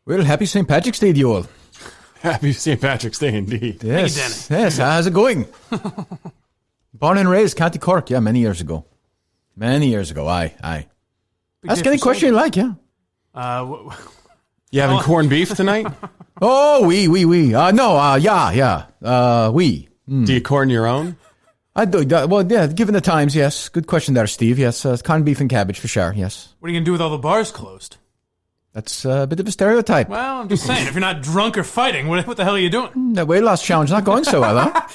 Well, happy St. Patrick's Day to you all. Happy St. Patrick's Day, indeed. Yes, yes. How's it going? Born and raised, County Cork. Yeah, many years ago. Aye. Ask any question you like, yeah. You having corned beef tonight? Oh, oui. Oui. Do you corn your own? I do. Well, yeah, given the times, yes. Good question there, Steve. Yes, corned beef and cabbage for sure, yes. What are you going to do with all the bars closed? That's a bit of a stereotype. Well, I'm just saying, if you're not drunk or fighting, what the hell are you doing? That weight loss challenge is not going so well, huh?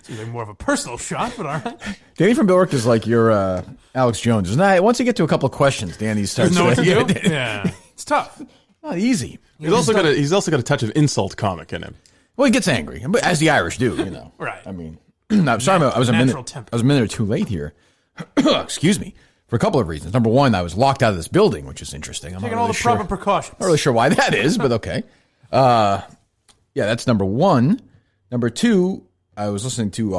Seems like more of a personal shot, but all right. Danny from Billerick is like your Alex Jones. Isn't that? Once you get to a couple of questions, Danny starts Doesn't know what to do? Yeah. It's tough. Not easy. He's also got a touch of insult comic in him. Well, he gets angry, as the Irish do, you know. Right. I mean, I'm sorry, I was a minute or two late here. Excuse me. For a couple of reasons. Number one, I was locked out of this building, which is interesting. I'm taking all the proper precautions. Not really sure why that is, but okay. Yeah, that's number one. Number two, I was listening to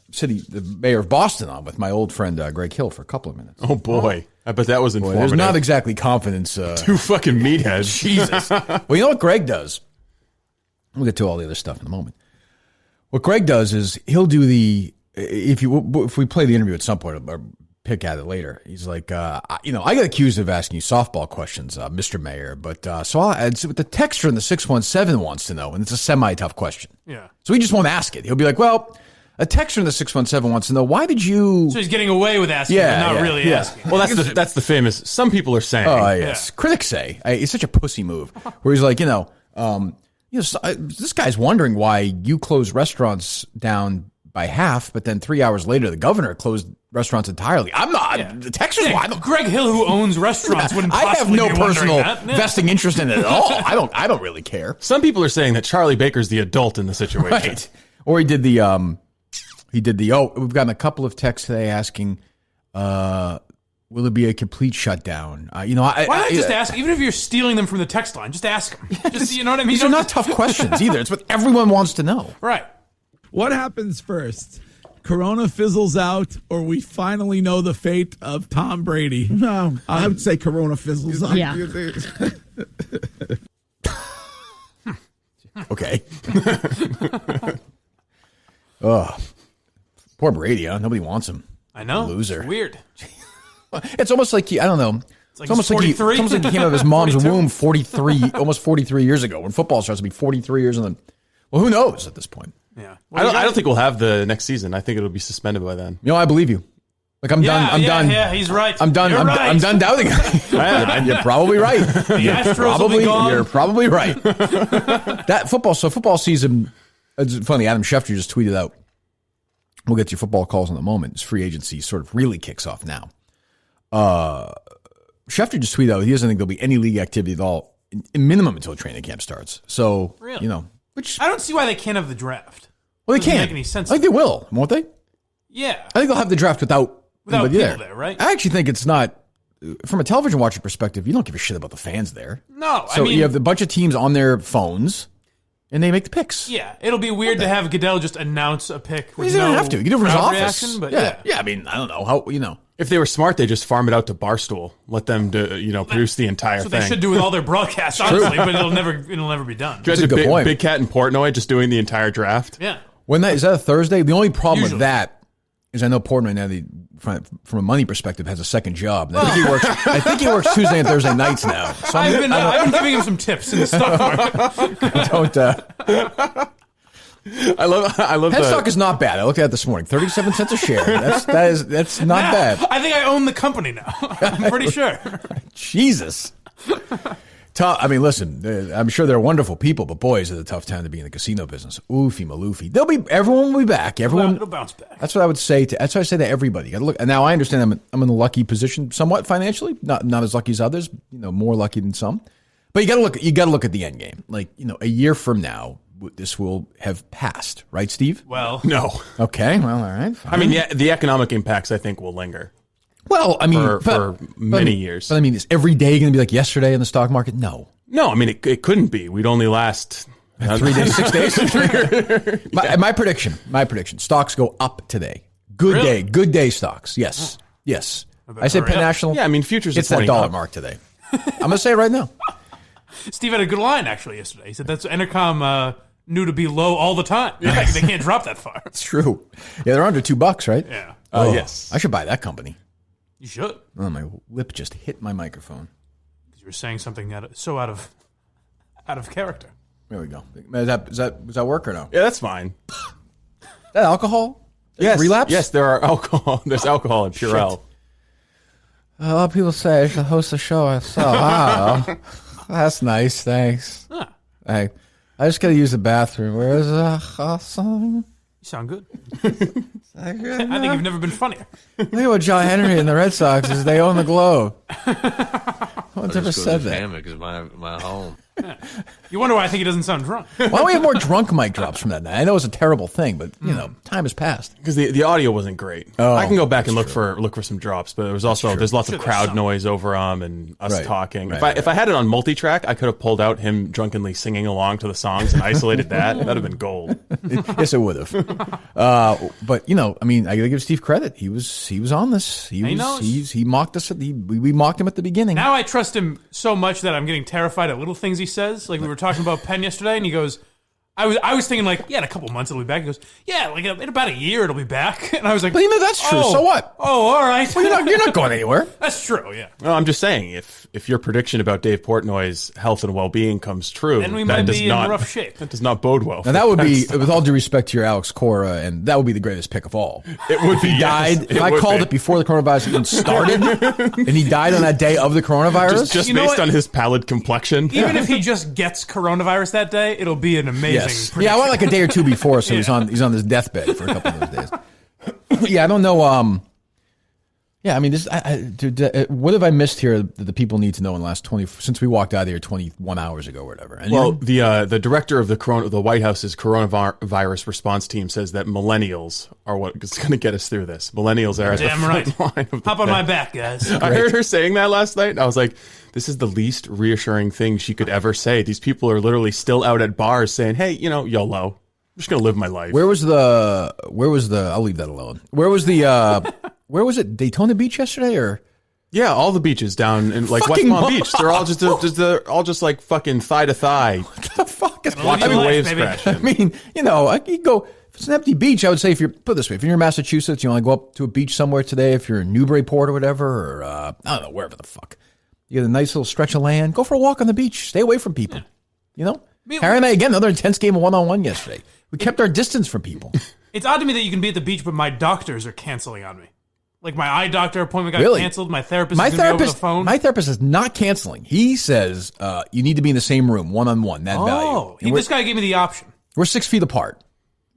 the mayor of Boston on with my old friend Greg Hill for a couple of minutes. Oh, boy. I bet that was informative. There's not exactly confidence. Two fucking meatheads. Jesus. Well, you know what Greg does? We'll get to all the other stuff in a moment. What Greg does is he'll do if we play the interview at some point or pick at it later. He's like, I get accused of asking you softball questions, Mr. Mayor, but so the texter in the 617 wants to know, and it's a semi-tough question. Yeah. So he just won't ask it. He'll be like, well, a texter in the 617 wants to know, why did you... So he's getting away with asking, but not really asking. Well, that's the famous, some people are saying. Oh, yes. Yeah. Critics say. It's such a pussy move, where he's like, this guy's wondering why you close restaurants down by half, but then 3 hours later, the governor closed restaurants entirely. I'm not. Yeah. The textures. Yeah, Greg Hill, who owns restaurants, wouldn't possibly I have no personal vesting interest in it at all. I don't really care. Some people are saying that Charlie Baker's the adult in the situation. Right. Or he did the. We've gotten a couple of texts today asking, will it be a complete shutdown? Why not just ask? Even if you're stealing them from the text line, just ask them. You know what I mean? These are not tough questions either. It's what everyone wants to know. Right. What happens first? Corona fizzles out, or we finally know the fate of Tom Brady? No, I would say Corona fizzles out. Yeah. Okay. Oh, poor Brady, huh? Nobody wants him. I know. Loser. It's weird. It's almost like I don't know. It's almost like he came out of his mom's womb almost 43 years ago. When football starts to be 43 years, and then, well, who knows at this point? Yeah. I don't think we'll have the next season. I think it'll be suspended by then. I believe you. Like I'm done. Yeah, he's right. I'm done. I'm done doubting it. You're probably right. You're probably right. That football season. It's funny. Adam Schefter just tweeted out. We'll get to your football calls in a moment. His free agency sort of really kicks off now. Schefter just tweeted out he doesn't think there'll be any league activity at all, in minimum until training camp starts. So really? Which I don't see why they can't have the draft. Well, they can't make any sense. I think they will, won't they? Yeah. I think they'll have the draft without people there, right? I actually think it's not. From a television watching perspective, you don't give a shit about the fans there. No, so you have a bunch of teams on their phones, and they make the picks. Yeah, it'll be weird to have Goodell just announce a pick. He doesn't have to. You can do it from his office. Reaction, but yeah. I mean, I don't know how. If they were smart, they just farm it out to Barstool. Let them produce the entire thing. That's what they should do with all their broadcasts, honestly, but it'll never be done. That's a good point. Big Cat and Portnoy just doing the entire draft. Yeah. Is that a Thursday? The only problem with that is I know Portnoy now, from a money perspective, has a second job. I think he works Tuesday and Thursday nights now. So I've been giving him some tips in the stock market. I love Headstock is not bad. I looked at it this morning. 37 cents a share. That's not bad. I think I own the company now. I'm pretty sure. Jesus. Tough. I mean, listen, I'm sure they're wonderful people, but boy, is it a tough time to be in the casino business. Oofy maloofy. Everyone will be back. It'll bounce back. That's what I would say that's what I say to everybody. You gotta look. And now I understand I'm in a lucky position somewhat financially. Not as lucky as others, more lucky than some. But you gotta look at the end game. Like, a year from now, this will have passed, right, Steve? Well, no. Okay, well, all right. Fine. I mean, the economic impacts, I think, will linger. Well, I mean, for many years. But I mean, is every day going to be like yesterday in the stock market? No. I mean, it couldn't be. We'd only last 3 days, 6 days. My prediction: stocks go up today. Good day stocks. Yes. I said Penn National. Yeah, I mean, futures. It's that dollar mark today. I'm going to say it right now. Steve had a good line, actually, yesterday. He said that's Entercom knew to be low all the time. Yes. They can't drop that far. It's true. Yeah, they're under $2, right? Yeah. Yes. I should buy that company. You should. Oh, my lip just hit my microphone. You were saying something out of character. There we go. Does that work or no? Yeah, that's fine. That alcohol? Yes. Relapse? Yes, there are alcohol. There's alcohol in Purell. A lot of people say I should host a show myself. Wow. That's nice. Thanks. Huh. I just got to use the bathroom. Where is awesome? You sound good. I think you've never been funnier. Look at what John Henry and the Red Sox is. They own the globe. No one's ever said that. Hammock is my home. You wonder why I think he doesn't sound drunk. Why don't we have more drunk mic drops from that night? I know it's a terrible thing, but time has passed. Because the audio wasn't great. Oh, I can go back and look for some drops, but there was also there's lots of crowd some. Noise over and us Right. talking. Right, If I had it on multi-track, I could have pulled out him drunkenly singing along to the songs and isolated that. That'd have been gold. Yes, it would have. But I got to give Steve credit. He was on this. He mocked us. We mocked him at the beginning. Now I trust him so much that I'm getting terrified at little things he says. Like we were talking about Penn yesterday, and he goes, I was thinking like, yeah, in a couple months it'll be back. He goes, yeah, like in about a year it'll be back. And I was like, But that's true. So what? Oh, all right. Well, you're not going anywhere. That's true, yeah. No, I'm just saying, if your prediction about Dave Portnoy's health and well-being comes true, Then we that might does be not, in rough shape. That does not bode well. And that would be, with all due respect to your Alex Cora, and that would be the greatest pick of all. It would be. He died. If I called it before the coronavirus even started, and he died on that day of the coronavirus, just You know based what? on his pallid complexion. Even if he just gets coronavirus that day, it'll be an amazing yes, prediction. yeah, I went like a day or two before, so he's on his deathbed for a couple of those days. Yeah, I don't know. Yeah, I mean, what have I missed here that the people need to know in the last since we walked out of here 21 hours ago or whatever? Well, the director of the White House's coronavirus response team says that millennials are what is going to get us through this. Millennials are at the front line of the Hop on thing. my back, guys. I heard her saying that last night, and I was like, this is the least reassuring thing she could ever say. These people are literally still out at bars saying, hey, YOLO. I'm just going to live my life. Where was the? I'll leave that alone. Where was it? Daytona Beach yesterday, or? Yeah, all the beaches down in like West Fucking Palm Beach. They're all they're all just like fucking thigh to thigh. What the fuck is Watching the life, waves baby. crashing. I mean, you go. If it's an empty beach, I would say if you're in Massachusetts, you want to go up to a beach somewhere today. If you're in Newburyport or whatever, or I don't know, wherever the fuck, you get a nice little stretch of land. Go for a walk on the beach. Stay away from people. Harry and I again another intense game of 1-on-1 yesterday. We kept our distance from people. It's odd to me that you can be at the beach, but my doctors are canceling on me. Like my eye doctor appointment got Really? canceled. My therapist is going to be over the phone. My therapist is not canceling. He says you need to be in the same room, 1-on-1. That value. And This guy gave me the option. we're 6 feet apart,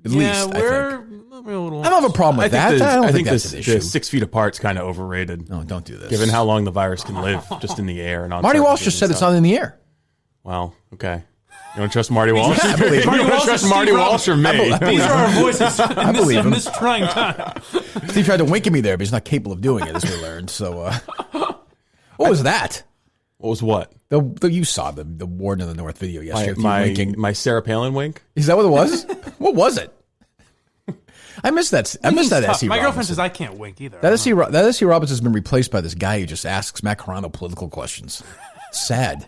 at least. we're I think. a little. I don't have a problem with that. I don't think that's an the issue. 6 feet apart's kind of overrated. No, don't do this. Given how long the virus can live just in the air and on Marty Walsh surfaces just said and it's stuff. not in the air. Well, okay. You want to trust Marty Walsh? I believe you him. want to trust Marty Walsh or me? These are our voices believe him. in this trying time. Steve tried to wink at me there, but he's not capable of doing it, as we learned. So, what was that? What was what? You saw the Warden of the North video yesterday. of you winking. My Sarah Palin wink? Is that what it was? What was it? I missed that. I missed that. S.E. My girlfriend Robinson. says I can't wink either. That S.E. Robinson has been replaced by this guy who just asks Matt Carano political questions. Sad.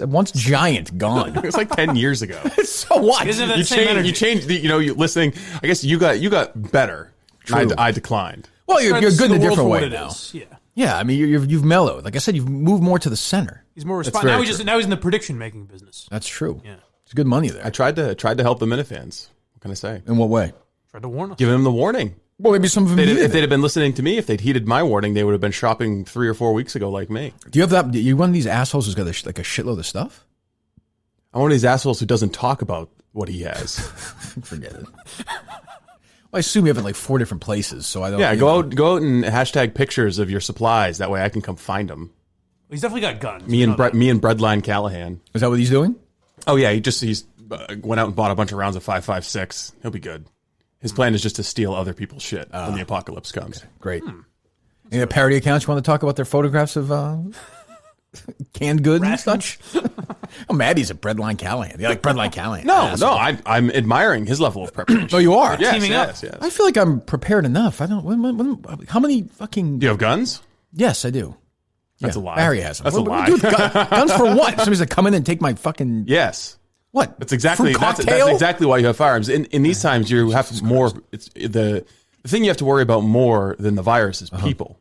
Once giant, gone. It was like 10 years ago. So what? Isn't that You the same energy? changed you listening. I guess you got better. True. I declined. Well, you're Trying to good see in a the world different for way what it now. is. Yeah. Yeah, I mean, you've mellowed. Like I said, you've moved more to the center. He's more very responsible. Now he's in the prediction making business. That's true. Yeah. It's good money there. I tried to help the Minifans. What can I say? In what way? Tried to warn us. Giving them the warning. Well, maybe some of them If they'd have been listening to me, if they'd heeded my warning, they would have been shopping 3 or 4 weeks ago like me. Do you have that? You one of these assholes who's got like a shitload of stuff? I'm one of these assholes who doesn't talk about what he has. Forget it. Well, I assume you have it in like 4 different places, so I don't. Yeah, go out and hashtag pictures of your supplies. That way I can come find them. He's definitely got guns. Me and Breadline Callahan. Is that what he's doing? Oh yeah, he's went out and bought a bunch of rounds of 5.56. He'll be good. His plan is just to steal other people's shit when the apocalypse comes. Okay, great. Any parody accounts you want to talk about their photographs of canned goods and such? I'm mad he's a Breadline Callahan. You like Breadline Callahan? No, I'm admiring his level of preparation. Oh, you are? Yes, Teaming up. yes. I feel like I'm prepared enough. I don't. How many fucking? Do you have guns? Yes, I do. That's a lie. Barry has them. That's a lie. Dude, guns for what? Somebody's gonna come in and take my fucking Yes. what? That's exactly that's exactly why you have firearms. In these times, you have more. It's the thing you have to worry about more than the virus is people.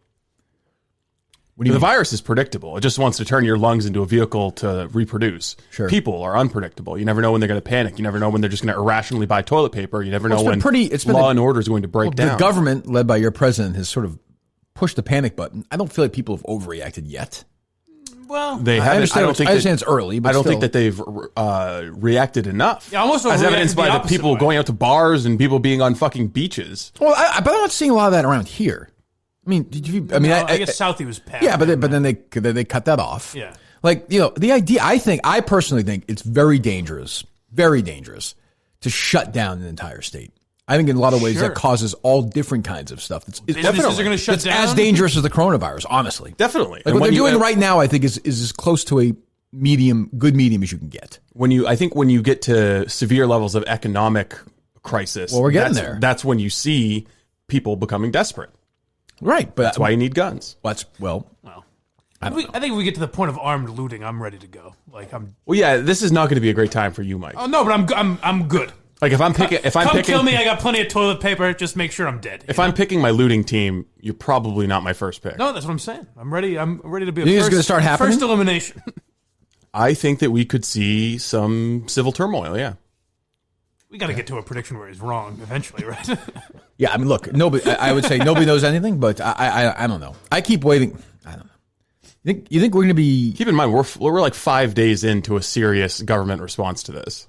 What do you The mean? virus is predictable. It just wants to turn your lungs into a vehicle to reproduce. Sure. People are unpredictable. You never know when they're going to panic. You never know when they're just going to irrationally buy toilet paper. You never know when law and order is going to break down. The government, led by your president, has sort of pushed the panic button. I don't feel like people have overreacted yet. Well, They I haven't. understand, it's early, but I don't still. think that they've reacted enough. Yeah, almost as overreacted evidenced by the the opposite people way. going out to bars and people being on fucking beaches. Well, but I'm not seeing a lot of that around here. I mean, did you? I mean, I guess Southie was packed. yeah, but then they cut that off. Yeah. Like, the idea. I personally think it's very dangerous to shut down an entire state. I think in a lot of ways Sure. that causes all different kinds of stuff. Businesses are going to shut It's down. as dangerous as the coronavirus, honestly. Definitely. Like And what they're when doing you- right now, I think is as close to a good medium as you can get. I think when you get to severe levels of economic crisis, Well, we're getting there. That's when you see people becoming desperate. Right, but That's why you need guns. I I think if we get to the point of armed looting, I'm ready to go. Like I'm. Well, yeah, this is not going to be a great time for you, Mike. Oh no, but I'm good. Like if I'm picking, Kill me. I got plenty of toilet paper. Just make sure I'm dead. if I'm picking my looting team, you're probably not my first pick. No, that's what I'm saying. I'm ready. I'm ready to be. You think it's gonna start happening? First elimination. I think that we could see some civil turmoil. Yeah. We got to get to a prediction where he's wrong eventually, right? yeah. I mean, look, nobody. I would say nobody knows anything, but I don't know. I keep waiting. I don't know. You think we're going to be? Keep in mind, we're like 5 days into a serious government response to this.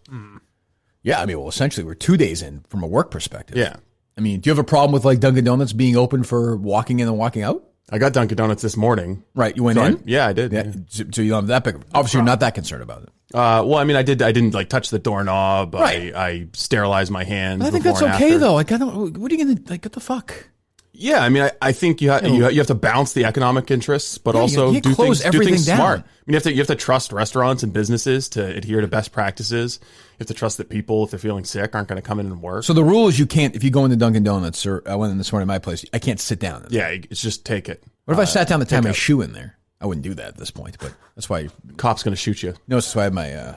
Yeah, I mean, well, essentially, we're 2 days in from a work perspective. Yeah. I mean, do you have a problem with like Dunkin' Donuts being open for walking in and walking out? I got Dunkin' Donuts this morning. Right, you went So in. yeah, I did. Yeah, so you don't have that big. Obviously, you're not that concerned about it. Well, I mean, I didn't like touch the doorknob. Right. I sterilized my hands. But I think before that's and okay after. though. Like, I don't. What are you gonna like? What the fuck? Yeah, I mean, I think you have to balance the economic interests, but Yeah, also you do close things everything down. smart. I mean, you have to trust restaurants and businesses to adhere to best practices. You have to trust that people, if they're feeling sick, aren't going to come in and work. So the rule is you can't. If you go into Dunkin' Donuts, or I went in this morning at my place, I can't sit down. Yeah, it's just take it. What if I sat down to tie my shoe in there? I wouldn't do that at this point, but that's why. Cop's going to shoot you. No, that's why I have my. You don't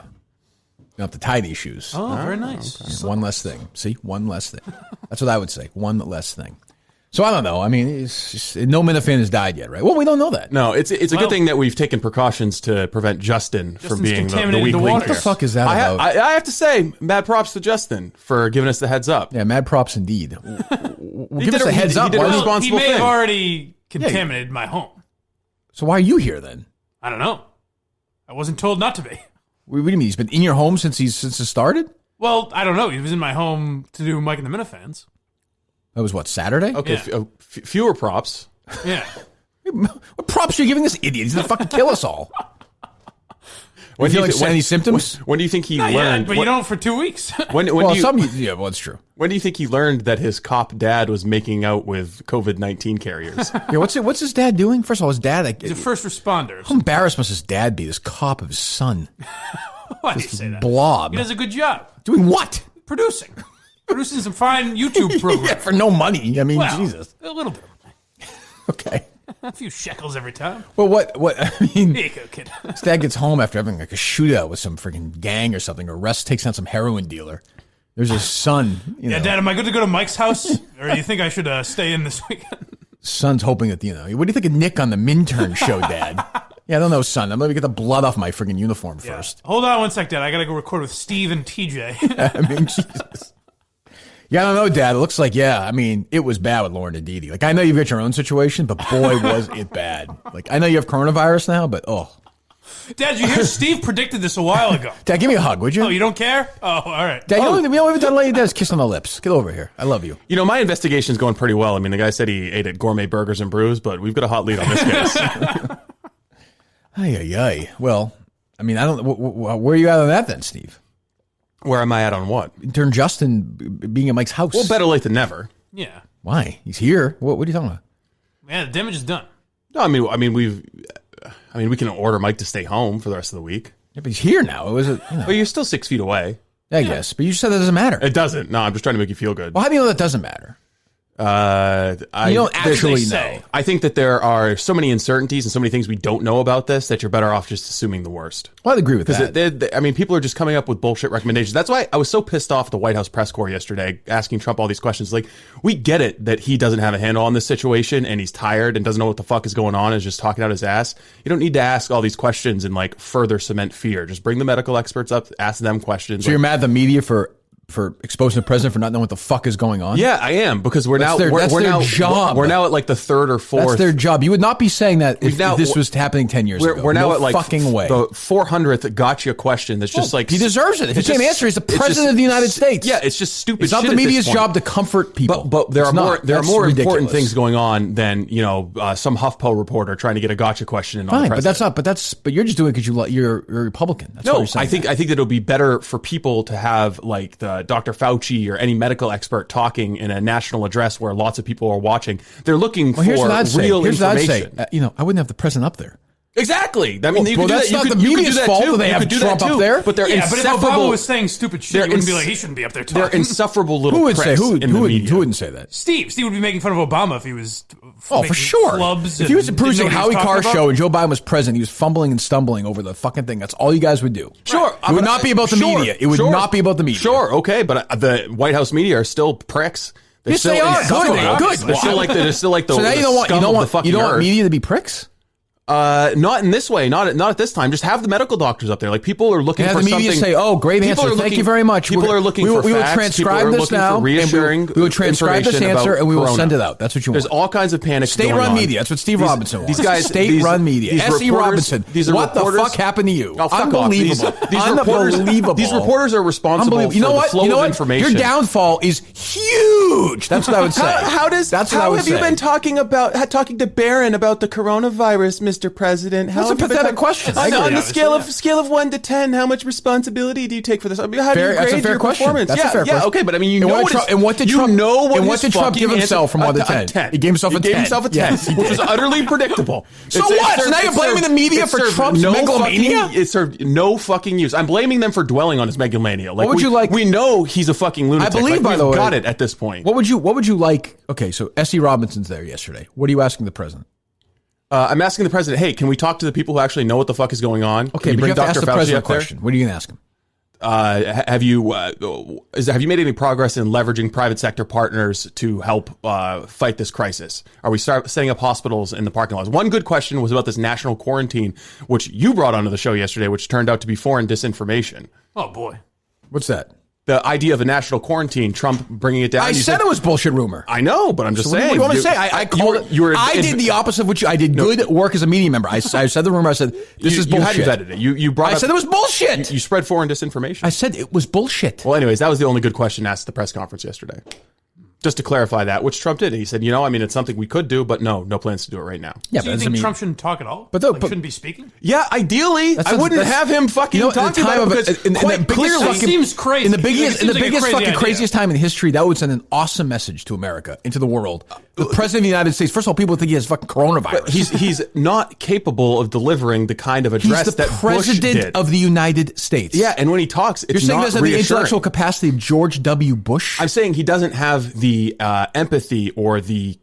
have to tie these shoes. Oh, very nice. One less thing. See, one less thing. That's what I would say. One less thing. So I don't know. I mean, it's just, no Minifan has died yet, right? Well, we don't know that. No, it's a good thing that we've taken precautions to prevent Justin from being the contaminated weak the link water. here. What the fuck is that about? I have to say, mad props to Justin for giving us the heads up. Yeah, mad props indeed. Well, give us a heads up. did a Why- Well, he responsible may have thing. already contaminated my home. So why are you here then? I don't know. I wasn't told not to be. What do you mean? He's been in your home since it started? Well, I don't know. He was in my home to do Mike and the Minifans. That was what, Saturday? Okay, Yeah. fewer props. Yeah. What props are you giving this idiot? He's gonna fucking kill us all. When you do you feel thi- like any symptoms? When do you think he Yeah, learned? but you don't for 2 weeks. When Well, do you, well, it's true. when do you think he learned that his cop dad was making out with COVID-19 carriers? Yeah, what's his dad doing? First of all, his dad. Like, He's a first responder. how embarrassed must his dad be? This cop of his son, Why do you say that? blob, He does a good job. doing what? Producing some fine YouTube programs. Yeah, for no money. I mean, Well, Jesus. a little bit. Okay. A few shekels every time. Well, what? I mean, Here you go, kid. his dad gets home after having like a shootout with some freaking gang or something, or takes down some heroin dealer. There's his son. Yeah, Dad, am I good to go to Mike's house? Or do you think I should stay in this weekend? Son's hoping that, what do you think of Nick on the Minturn show, Dad? Yeah, I don't know, son. I'm going to get the blood off my freaking uniform first. Hold on one sec, Dad. I got to go record with Steve and TJ. I mean, Jesus. Yeah, I don't know, Dad. It looks like, I mean, it was bad with Lauren and Dee Dee. Like, I know you've got your own situation, but boy, was it bad. Like, I know you have coronavirus now, but Dad, you hear Steve predicted this a while ago. Dad, give me a hug, would you? Oh, you don't care? Oh, all right. Dad, we haven't done lady Dad's kiss on the lips. Get over here. I love you. You know, my investigation's going pretty well. I mean, the guy said he ate at Gourmet Burgers and Brews, but we've got a hot lead on this case. Ay. Well, I mean, I don't. Where are you at on that then, Steve? Where am I at on what? In turn, Justin being at Mike's house. Well, better late than never. Yeah. Why? He's here. What are you talking about? Yeah, the damage is done. No, I mean, we can order Mike to stay home for the rest of the week. Yeah, but he's here now. It was But you're still 6 feet away. I guess. But you said that doesn't matter. It doesn't. No, I'm just trying to make you feel good. Well, how do you know that doesn't matter? You don't actually know. I think that there are so many uncertainties and so many things we don't know about this that you're better off just assuming the worst. Well, I'd agree with that. I mean, people are just coming up with bullshit recommendations. That's why I was so pissed off at the White House press corps yesterday, asking Trump all these questions. Like, we get it that he doesn't have a handle on this situation and he's tired and doesn't know what the fuck is going on and is just talking out his ass. You don't need to ask all these questions and like further cement fear. Just bring the medical experts up, ask them questions. So you're mad at the media for exposing the president for not knowing what the fuck is going on? Yeah, I am, because we're that's now their job. We're now at like the third or fourth. That's their job. You would not be saying that if this was happening 10 years ago. We're now no at like fucking way. The 400th gotcha question. That's just like he deserves it. If he can't answer, he's the president of the United States. Yeah, it's just stupid. It's not shit the media's at this point. job to comfort people. But there are more ridiculous. important things going on than some HuffPo reporter trying to get a gotcha question in on the president. But you're just doing it because you're a Republican. That's what you're saying. I think that it'll be better for people to have like the Dr. Fauci or any medical expert talking in a national address where lots of people are watching. They're looking for real information. Here's what I'd say. I wouldn't have the president up there. Exactly. I mean, you could do that's that. not the media's fault that they have Trump up there. But they're insufferable. But if Obama was saying stupid shit, you wouldn't be like, he shouldn't be up there talking. They're insufferable little Who would say? Who wouldn't say that? Steve would be making fun of Obama if he was. Oh, for sure. Clubs if he was producing Howie Carr's show and Joe Biden was president, he was fumbling and stumbling over the fucking thing. That's all you guys would do. Sure. It would not be about the media. It would not be about the media. Sure. Okay. But the White House media are still pricks. Yes, they are. Good. They're still like the so now you don't want media to be pricks? Not in this way. Not at this time. Just have the medical doctors up there. Like, people are looking for something. The media say, "Oh, great answer. Thank you very much." People are looking for facts. We will transcribe this now. We will transcribe this answer and we will send it out. That's what you want. There's all kinds of panic. State-run media. That's what Steve Robinson wants. These guys, state-run media. S.E. Robinson. What the fuck happened to you? Unbelievable. Unbelievable. These reporters are responsible for the flow of information. Your downfall is huge. That's what I would say. How have you been talking to Barron about the coronavirus, Mr. President? That's a pathetic question. On the scale of 1 to 10, how much responsibility do you take for this? I mean, how do you grade your performance? That's a fair question. Okay, but I mean, what did Trump give himself from 1 to 10? He gave himself a 10. He gave himself a 10, which was utterly predictable. So what? So now you're blaming the media for Trump's megalomania? It served no fucking use. I'm blaming them for dwelling on his megalomania. What would you like? We know he's a fucking lunatic. I believe, by the way, we've got it at this point. What would you like? Okay, so S.E. Robinson's there yesterday. What are you asking the president? I'm asking the president, hey, can we talk to the people who actually know what the fuck is going on? Okay, but you have to ask the president a question. What are you going to ask him? Have you made any progress in leveraging private sector partners to help fight this crisis? Are we setting up hospitals in the parking lots? One good question was about this national quarantine, which you brought onto the show yesterday, which turned out to be foreign disinformation. Oh, boy. What's that? The idea of a national quarantine, Trump bringing it down. I said it was bullshit rumor. I know, but I'm just saying. What do you want to say? I called it. I did the opposite of what you. I did good work as a media member. I said the rumor. I said this is bullshit. You hadn't vetted it. You brought. I said it was bullshit. You spread foreign disinformation. I said it was bullshit. Well, anyways, that was the only good question asked at the press conference yesterday. Just to clarify that, which Trump did. He said, it's something we could do, but no plans to do it right now. Yeah, so you think Trump shouldn't talk at all? But shouldn't be speaking? Yeah, ideally. I wouldn't have him fucking talking about it because quite clearly. It seems crazy. In the biggest fucking craziest time in history, that would send an awesome message to America, into the world. The president of the United States, first of all, people think he has fucking coronavirus. But he's not capable of delivering the kind of address that Bush did. He's the president of the United States. Yeah, and when he talks, it's not reassuring. You're saying he doesn't have the intellectual capacity of George W. Bush? I'm saying he doesn't have the empathy or the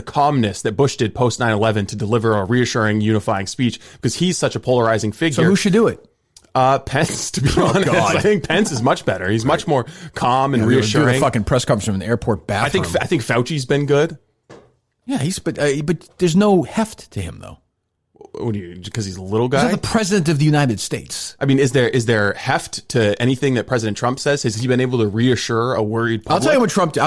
calmness that Bush did post 9/11 to deliver a reassuring, unifying speech, because he's such a polarizing figure. So who should do it? Pence, to be honest. I think Pence is much better. He's much more calm and reassuring. Do the fucking press conference from an airport bathroom. I think Fauci's been good. Yeah, but there's no heft to him though. What do you? Because he's a little guy. He's not the president of the United States. I mean, is there heft to anything that President Trump says? Has he been able to reassure a worried public? I'll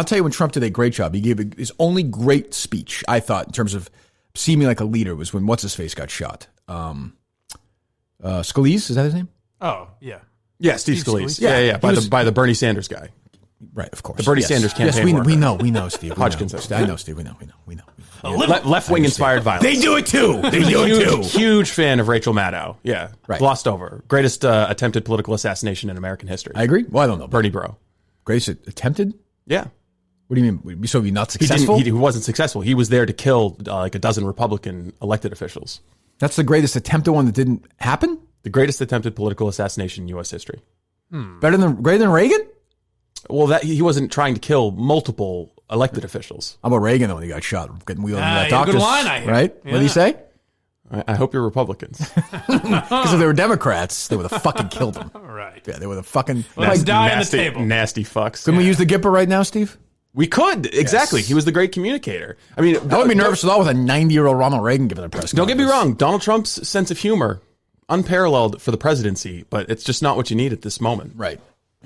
tell you when Trump did a great job. He gave his only great speech, I thought, in terms of seeming like a leader, was when what's his face got shot. Scalise, is that his name? Oh yeah, Steve Scalise. Yeah. By the Bernie Sanders guy. Right, of course. The Bernie Sanders campaign. Yes, we know, Steve. Hodgkins. I know, Steve. We know. Left-wing inspired violence. They do it too. Huge fan of Rachel Maddow. Yeah, right. Glossed over. Greatest attempted political assassination in American history. I agree. Well, I don't know. Bernie bro. Greatest attempted? Yeah. What do you mean? So he not successful? He wasn't successful. He was there to kill like a dozen Republican elected officials. That's the greatest attempted one that didn't happen? The greatest attempted political assassination in U.S. history. Greater than Reagan? Well, that he wasn't trying to kill multiple elected officials. How about Reagan, though, when he got shot? Getting wheeled into that he had a good doctor's, line, I hear. right? Yeah. What did he say? I hope you're Republicans. Because if they were Democrats, they would have fucking killed him. Right. Yeah, they would have fucking... Let's die on the nasty, table. nasty fucks. Couldn't we use the Gipper right now, Steve? We could. Exactly. Yes. He was the great communicator. I mean, I wouldn't be nervous at all with a 90-year-old Ronald Reagan giving a press Don't get me conference. wrong. Donald Trump's sense of humor, unparalleled for the presidency, but it's just not what you need at this moment. Right.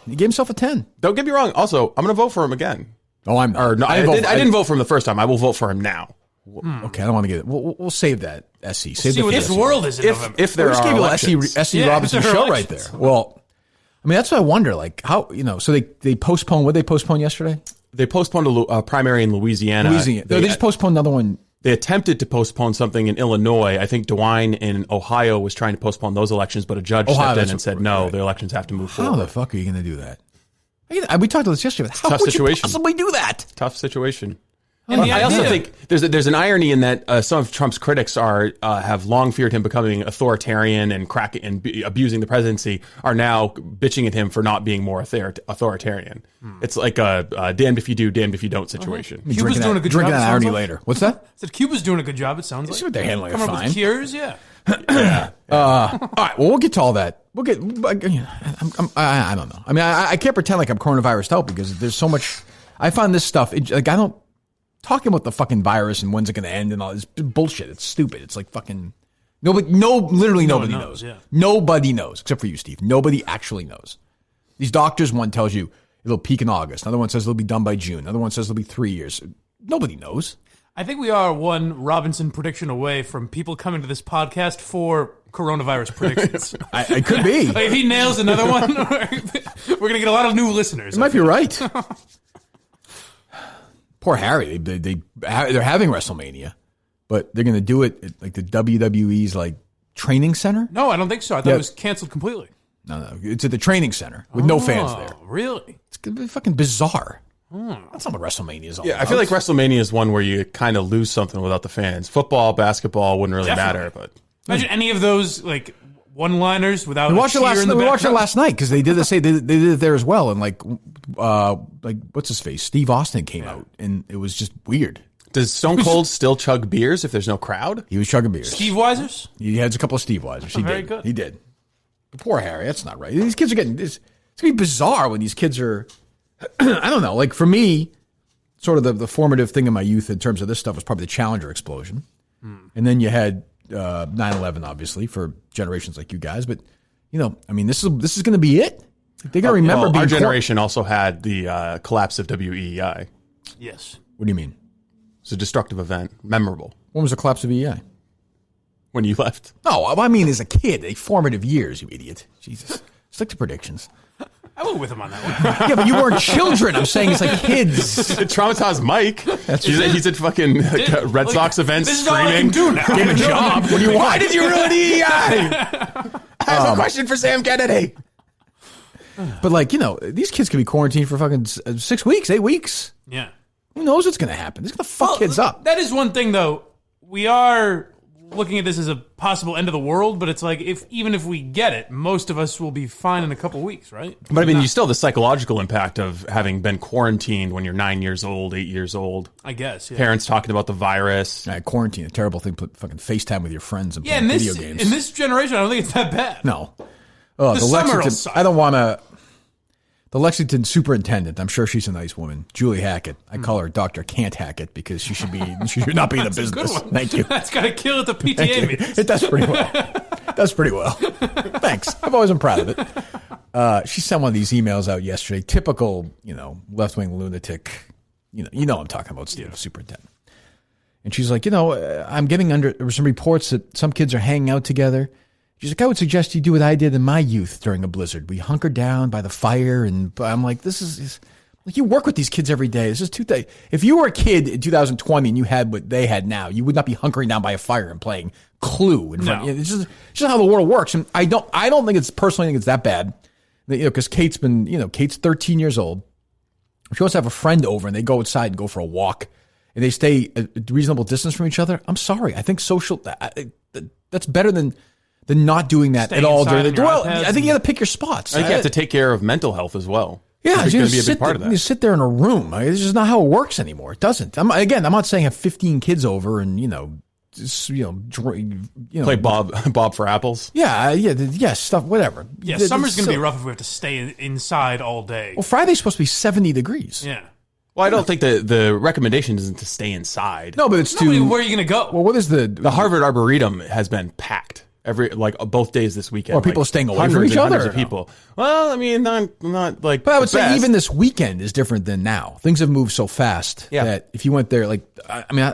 He gave himself a 10. Don't get me wrong. Also, I'm going to vote for him again. Oh, I'm not. Or no, I didn't vote for him the first time. I will vote for him now. Okay, I don't want to get it. We'll save that, SC. Save See the what this world is in November. If there We just are gave you elections. SC Yeah, Robinson if there are show right elections. there. Well, I mean, that's what I wonder. Like, how, so they postponed, what did they postpone yesterday? They postponed a primary in Louisiana. Louisiana. They just postponed another one. They attempted to postpone something in Illinois. I think DeWine in Ohio was trying to postpone those elections, but a judge stepped in and said, no, the elections have to move How forward. the fuck are you going to do that? We talked about this yesterday. How Tough would situation. you possibly do that? Tough situation. And the I also idea- think there's an irony in that some of Trump's critics have long feared him becoming authoritarian and abusing the presidency, are now bitching at him for not being more authoritarian. It's like a damned if you do, damned if you don't situation. Cuba's doing a good Drinking job. that it sounds irony like. layer. What's that? I said Cuba's doing a good job. It sounds like. See what they're handling it Coming up fine. with cures, yeah. All right. Well, we'll get to all that. We'll get. I don't know. I mean, I can't pretend like I'm coronavirus out because there's so much. I find this stuff. Like I don't talking about the fucking virus and when's it going to end and all this bullshit. It's stupid. It's like fucking literally nobody knows. Yeah. Nobody knows except for you, Steve. Nobody actually knows. These doctors, one tells you it'll peak in August. Another one says it'll be done by June. Another one says it'll be 3 years. Nobody knows. I think we are one Robinson prediction away from people coming to this podcast for coronavirus predictions. I could be. Like, if he nails another one, we're going to get a lot of new listeners. You might be right. Poor Harry. They're having WrestleMania, but they're going to do it at like the WWE's like training center. No, I don't think so. I thought it was canceled completely. No, it's at the training center with no fans there. Really? It's going to be fucking bizarre. That's not what WrestleMania is all about. I feel like WrestleMania is one where you kind of lose something without the fans. Football, basketball wouldn't really matter, but Imagine any of those like one-liners without we watched a it cheer last. in the We watched it background. last night because they did the same. They did it there as well, and like what's his face? Steve Austin came out, and it was just weird. does Stone Cold still chug beers if there's no crowd? He was chugging beers. Steve Weisers? He had a couple of Steve Weisers. He very did. good. He did. But poor Harry. That's not right. These kids are getting. It's gonna be bizarre when these kids are. I don't know. Like for me, sort of the formative thing in my youth in terms of this stuff was probably the Challenger explosion, and then you had 9/11, obviously for generations like you guys. But I mean, this is going to be it. They're going to remember. Well, being our generation also had the collapse of WEI. Yes. What do you mean? It's a destructive event, memorable. When was the collapse of EI? When you left. No, I mean as a kid, formative years. You idiot. Jesus. Stick to predictions. I went with him on that one. Yeah, but you weren't children. I'm saying it's like kids. It traumatized Mike. He's at fucking Red Sox events This is all I can screaming. do now. Give him a job. What do you want? Why did you ruin EEI? I have a question for Sam Kennedy. But like, these kids could be quarantined for fucking 6 weeks, 8 weeks. Yeah. Who knows what's going to happen? It's going to fuck kids up. That is one thing, though. We are looking at this as a possible end of the world, but it's like even if we get it, most of us will be fine in a couple weeks, right? But I mean, you still have the psychological impact of having been quarantined when you're 9 years old, 8 years old. I guess. Yeah. Parents talking about the virus. Quarantine, a terrible thing. Put fucking FaceTime with your friends and Yeah, play in video games. this generation, I don't think it's that bad. No. Oh, the summer will Lexington. suck. I don't want to. The Lexington superintendent. I'm sure she's a nice woman. Julie Hackett. I call her Dr. Can't Hackett because she should not be in the Good business. one. Thank you. That's got to kill at the Thank PTA you. meetings. It does pretty well. Does pretty well. Thanks. I've always been proud of it. She sent one of these emails out yesterday. Typical, left-wing lunatic. You know I'm talking about, Steve, superintendent. And she's like, I'm getting under some reports that some kids are hanging out together. She's like, I would suggest you do what I did in my youth during a blizzard. We hunkered down by the fire, and I'm like, this is like you work with these kids every day. This is two things. If you were a kid in 2020 and you had what they had now, you would not be hunkering down by a fire and playing Clue in front. No. It's just how the world works, and I don't think it's that bad. Because Kate's 13 years old. She wants to have a friend over, and they go outside and go for a walk, and they stay a reasonable distance from each other. I'm sorry, I think that's better than not doing that Staying at all inside during on the your well. iPads I think you got to pick your spots. I think you have to take care of mental health as well. Yeah, it's you going to be a sit big part there, of that. you sit there in a room. It's just not how it works anymore. It doesn't. I'm not saying have 15 kids over and Play Bob for apples. Yeah, stuff, whatever. Yeah, summer's going to be rough if we have to stay inside all day. Well, Friday's supposed to be 70 degrees. Yeah. Well, I don't think the recommendation isn't to stay inside. No, but it's Where are you going to go? Well, what is The Harvard Arboretum has been packed both days this weekend. Or people staying away from hundreds each and other, hundreds of or no? people. Well, I mean, not like. But I would the say best. even this weekend is different than now. Things have moved so fast that if you went there,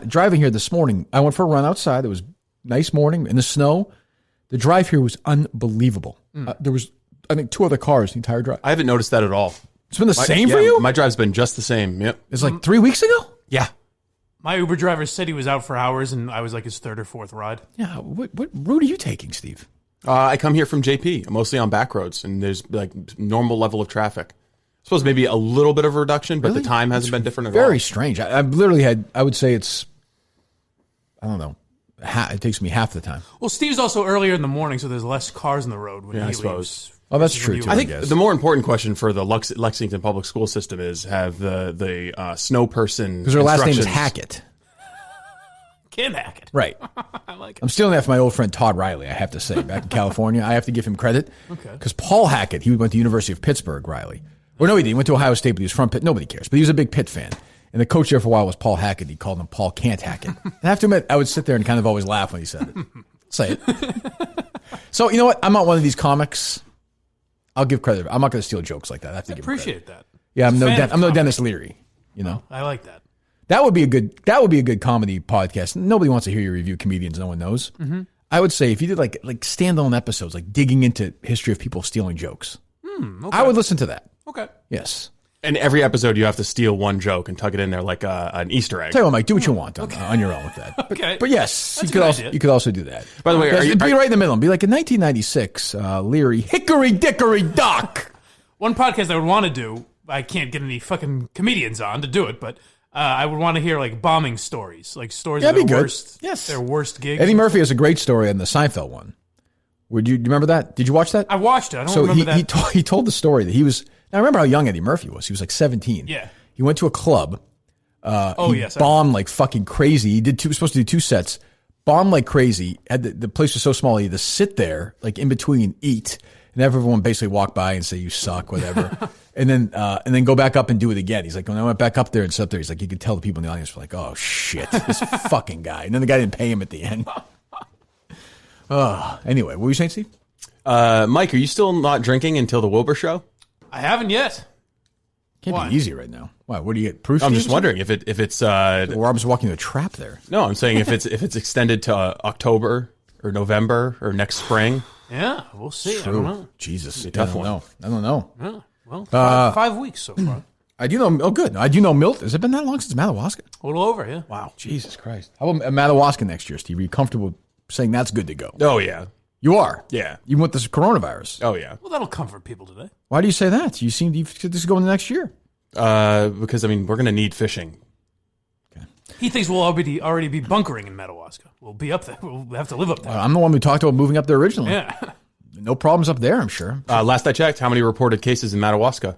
driving here this morning, I went for a run outside. It was a nice morning in the snow. The drive here was unbelievable. There was, I think, 2 other cars the entire drive. I haven't noticed that at all. It's been the same for you? My drive's been just the same. Yep. It's like 3 weeks ago? Yeah. My Uber driver said he was out for hours, and I was like his 3rd or 4th ride. Yeah. What route are you taking, Steve? I come here from JP, mostly on back roads, and there's like normal level of traffic. I suppose maybe a little bit of a reduction, but the time hasn't been different at all. Very strange. I've literally had, I would say it's, I don't know, it takes me half the time. Well, Steve's also earlier in the morning, so there's less cars on the road when he I leaves. suppose. Oh, that's true, too. I think guess. the more important question for the Lexington public school system is have the snow person, Because her last name is instructions- Hackett. Can't hack it. Right. I like it. I'm stealing that from my old friend Todd Riley, I have to say, back in California. I have to give him credit. Okay. Because Paul Hackett, he went to the University of Pittsburgh, Riley. Or no, he didn't. He went to Ohio State, but he was from Pitt. Nobody cares. But he was a big Pitt fan. And the coach there for a while was Paul Hackett. He called him Paul Can't Hackett. And I have to admit, I would sit there and kind of always laugh when he said it. Say it. So, you know what? I'm not one of these comics. I'll give credit. I'm not going to steal jokes like that. I have to give him credit. Appreciate that. Yeah, I'm no Fan of Dennis Leary. You know, I like that. that would be a good comedy podcast. Nobody wants to hear you review comedians no one knows. Mm-hmm. I would say if you did like standalone episodes, like digging into history of people stealing jokes, Okay. I would listen to that. Okay. Yes. And every episode you have to steal one joke and tuck it in there like an Easter egg. Tell you what, Mike, do what you want on your own with that. Okay. But yes, That's you a good idea. could also do that. By the way, Yes, are you- be right in the middle. Be like in 1996, Leary, Hickory Dickory Dock. One podcast I would want to do, I can't get any fucking comedians on to do it, but I would want to hear like bombing stories, like stories Yeah, of that'd their be good. worst, Yes. their worst gigs. Eddie Murphy has a great story on the Seinfeld one. Do you remember that? Did you watch that? I watched it. I don't So remember he that. he told the story that he was. Now remember how young Eddie Murphy was? He was like 17. Yeah. He went to a club. He yes. bombed like fucking crazy. He was supposed to do 2 sets. Bombed like crazy. The place was so small he had to sit there like in between, eat, and everyone basically walk by and say you suck, whatever, and then go back up and do it again. He's like, when I went back up there and sat there, he's like, you could tell the people in the audience were like, oh shit, this fucking guy. And then the guy didn't pay him at the end. Anyway, what were you saying, Steve? Mike, are you still not drinking until the Wilbur show? I haven't yet. Can't Why? be easy right now. Why? What do you get? Proof? I'm just wondering if it's Or I was walking into a trap there. no, I'm saying if it's extended to October or November or next spring. Yeah, we'll see. I don't know. Jesus, a tough I don't one. know. I don't know. Yeah, well, 5 weeks so far. I do know. Oh, good. I do know Milt. Has it been that long since Madawaska? A little over, yeah. Wow, Jesus Christ. How about Madawaska next year, Steve? Are you comfortable saying that's good to go? Oh yeah, You are. yeah. Even with this coronavirus. Oh yeah. Well, that'll comfort people today. Why do you say that? You said this is going to next year. Because I mean we're gonna need fishing. He thinks we'll already be bunkering in Madawaska. We'll be up there. We'll have to live up there. I'm the one who talked about moving up there originally. Yeah. No problems up there, I'm sure. Last I checked, how many reported cases in Madawaska?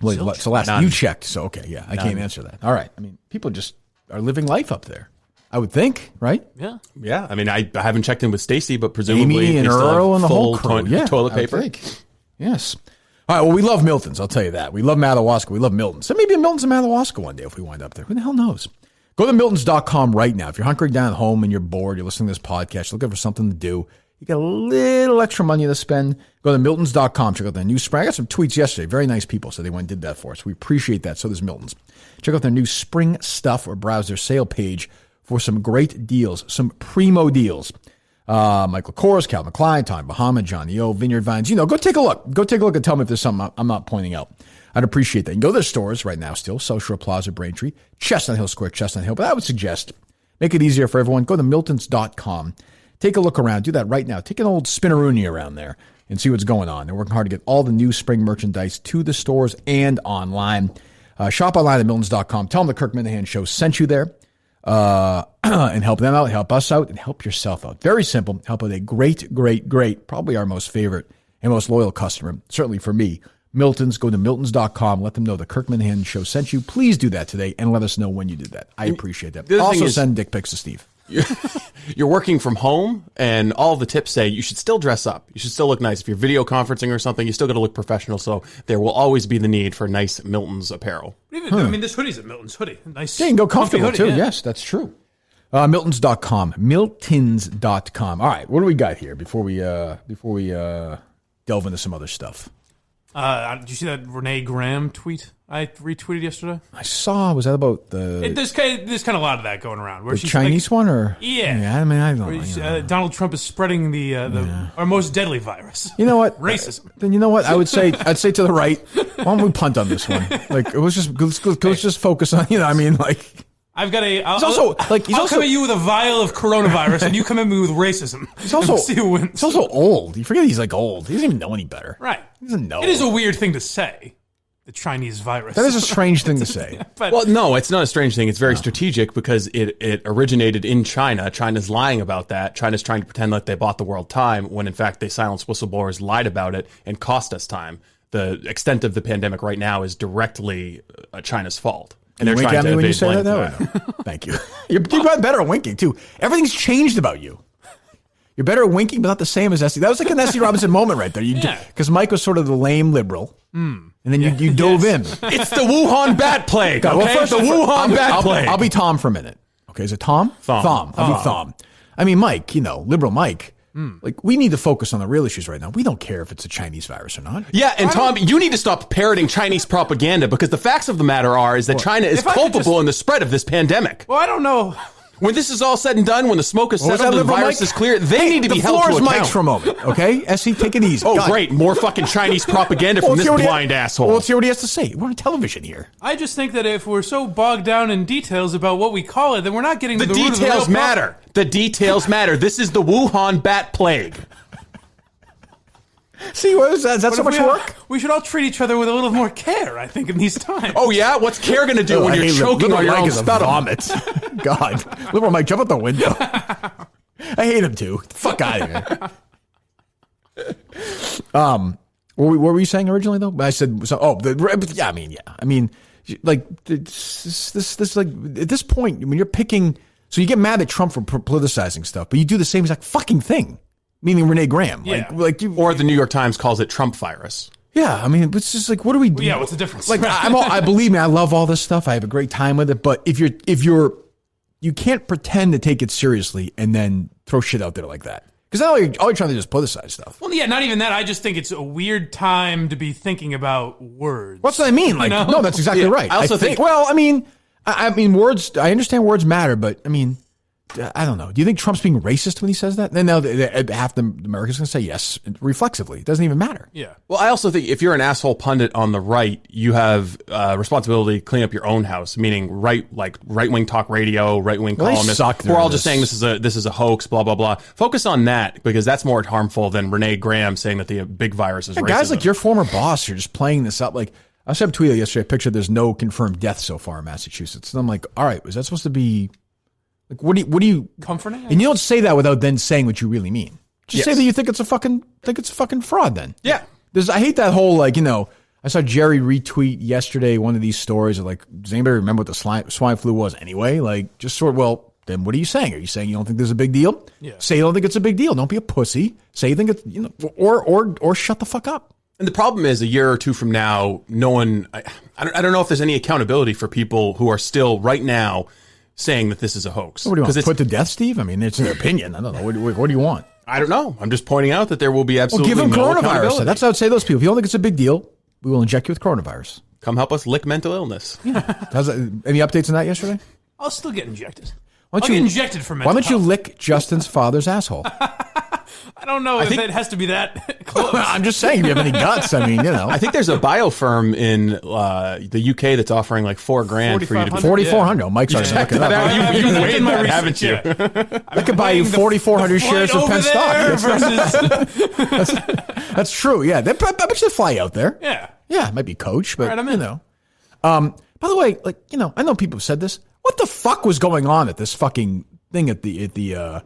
Well, so last None. you checked, so okay, yeah, I can't answer that. All right. I mean, people just are living life up there. I would think, right? Yeah. Yeah, I mean I haven't checked in with Stacy, but presumably Amy and they still have Earl and the whole full crew. Yeah, toilet I would paper. think. Yes. All right. Well, we love Milton's. I'll tell you that. We love Madawaska. We love Milton's. So maybe a Milton's in Madawaska one day if we wind up there. Who the hell knows? Go to Miltons.com right now. If you're hunkering down at home and you're bored, you're listening to this podcast, you're looking for something to do, you got a little extra money to spend, go to Miltons.com. Check out their new spring. I got some tweets yesterday. Very nice people. So they went and did that for us. We appreciate that. So does Milton's. Check out their new spring stuff or browse their sale page for some great deals, some primo deals. Michael Kors, Calvin Klein, Tommy Bahama, Johnny O, Vineyard Vines. Go take a look. Go take a look and tell me if there's something I'm not pointing out. I'd appreciate that. You can go to their stores right now still, South Shore Plaza, Braintree, Chestnut Hill Square, Chestnut Hill. But I would suggest make it easier for everyone. Go to Miltons.com. Take a look around. Do that right now. Take an old spinaroonie around there and see what's going on. They're working hard to get all the new spring merchandise to the stores and online. Shop online at Miltons.com. Tell them the Kirk Minahan Show sent you there. And help them out, help us out, and help yourself out. Very simple. Help out a great, probably our most favorite and most loyal customer, certainly for me, Milton's. Go to Miltons.com. Let them know the Kirkman Hand Show sent you. Please do that today and let us know when you did that. I appreciate that. Also, send dick pics to Steve. You're working from home, and all the tips say you should still dress up. You should still look nice. If you're video conferencing or something, you still got to look professional. So there will always be the need for nice Milton's apparel. I mean, this hoodie's a Milton's hoodie. Nice. Yeah, you can go comfortable hoodie, too. yeah. Yes, that's true. Miltons.com. Miltons.com. All right, what do we got here before we delve into some other stuff? Did you see that Renee Graham tweet I retweeted yesterday? I saw. Was that about There's kind of a lot of that going around. Where the she's Chinese one, or yeah? I mean, I don't know. Donald Trump is spreading our most deadly virus. You know what? Racism. Then you know what? I'd say to the right. Why don't we punt on this one? Like it was just let's just focus on. I mean, like. I've got a. I'll come at you with a vial of coronavirus, and you come at me with racism. He's also see who wins. He's also old. You forget he's like old. He doesn't even know any better. Right. He doesn't know. It is a weird thing to say. The Chinese virus. That is a strange thing to say. But, well, no, it's not a strange thing. It's very strategic because it originated in China. China's lying about that. China's trying to pretend like they bought the world time when, in fact, they silenced whistleblowers, lied about it, and cost us time. The extent of the pandemic right now is directly China's fault. And they're trying to when you evade say blame that. for that. Thank you. You're better at winking too. Everything's changed about you. You're better at winking, but not the same as Essie. That was like an Essie Robinson moment right there. Because Mike was sort of the lame liberal, and then you dove in. It's the Wuhan bat plague. Okay? Well, first, the Wuhan bat plague. I'll be Tom for a minute. Okay, is it Tom? Thom. I'll be Thom. I mean, Mike. Liberal Mike. Like, we need to focus on the real issues right now. We don't care if it's a Chinese virus or not. Yeah, and Tom, you need to stop parroting Chinese propaganda because the facts of the matter is that China is culpable in the spread of this pandemic. Well, I don't know. When this is all said and done, when the smoke is settled and the virus is clear, they need to be held to account. The floor is Mike's for a moment, okay? Essie, take it easy. Oh, great. More fucking Chinese propaganda from this blind asshole. Well, let's hear what he has to say. We're on television here. I just think that if we're so bogged down in details about what we call it, then we're not getting to the root of the real details matter. The details matter. This is the Wuhan bat plague. See, is that so much work? We should all treat each other with a little more care, I think, in these times. Oh, yeah? What's care going to do when you're choking on your own sputum? Vomit. God. Liberal Mike, jump out the window. I hate him, too. Get the fuck out of here. What were you saying originally, though? I said, I mean, like, this like, at this point, when you're picking, so you get mad at Trump for politicizing stuff, but you do the same exact fucking thing. Meaning Renee Graham. Yeah. Or the New York Times calls it Trump virus. Yeah, I mean, it's just like, what do we do? Yeah, what's the difference? Like, I believe me, I love all this stuff. I have a great time with it. But if you can't pretend to take it seriously and then throw shit out there like that. Because all you're trying to do is politicize stuff. Well, yeah, not even that. I just think it's a weird time to be thinking about words. What's what I mean? Like, no, that's exactly right. I also think, well, I mean, words, I understand words matter, but I mean, I don't know. Do you think Trump's being racist when he says that? Then now half the Americans are going to say yes reflexively. It doesn't even matter. Yeah. Well, I also think if you're an asshole pundit on the right, you have responsibility to clean up your own house. Meaning right-wing talk radio, right-wing columnists who are all just saying this is a hoax, blah blah blah. Focus on that because that's more harmful than Renee Graham saying that the big virus is racism. Guys like your former boss, you're just playing this up. Like I said, tweeted yesterday, a picture. There's no confirmed deaths so far in Massachusetts, and I'm like, all right, was that supposed to be? Like, what do you comforting? And you don't say that without then saying what you really mean. Just say that you think it's a fucking fraud. Then I hate that whole I saw Jerry retweet yesterday one of these stories of like, does anybody remember what the swine flu was anyway? Like, just sort of, well, then what are you saying? Are you saying you don't think there's a big deal? Yeah. Say you don't think it's a big deal. Don't be a pussy. Say you think it's or shut the fuck up. And the problem is, a year or two from now, no one. I don't know if there's any accountability for people who are still right now saying that this is a hoax. What do you want? Put to death, Steve? I mean, it's their opinion. I don't know. What do you want? I don't know. I'm just pointing out that there will be absolutely give them no coronavirus. accountability. That's how I would say to those people. If you don't think it's a big deal, we will inject you with coronavirus. Come help us lick mental illness. Any updates on that yesterday? I'll still get injected. I'll get injected for mental Why don't you health. lick Justin's father's asshole? I don't know if it has to be that close. I'm just saying, if you have any guts, I mean, I think there's a biofirm in the UK that's offering like $4,000 for you to be 4,400. Oh, Mike's already looking it up. You weighed that, haven't you? I could buy you 4,400 shares of Penn stock. That's true. Yeah, I bet you fly out there. Yeah, it might be coach, but I'm in. By the way, I know people have said this. What the fuck was going on at this fucking thing at the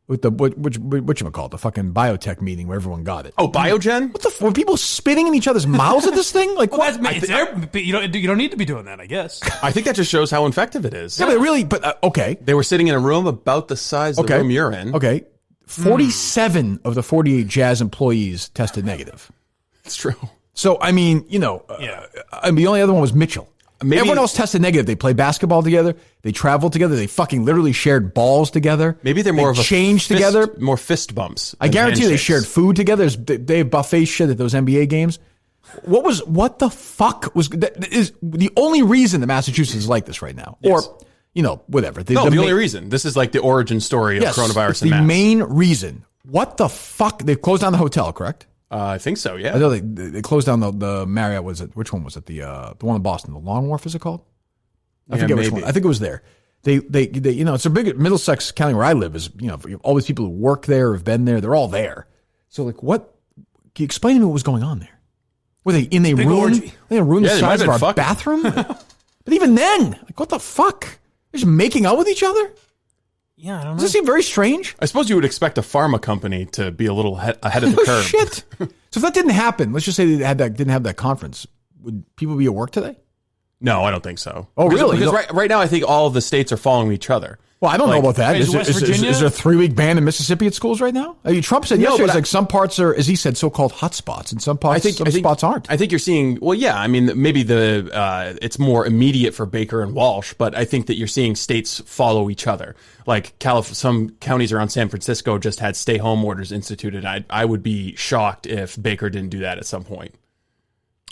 with the whatchamacallit, the fucking biotech meeting where everyone got it. Oh, Biogen? What the were people spitting in each other's mouths at this thing? Like what? It's there, but you don't need to be doing that, I guess. I think that just shows how effective it is. Yeah, but okay. They were sitting in a room about the size of the room you're in. Okay. 47 of the 48 Jazz employees tested negative. It's true. So, I mean, the only other one was Mitchell. Maybe, everyone else tested negative. They played basketball together. They traveled together. They fucking literally shared balls together. Maybe they're more of a changed together. More fist bumps. I guarantee you they shared food together. They have buffet shit at those NBA games. What the fuck was that? Is the only reason that Massachusetts is like this right now? Yes. Or, whatever. The only reason. This is like the origin story of coronavirus it's in the Mass. main reason. What the fuck? They closed down the hotel, correct? I think so, yeah. I know they closed down the Marriott. Was it? Which one was it? The one in Boston, the Long Wharf, is it called? I forget which one. I think it was there. They it's a big Middlesex County where I live. Is all these people who work there, have been there. They're all there. So like, what? Can you explain to me what was going on there? Were they in a room? Orgy. They in a room the Yeah, size of our fucking. bathroom? But even then, like, what the fuck? They're just making out with each other? Yeah, I don't know. Does this seem very strange? I suppose you would expect a pharma company to be a little ahead of the Oh, curve. shit. So if that didn't happen, let's just say they didn't have that conference, would people be at work today? No, I don't think so. Oh, Because- really? Because right now, I think all of the states are following each other. Well, I don't know about that. Is West Virginia? Is there a 3-week ban in Mississippi at schools right now? I mean, Trump said yesterday, but it's like some parts are, as he said, so-called hotspots, and some spots aren't. I think you're seeing. Well, yeah. I mean, maybe it's more immediate for Baker and Walsh, but I think that you're seeing states follow each other. Like some counties around San Francisco just had stay-home orders instituted. I would be shocked if Baker didn't do that at some point.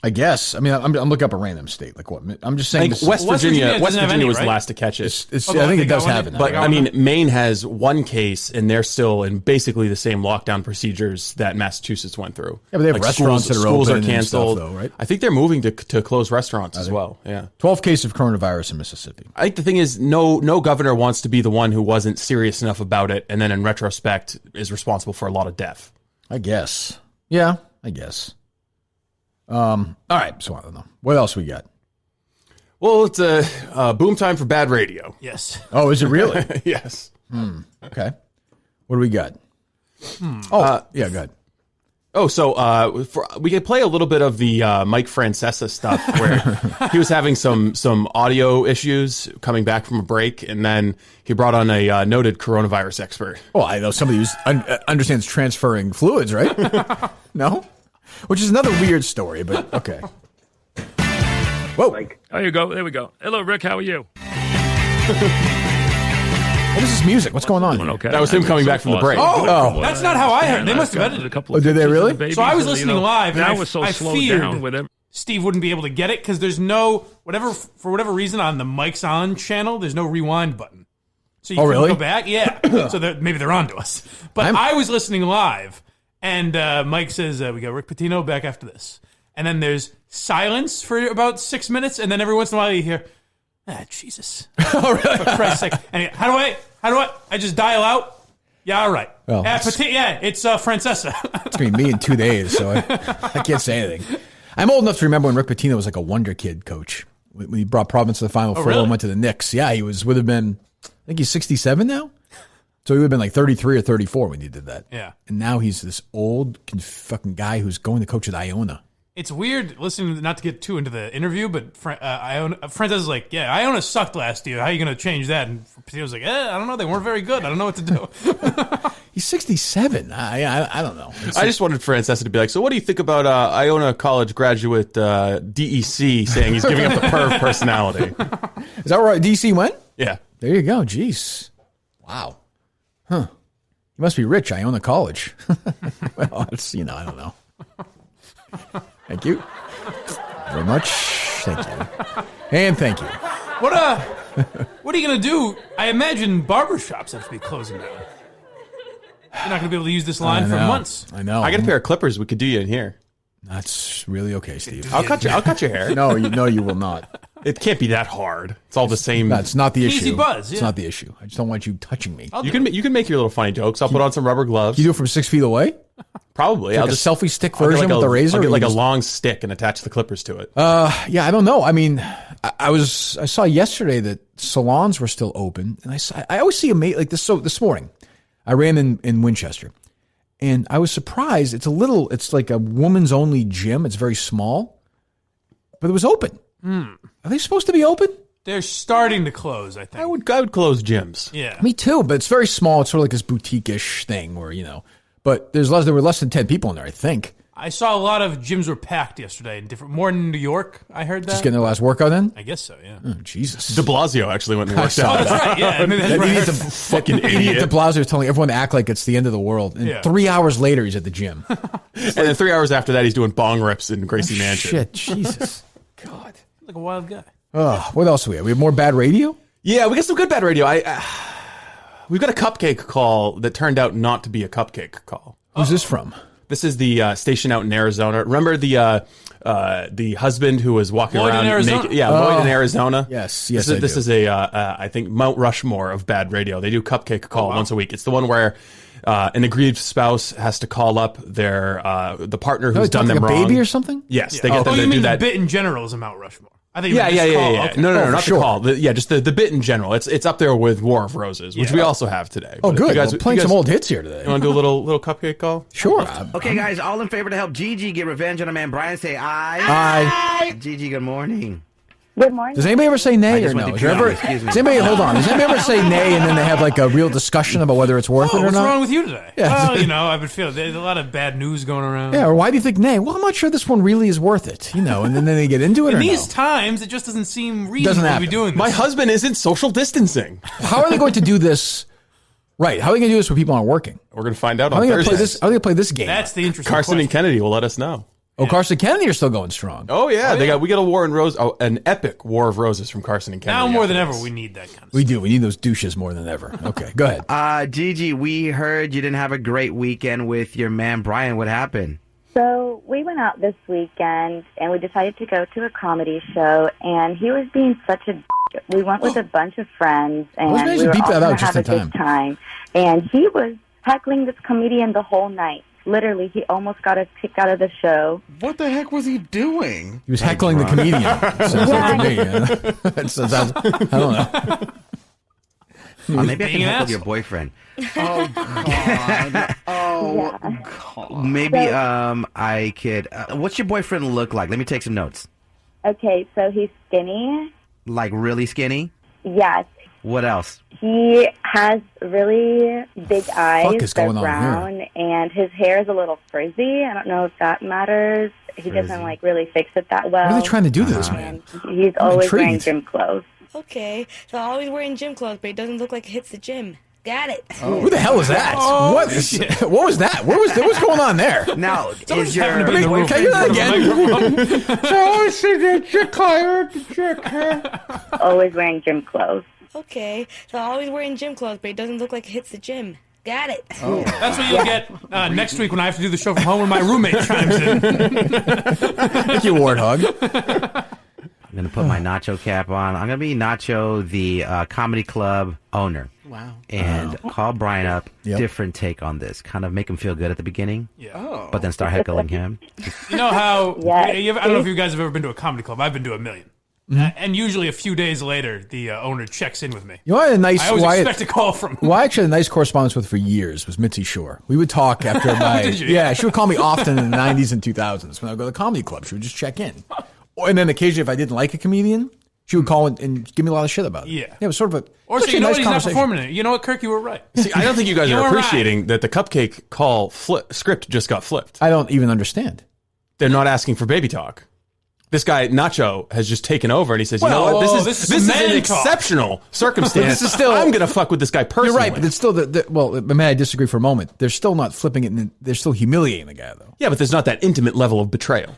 I guess. I mean, I'm looking up a random state. Like what? I'm just I saying. think West Virginia doesn't have any, was the right? last to catch it. I think it does have it. But I mean, Maine has one case, and they're still in basically the same lockdown procedures that Massachusetts went through. Yeah, but they have restaurants that are schools open are canceled. and stuff, though, right? I think they're moving to close restaurants as well. Yeah, 12 cases of coronavirus in Mississippi. I think the thing is, no governor wants to be the one who wasn't serious enough about it, and then in retrospect is responsible for a lot of death. I guess. Yeah, I guess. All right, so I don't know. What else we got? Well, it's a boom time for bad radio. Yes. Oh, is it really? Yes. Okay. What do we got? Oh, yeah, go ahead. Oh, so we could play a little bit of the Mike Francesa stuff where he was having some audio issues coming back from a break, and then he brought on a noted coronavirus expert. Well, I know somebody who understands transferring fluids, right? No? Which is another weird story, but okay. Whoa. There you go. There we go. Hello, Rick. How are you? What is this music? What's going on? Doing okay. That was him coming back from the break. Oh. That's not how I heard. They must have edited it. A couple Oh, of did they pictures of really? the babies So I was and, listening live, and Now I, we're so I slowed feared down with it. Steve wouldn't be able to get it because there's no for whatever reason on the Mike's On channel, there's no rewind button. So you can really? go back, yeah. So maybe they're on to us. But I was listening live, and Mike says we got Rick Pitino back after this, and then there's silence for about 6 minutes, and then every once in a while you hear, Jesus, Oh, really? for Christ's sake, and how do I just dial out? Yeah, all right. Well, It's Francesa. It's going to be me in 2 days, so I can't say anything. I'm old enough to remember when Rick Pitino was like a Wonder Kid coach. When he brought Providence to the Final Four really? and went to the Knicks. Yeah, he would have been, I think he's 67 now. So he would have been like 33 or 34 when he did that. Yeah. And now he's this old fucking guy who's going to coach at Iona. It's weird listening, not to get too into the interview, but Francesa's like, yeah, Iona sucked last year. How are you going to change that? And Pitino's like, I don't know. They weren't very good. I don't know what to do. He's 67. I don't know. I just wanted Francesa to be like, so what do you think about Iona College graduate DEC saying he's giving up the perv personality? Is that where DC went? Yeah. There you go. Jeez. Wow. Huh. You must be rich. Iona College. Well, it's, I don't know. Thank you very much. Thank you. And thank you. What are you going to do? I imagine barbershops have to be closing down. You're not going to be able to use this line for months. I know. I got a pair of clippers. We could do you in here. That's really okay, Steve. I'll cut your hair. No, you will not. It can't be that hard. It's all the same. That's not the issue. Easy buzz, It's yeah. not the issue. I just don't want you touching me. You can make your little funny jokes. I'll put on some rubber gloves. You do it from 6 feet away? Probably. Like I'll a just selfie stick I'll get version with the razor? I'll get or like you a just- long stick and attach the clippers to it. Yeah, I don't know. I mean, I saw yesterday that salons were still open, and I always see like this. So this morning, I ran in Winchester, and I was surprised. It's like a woman's only gym. It's very small, but it was open. Are they supposed to be open? They're starting to close, I think. I would close gyms. Yeah. Me too, but it's very small. It's sort of like this boutique-ish thing where, but there were less than 10 people in there, I think. I saw a lot of gyms were packed yesterday more in New York. I heard that. Just getting their last workout in? I guess so, yeah. Oh, Jesus. De Blasio actually went and worked out. That's right, yeah. I mean, that's right. Fucking Idiot idiot. De Blasio was telling everyone to act like it's the end of the world. And 3 hours later, he's at the gym. And then 3 hours after that, he's doing bong rips in Gracie Mansion. Shit, Jesus. God. Like a wild guy. Oh, what else do we have? We have more bad radio? Yeah, we got some good bad radio. We've got a cupcake call that turned out not to be a cupcake call. Who's this from? This is the station out in Arizona. Remember the husband who was walking Lloyd around in Arizona? naked? Yeah, Lloyd in Arizona. Yes, This is I think Mount Rushmore of bad radio. They do cupcake call once a week. It's the one where an aggrieved spouse has to call up the partner who's done them like a wrong. baby or something? Yes, they get them you to mean do that. the bit in general is a Mount Rushmore? I think Yeah. Okay. No, not sure. the call. Just the bit in general. It's up there with War of Roses, which we also have today. Oh, But if good. you guys, We're playing some old hits here You today. want to do a little cupcake call? Sure. Okay, guys, all in favor to help Gigi get revenge on a man. Brian, say aye. Aye. Gigi, good morning. Good morning. Does anybody ever say I nay just or went no? to Does pee. Excuse me. hold on. Does anybody ever say nay and then they have like a real discussion about whether it's worth it or What's not? wrong with you today? Yeah. Well, I've been feeling there's a lot of bad news going around. Yeah, or why do you think nay? Well, I'm not sure this one really is worth it, and then they get into it In or these no? times, it just doesn't seem reasonable to be happen. doing this. My husband isn't social distancing. How are they going to do this? Right. How are they going to do this when people aren't working? We're going to find out How are on they going to Thursday. play this? Game. That's the interesting Carson and question. Kennedy will let us know. Oh, Carson and Kennedy are still going strong. Oh yeah, we got a War and Rose, an epic War of Roses from Carson and Kennedy. Now more than after ever, this. we need that kind of We do. We need those douches more than ever. Okay, go ahead. Gigi, we heard you didn't have a great weekend with your man, Brian. What happened? So we went out this weekend and we decided to go to a comedy show, and he was being such a. We went with a bunch of friends, and I was gonna we were beep all that going out to have just a in good time. And he was heckling this comedian the whole night. Literally, he almost got us kicked out of the show. What the heck was he doing? He was heckling the comedian. Sounds like to me. It sounds, I don't know. Maybe I can Being an heckle asshole. your boyfriend. Oh God! Oh God! Maybe I could. What's your boyfriend look like? Let me take some notes. Okay, so he's skinny. Like really skinny? Yes. What else? He has really big eyes. is They're going on brown, and his hair is a little frizzy. I don't know if that matters. He doesn't really fix it that well. What are they trying to do to this man? He's always wearing intrigued. gym clothes. Okay, so I'm always wearing gym clothes, but it doesn't look like it hits the gym. Got it. Who the hell is that? What was that? What's going on there? Now, is your happened to be in the room. Can you do that again? Always wearing gym clothes. Okay, so I'm always wearing gym clothes, but it doesn't look like it hits the gym. Got it. That's what you'll get next week when I have to do the show from home when my roommate chimes in. Thank you, Warthog. I'm going to put my Nacho cap on. I'm going to be Nacho, the comedy club owner. Wow. And call Brian up. Yep. Different take on this. Kind of make him feel good at the beginning, Yeah. but then start heckling him. You know how? Yes. I don't know if you guys have ever been to a comedy club. I've been to a million. And usually a few days later, the owner checks in with me. You know, I had a nice. I always why- expect a call from him. Well, I actually had a nice correspondence with for years was Mitzi Shore. We would talk after my. Did you? Yeah, she would call me often in the 90s and 2000s when I would go to the comedy club. She would just check in. And then occasionally, if I didn't like a comedian, she would call and give me a lot of shit about it. Yeah. It was sort of a. Or such say, a you know nice what, he's not conversation. performing it. You know what, Kirk, you were right. See, I don't think you guys You are were appreciating that the cupcake call script just got flipped. I don't even understand. They're not asking for baby talk. This guy Nacho has just taken over, and he says, "You know Well, what? this is This is man an talk." exceptional circumstance. This is still- I'm going to fuck with this guy personally." You're right, but it's still well. May I disagree for a moment? They're still not flipping it. And they're still humiliating the guy, though. yeah, but there's not that intimate level of betrayal.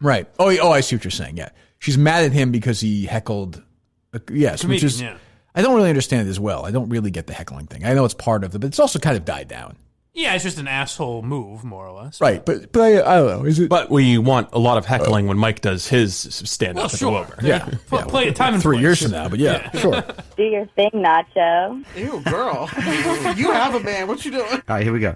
Right. Oh, I see what you're saying. Yeah, she's mad at him because he heckled. Yes, which Comedian, is. yeah. I don't really understand it as well. I don't really get the heckling thing. I know it's part of it, but it's also kind of died down. Yeah, it's just an asshole move, more or less. Right, but I don't know. Is it? But we want a lot of heckling when Mike does his stand-up Well, at the sure. Wilbur. Yeah. Play it time and 3 place. years from now, but yeah, sure. Do your thing, Nacho. Ew, girl. You have a man. What you doing? All right, here we go.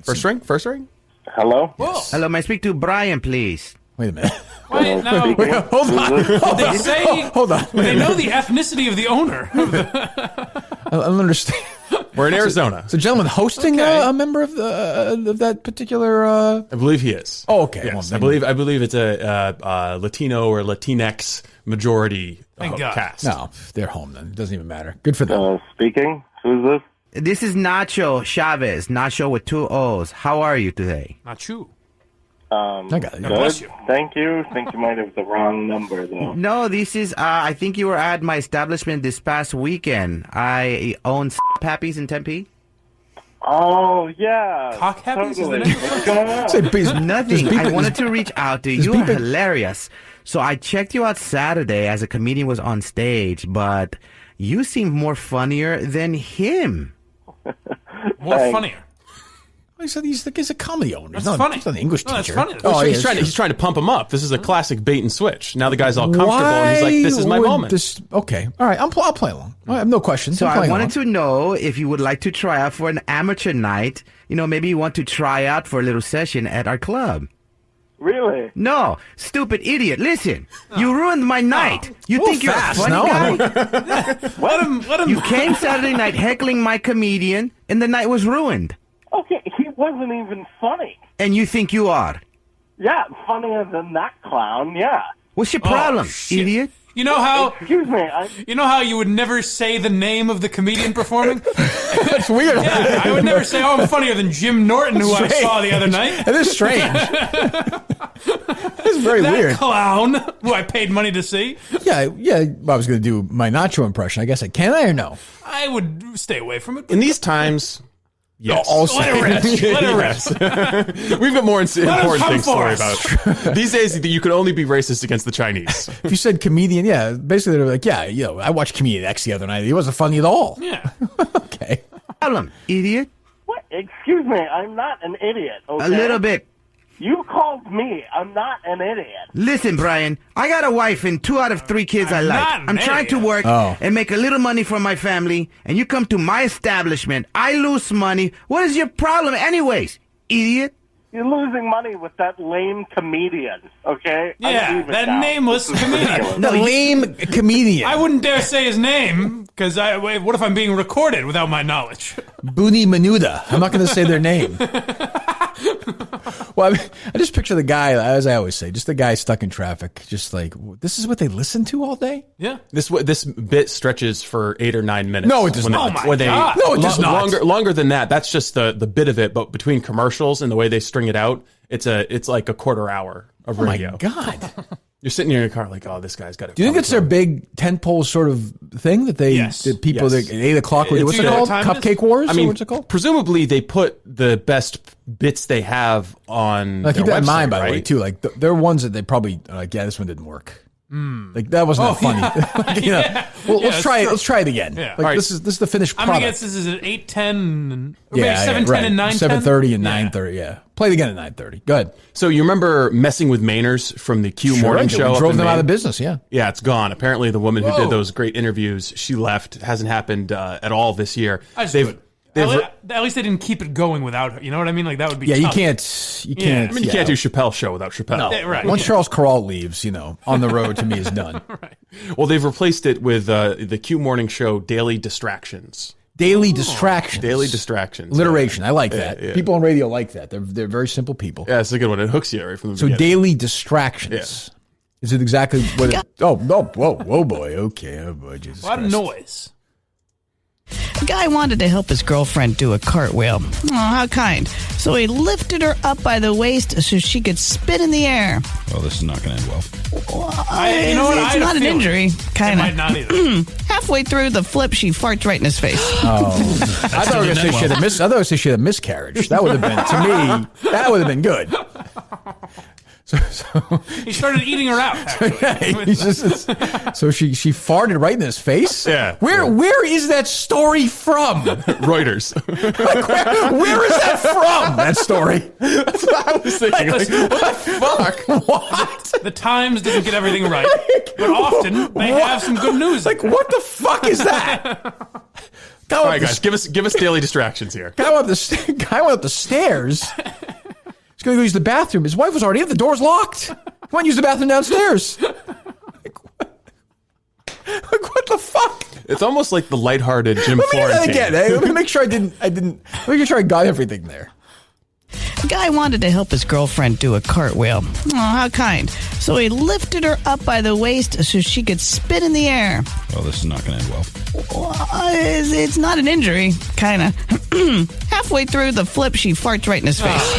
First ring? Hello? Hello, may I speak to Brian, please? Wait a minute. Wait, no. Hold on. They say Hold on. Wait they a know minute. the ethnicity of the owner. I don't understand. We're in Arizona. So, gentleman hosting a member of that particular. I believe he is. Oh, okay. Yes, Well, I believe it's a Latino or Latinx majority cast. No, they're home then. It doesn't even matter. Good for them. Speaking. Who's this? This is Nacho Chavez. Nacho with 2 O's. How are you today? Nacho. I got it. Good. Bless you. Thank you. Think you might have the wrong number, though. No, this is, I think you were at my establishment this past weekend. I own Pappies in Tempe. Oh, yeah. Cock Happies is the Totally. name? What's going on? Say, please, Nothing. There's I beeping- wanted to reach out to you. You are hilarious. So I checked you out Saturday as a comedian was on stage, but you seemed more funnier than him. More Thanks. funnier. He said he's a comedy owner. That's He's not, funny. He's not an English No, that's teacher. funny. Oh, yeah, he's trying to pump him up. This is a classic bait and switch. Now the guy's all comfortable, and he's like, "This is my would moment." Okay. All right. I'll play along. I have no questions. So I'm I playing wanted along. to know if you would like to try out for an amateur night. You know, maybe you want to try out for a little session at our club. Really? No, stupid idiot. Listen, you ruined my night. You think you're a fast, funny no? guy? Let him. You came Saturday night heckling my comedian, and the night was ruined. Okay, he wasn't even funny. And you think you are? Yeah, funnier than that clown, yeah. What's your problem, shit. idiot? You know how? Excuse me, You know how you would never say the name of the comedian performing? That's weird. Yeah, I would never say, "Oh, I'm funnier than Jim Norton, who I Strange. saw the other night." It is strange. It's very That weird. clown who I paid money to see. Yeah. I was going to do my Nacho impression. I guess I can. I or no? I would stay away from it. In these times, yes. Let it rest. Let it rest. We've got more important come things to for worry us. about. These days, you could only be racist against the Chinese. If you said comedian, yeah, basically they're like, yeah, I watched Comedian X the other night. He wasn't funny at all. Yeah. Okay. Problem, idiot? what? Excuse me, I'm not an idiot, okay? A little bit. You called me. I'm not an idiot. Listen, Brian, I got a wife and 2 out of 3 kids I like. not an I'm trying to idiot. work and make a little money for my family, and you come to my establishment. I lose money. What is your problem anyways, idiot? You're losing money with that lame comedian, okay? I'm Yeah, leaving that now. nameless This is comedian. ridiculous. The lame comedian. I wouldn't dare say his name, because what if I'm being recorded without my knowledge? Booney Menuda. I'm not going to say their name. Well, I just picture the guy, as I always say, just the guy stuck in traffic, just like, this is what they listen to all day? Yeah. This bit stretches for 8 or 9 minutes. No, it does not. Oh, my when they- God. No, it does not. Longer than that. That's just the bit of it. But between commercials and the way they string it out, it's like a quarter hour of Oh, my radio. God. You're sitting in your car like, oh, this guy's got it. Do you think it's their big tentpole sort of thing that they, Yes. that people Yes. that at 8 o'clock, what's Do it you know called? what time it is? Cupcake Wars? I Or mean, what's it called? presumably they put the best bits they have on Like, their keep that in website, mind, by the right? way, too. Like, there are ones that they probably are like, yeah, this one didn't work. Like, that wasn't that funny. Like, you know, well, Yeah, let's try it. true. Let's try it again. Yeah. Like, All right. this is the finished I'm product. going to guess this is at 8:10, or Yeah, maybe 7:10 right. and 9:10. 7:30 and 9:30. Yeah, play it again at 9:30. Go ahead. So you remember messing with Mainers from the Q Sure, I morning do. show? We up drove in them out Maine? of business. Yeah. Yeah, it's gone. Apparently, the woman who Whoa. did those great interviews, she left. It hasn't happened at all this year. That's They've- good. they've- At least they didn't keep it going without her. You know what I mean? Like, that would be Yeah, you tough. can't. You Yeah. can't. I mean, you can't do Chappelle's show without Chappelle. No. Yeah, right. Once Charles Corral leaves, on the road to me is done. Well, they've replaced it with the Q morning show Daily Distractions. Daily distractions. Daily Distractions. Alliteration. I like that. yeah. People on radio like that. They're very simple people. Yeah, it's a good one. It hooks you right from the So beginning. daily distractions. Is it exactly what it? Oh, whoa, boy. Okay. Oh, boy. Jesus A lot of Christ. noise. A guy wanted to help his girlfriend do a cartwheel. Oh, how kind. So he lifted her up by the waist so she could spin in the air. Well, this is not going to end well. You know what? I It's had a not an feeling. injury. It Kind might of. not either. Halfway through the flip, she farts right in his face. I thought we were going to say she had a I thought we were say she had a miscarriage. That would have been, to me, that would have been good. He started eating her out, actually. He's just- so she farted right in his face? Yeah. Where is that story from? Reuters. Where is that from? That story. That's what I was thinking. Like, what the fuck? What? The Times doesn't get everything right, but often they have some good news. Like, what the fuck is that? All right, guys, give us daily distractions here. Guy went up the stairs. He's going to go use the bathroom. His wife was already in. The door's locked. He went and use the bathroom downstairs. Like, what the fuck? It's almost like the lighthearted Jim Let me hear that Florentine. again. Let me make sure I didn't. Let me make sure I got everything there. A guy wanted to help his girlfriend do a cartwheel. Oh, how kind. So he lifted her up by the waist so she could spin in the air. Well, this is not going to end well. It's not an injury, kind of. Halfway through the flip, she farts right in his face.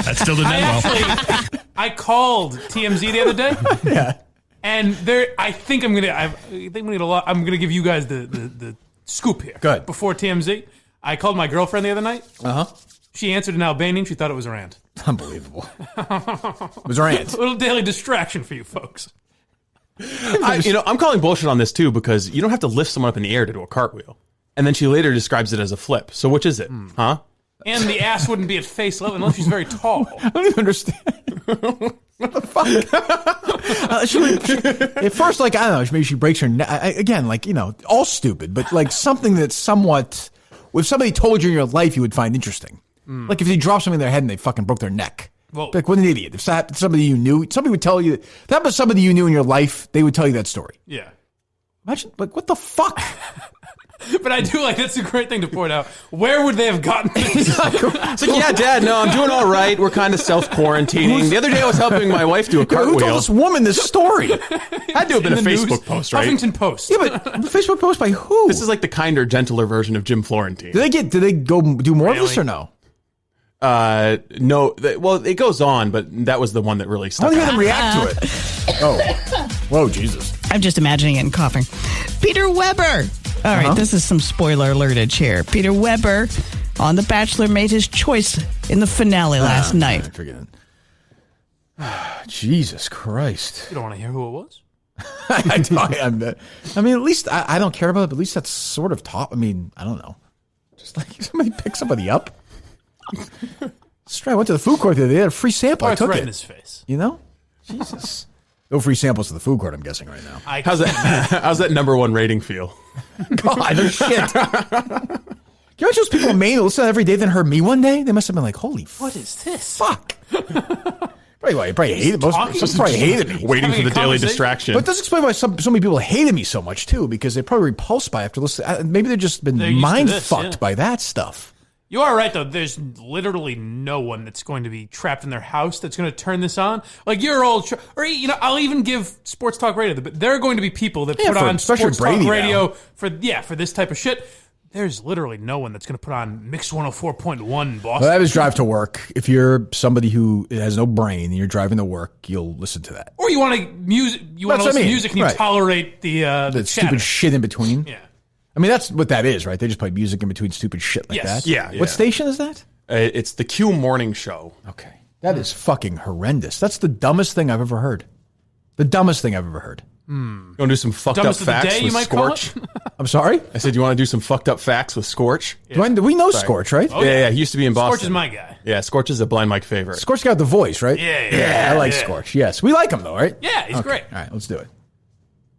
That still didn't end well. I called TMZ the other day. Yeah. And I think I'm gonna give you guys the scoop here. Good. Before TMZ, I called my girlfriend the other night. She answered in Albanian. She thought it was her aunt. Unbelievable. It was her aunt. A little daily distraction for you folks. I'm calling bullshit on this too because you don't have to lift someone up in the air to do a cartwheel. And then she later describes it as a flip. So which is it? Huh? And the ass wouldn't be at face level unless she's very tall. I don't even understand. What the fuck? At first, like, I don't know, maybe she breaks her neck. Again, like, all stupid, but like something that's somewhat, if somebody told you in your life you would find interesting. Like if they dropped something in their head and they fucking broke their neck. Well, like, what an idiot. If that somebody you knew, somebody would tell you, if that was somebody you knew in your life, they would tell you that story. Yeah. Imagine, like, what the fuck? But I do like, that's a great thing to point out. Where would they have gotten this? It's like, yeah, Dad, no, I'm doing all right. We're kind of self-quarantining. The other day I was helping my wife do a cartwheel. Who told this woman this story? Had to have been a Facebook post, right? Huffington Post. Yeah, but a Facebook post by who? This is like the kinder, gentler version of Jim Florentine. Did they go do more of this or no? No. Well, it goes on, but that was the one that really stuck I don't out. hear them react to it. Oh. Whoa, Jesus. I'm just imagining it and coughing. Peter Weber. All right, this is some spoiler alertage here. Peter Weber on The Bachelor made his choice in the finale last night. Forget it. Jesus Christ. You don't want to hear who it was? I mean, at least I don't care about it, but at least that's sort of top. I mean, I don't know. Just like somebody pick somebody up. I went to the food court the other day. They had a free sample. I took right it. in his face. Jesus. No free samples to the food court, I'm guessing, right now. How's that number one rating feel? God, no shit. Can you imagine those people in Maine who listen every day then heard me one day? They must have been like, holy What is this? fuck. Probably hated me. Waiting for Having the a daily conversation. distraction. But this explains why so many people hated me so much, too, because they're probably repulsed by it after listening. Maybe they've just been They're used to mind this, fucked yeah. by that stuff. You are right, though. There's literally no one that's going to be trapped in their house that's going to turn this on. Like your old, or I'll even give Sports Talk Radio. But there are going to be people that put on especially Sports Talk Brady Radio for this type of shit. There's literally no one that's going to put on Mix 104.1 Boston. Well, that is drive to work. If you're somebody who has no brain and you're driving to work, you'll listen to that. Or you want to music. You want to listen to music and you tolerate the chatter. Stupid shit in between. Yeah. I mean, that's what that is, right? They just play music in between stupid shit like that. Yeah. What station is that? It's the Q Morning Show. Okay. That is fucking horrendous. That's the dumbest thing I've ever heard. The dumbest thing I've ever heard. You want to do some fucked Dumbest up of the facts day, with you might call Scorch? I'm sorry? I said, you want to do some fucked up facts with Scorch? Yeah. We know Scorch, right? Oh, Yeah, he used to be in Boston. Scorch is my guy. Yeah, Scorch is a Blind Mike favorite. Scorch got the voice, right? Yeah, I like Scorch. Yes. We like him, though, right? Yeah, he's great. All right, let's do it.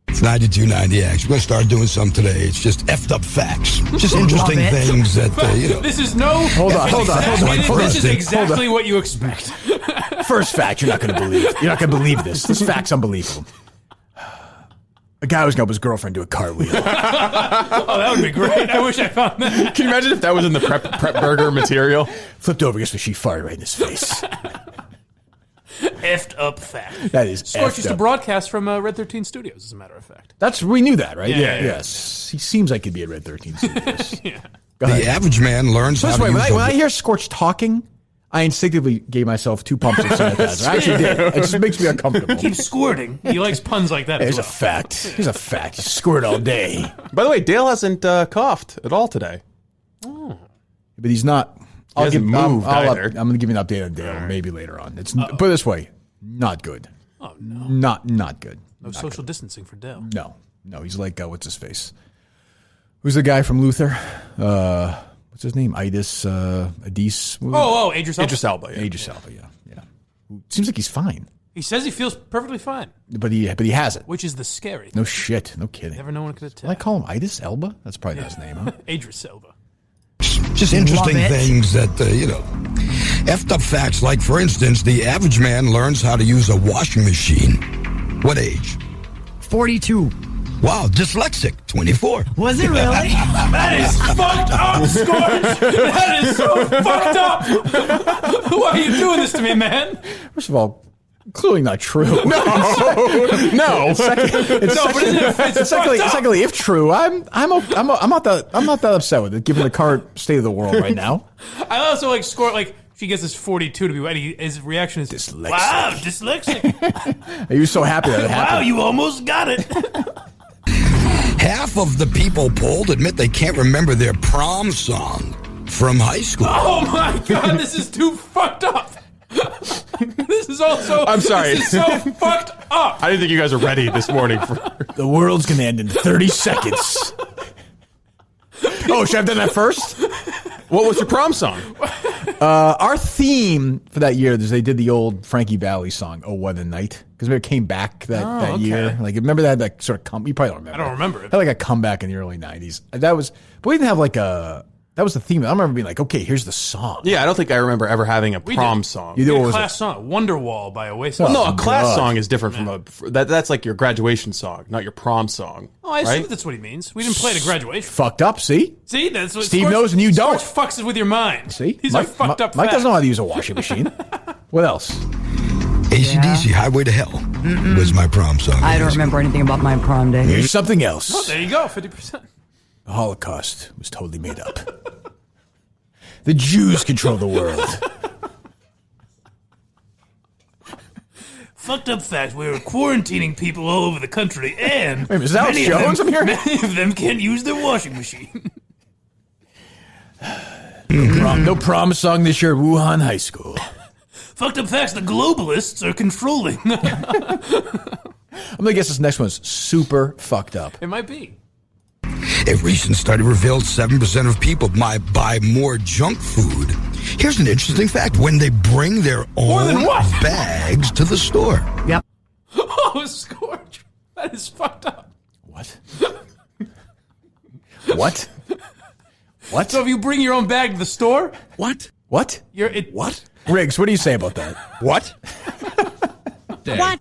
It's 92.90X. We're going to start doing some today. It's just effed up facts. Just interesting things that, This is no... Hold on. This is exactly what you expect. First fact, you're not going to believe. You're not going to believe this. This fact's unbelievable. A guy was going to help his girlfriend do a cartwheel. Oh, that would be great. I wish I found that. Can you imagine if that was in the prep burger material? Flipped over, guess what? She farted right in his face. Effed up fact. That is Scorch effed used to up. broadcast from Red 13 Studios, as a matter of fact. We knew that, right? Yeah. Yes. He seems like he'd be at Red 13 Studios. Yeah. the average man learns how to When use I hear Scorch talking, I instinctively gave myself 2 pumps of sanitizer. I actually did. It just makes me uncomfortable. Keep squirting. He likes puns like that Here's as a well. fact. Here's a fact. You squirt all day. By the way, Dale hasn't coughed at all today. But he's not. He hasn't moved either. I'm going to give you an update on Dale maybe later on. Put it this way. Not good. Oh, no. Not good. No social distancing for Dale. No. He's like, what's his face? Who's the guy from Luther? What's his name? Idris Elba. Idris Elba. Idris Elba. Yeah. Idris Elba, yeah. Seems like he's fine. He says he feels perfectly fine. But he hasn't. Which is the scary thing. No shit. No kidding. Never no one could Did attack. I call him Idris Elba? That's probably not his name, huh? Idris Elba. just interesting things that, effed up facts. Like, for instance, the average man learns how to use a washing machine. What age? 42. Wow, dyslexic, 24. Was it really? That is fucked up, Scorch. That is so fucked up. Why are you doing this to me, man? First of all, clearly not true. No. Secondly, if true, I'm not that upset with it, given the current state of the world right now. I also like Scorch. Like she gets this 42 to be ready. His reaction is Dyslexic. Wow, dyslexic. Are you so happy that it happened? Wow, you almost got it. Half of the people polled admit they can't remember their prom song from high school. Oh my god, this is too fucked up. This is also. I'm sorry. This is so fucked up. I didn't think you guys are ready this morning for. The world's gonna end in 30 seconds. Oh, should I have done that first? What was your prom song? Our theme for that year is they did the old Frankie Valli song, "Oh What a Night," because it came back that year. Like, remember that like sort of come? You probably don't remember. I don't remember it. Had like a comeback in the early '90s. That was, but we didn't have like a. That was the theme. I remember being like, okay, here's the song. Yeah, I don't think I remember ever having a prom song. You did a class song, Wonderwall by Oasis. Well, no, a class song is different from that's like your graduation song, not your prom song. Oh, I assume right? that's what he means. We didn't play it at graduation. Fucked up, see? See, that's what Steve knows and you don't. Scorch fucks with your mind. See? These Mike, are fucked up Mike facts. doesn't know how to use a washing machine. What else? AC/DC, Highway to Hell was my prom song. I don't remember anything about my prom day. Here's something else. Oh, there you go, 50%. The Holocaust was totally made up. The Jews control the world. Fucked up fact, we're quarantining people all over the country, and Wait, is that Alex many of Jones them- I'm hearing? Many of them can't use their washing machine. No prom song this year at Wuhan High School. Fucked up facts, the globalists are controlling. I'm going to guess this next one's super fucked up. It might be. A recent study revealed 7% of people might buy more junk food. Here's an interesting fact. When they bring their More than own what? bags to the store. Yep. Oh, Scorch. That is fucked up. What? What? What? So if you bring your own bag to the store, What? What? What? Riggs, what do you say about that? What? What?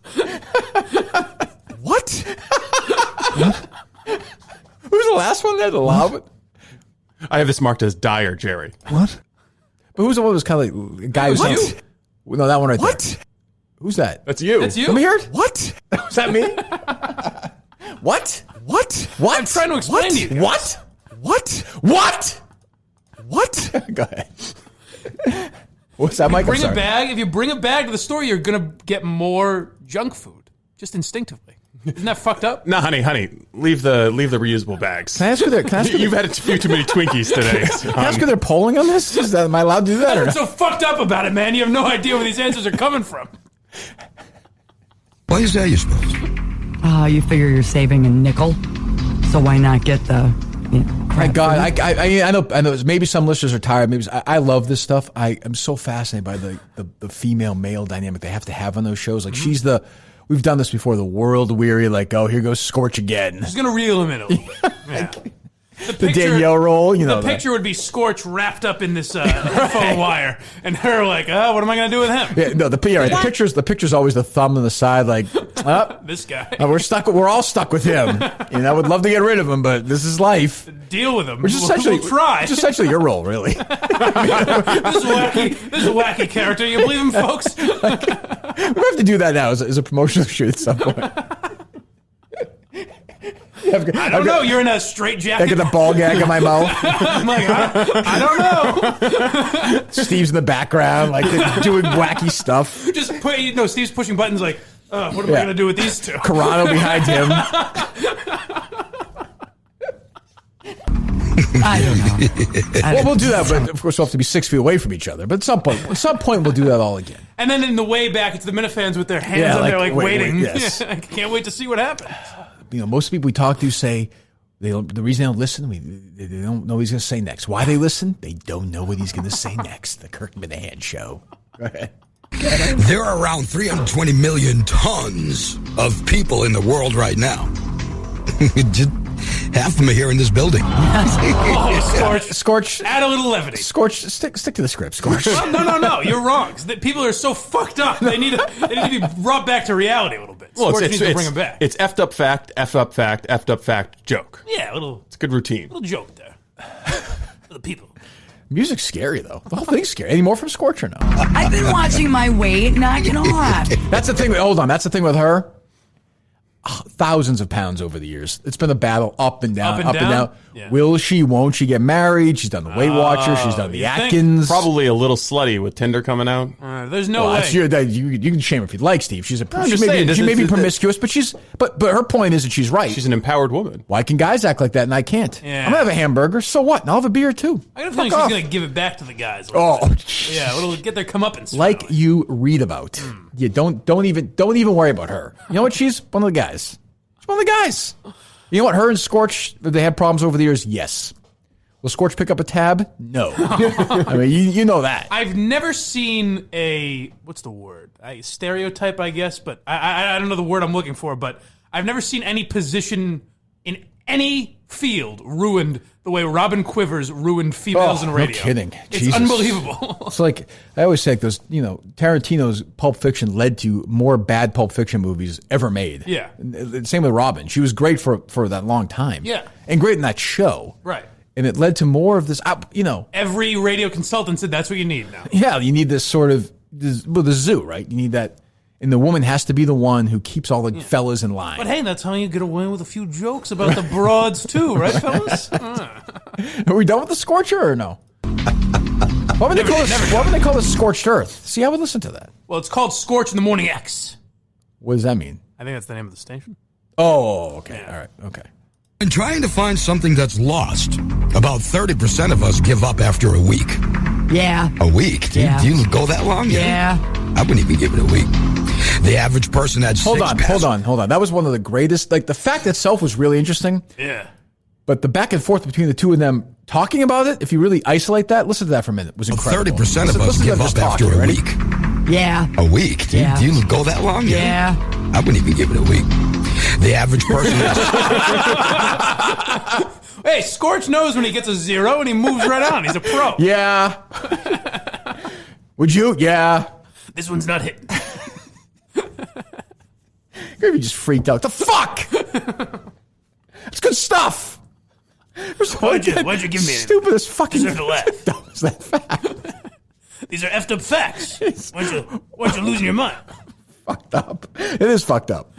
What? Who was the last one there? The loud? I have this marked as dire, Jerry. What? But who's the one who was kind of like a guy who's You. No, that one right there. What? Who's that? That's you. That's you? Let me hear it. What? Was that me? What? What? What? I'm trying to explain what? to you guys. What? What? What? What? Go ahead. What's that, Mike? I'm Bring a sorry. bag. If you bring a bag to the store, you're gonna get more junk food, just instinctively. Isn't that fucked up? No, honey, leave the reusable bags. Can I ask you there? Can I ask you You've had a few too many Twinkies today. Can I ask you they're polling on this? Am I allowed to do that or What's not? so fucked up about it, man? You have no idea where these answers are coming from. Why is that, you suppose? You figure you're saving a nickel, so why not get the My crap God, food? I know. Maybe some listeners are tired. Maybe I love this stuff. I am so fascinated by the female male dynamic they have to have on those shows. Like she's the. We've done this before. The world weary. Like, oh, here goes Scorch again. Just gonna reel him in a little bit. Yeah. The Danielle roll. You know The picture would be Scorch wrapped up in this headphone wire, and her like, oh, what am I gonna do with him? Yeah, no, the picture's always the thumb on the side, like, This guy. we're all stuck with him. You know, I would love to get rid of him, but this is life. Deal with him. Which is we'll try. Which is essentially your role, really. This is a wacky character. You believe him, folks? We have to do that now as a promotional shoot at some point. I don't know. You're in a straight jacket. I get the ball gag in my mouth. I'm like, I don't know. Steve's in the background, like doing wacky stuff. Just Steve's pushing buttons like, what am I going to do with these two? Carano behind him. I don't know. Well, we'll do that, but of course we'll have to be 6 feet away from each other. But at some point we'll do that all again. And then in the way back, it's the Minifans with their hands on there, like waiting. Yes. I can't wait to see what happens. You know, most people we talk to say the reason they don't listen, they don't know what he's going to say next. Why they listen? They don't know what he's going to say next. The Kirk and Steve show. Go ahead. There are around 320 million tons of people in the world right now. Just half of them are here in this building. Scorch. Add a little levity. Scorch. Stick to the script, Scorch. No. You're wrong. People are so fucked up. They need to be brought back to reality a little bit. Scorch needs to bring him back. It's effed up fact, effed up fact, effed up fact, joke. Yeah, it's a good routine. Little joke there. For the people. Music's scary, though. The whole thing's scary. Any more from Scorch or no? I've been watching my weight. Knock it off. That's the thing. Hold on. That's the thing with her. Thousands of pounds over the years. It's been a battle up and down, up and down. Yeah. Will she, won't she get married? She's done the Weight Watchers. She's done the Atkins. Probably a little slutty with Tinder coming out. There's no way. You can shame her if you'd like, Steve. She may be promiscuous, but her point is that she's right. She's an empowered woman. Why can guys act like that and I can't? Yeah. I'm going to have a hamburger. So what? And I'll have a beer too. I got a feeling she's going to give it back to the guys. Yeah, it'll get their comeuppance. Like you read about. You don't even worry about her. You know what? She's one of the guys. One of the guys. You know what? Her and Scorch, they had problems over the years? Yes. Will Scorch pick up a tab? No. I mean, you know that. I've never seen what's the word? A stereotype, I guess, but I don't know the word I'm looking for, but I've never seen any position in any field ruined the way Robin Quivers ruined females in radio. No kidding. It's Jesus. unbelievable. It's like, I always say, those, Tarantino's Pulp Fiction led to more bad Pulp Fiction movies ever made. Yeah. Same with Robin. She was great for that long time. Yeah. And great in that show. Right. And it led to more of this, Every radio consultant said that's what you need now. Yeah, you need this sort of, the zoo, right? You need that. And the woman has to be the one who keeps all the fellas in line. But hey, that's how you get away with a few jokes about the broads too, right, fellas? Are we done with the Scorcher or no? Why would they call this Scorched Earth? See, I would listen to that. Well, it's called Scorch in the Morning X. What does that mean? I think that's the name of the station. Oh, okay. All right. Okay. And trying to find something that's lost. About 30% of us give up after a week. Yeah. A week? Do you go that long? Yeah. I wouldn't even give it a week. The average person had Hold on. That was one of the greatest. Like, the fact itself was really interesting. Yeah. But the back and forth between the two of them talking about it, if you really isolate that, listen to that for a minute. It was incredible. 30% of us give up after a week. Yeah. A week? Do you go that long? Yeah. I wouldn't even give it a week. The average person Hey, Scorch knows when he gets a 0 and he moves right on. He's a pro. Yeah. Would you? Yeah. This one's not hitting. Maybe just freaked out. The fuck? It's good stuff. Why'd you give me anything? Stupidest fucking. Deserve to laugh. Dumb that fact. These are effed up facts. Why'd you losing your mind? Fucked up. It is fucked up.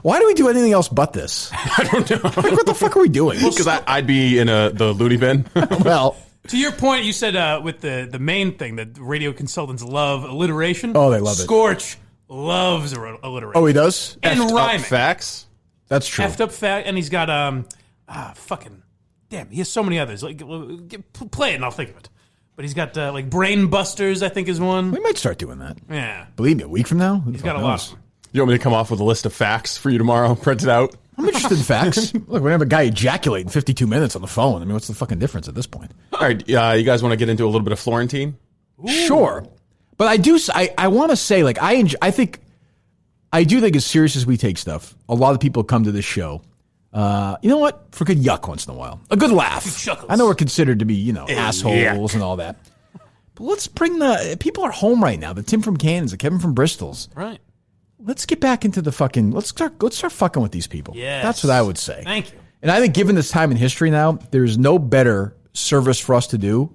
Why do we do anything else but this? I don't know. Like, what the fuck are we doing? Because I'd be in the loony bin. Well, to your point, you said with the main thing that radio consultants love alliteration. Oh, they love it. Scorch loves alliteration. Oh, he does? And rhyming. Facts. That's true. Effed up fact, and he's got fucking damn. He has so many others. Like, play it and I'll think of it. But he's got like Brain Busters, I think, is one. We might start doing that. Yeah. Believe me, a week from now, he's got a lot. You want me to come off with a list of facts for you tomorrow? Print it out. I'm interested in facts. Look, we're going to have a guy ejaculate in 52 minutes on the phone. I mean, what's the fucking difference at this point? All right, you guys want to get into a little bit of Florentine? Ooh. Sure. But I want to say, like, I do think as serious as we take stuff, a lot of people come to this show. You know what? For good yuck once in a while. A good laugh. I know we're considered to be, assholes and all that. But let's bring people are home right now. The Tim from Cannons, the Kevin from Bristol's. Right. Let's get back into the fucking. Let's start fucking with these people. Yes. That's what I would say. Thank you. And I think, given this time in history now, there's no better service for us to do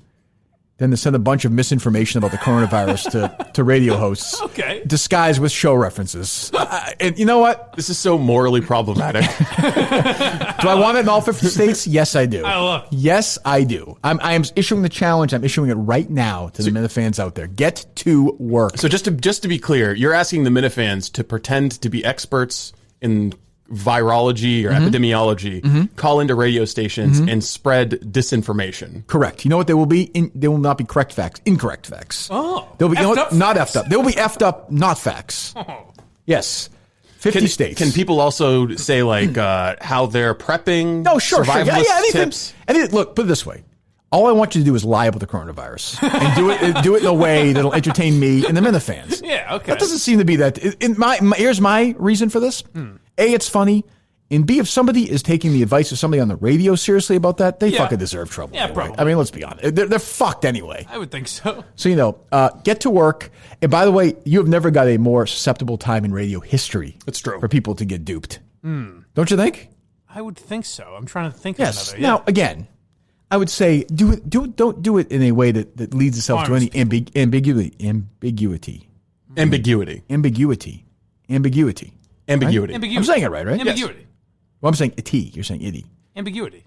than to send a bunch of misinformation about the coronavirus to radio hosts, disguised with show references. And you know what? This is so morally problematic. Do I want it in all 50 states? Yes, I do. Yes, I do. I am issuing the challenge. I'm issuing it right now to the Minifans out there. Get to work. So just to be clear, you're asking the Minifans to pretend to be experts in virology or epidemiology, call into radio stations and spread disinformation. Correct. You know what they will be? They will not be correct facts. Incorrect facts. Oh. They'll be not effed up. They will be effed up, not facts. Oh. Yes. 50 states. Can people also say like how they're prepping? No, sure. Yeah, anything. Tips? Look, put it this way. All I want you to do is lie about the coronavirus and do it in a way that'll entertain me and the Minifans. Yeah, okay. That doesn't seem to be that. Here's my reason for this. A, it's funny. And B, if somebody is taking the advice of somebody on the radio seriously about that, they fucking deserve trouble. Yeah, anyway. probably. I mean, let's be honest. They're fucked anyway. I would think so. So, get to work. And by the way, you have never got a more susceptible time in radio history. That's true. For people to get duped. Don't you think? I would think so. I'm trying to think Yes. of another. Now, again, I would say don't do it in a way that leads itself to any ambiguity. Ambiguity. Right? I'm saying it right? Ambiguity. Yes. Well, I'm saying itty. You're saying itty. Ambiguity.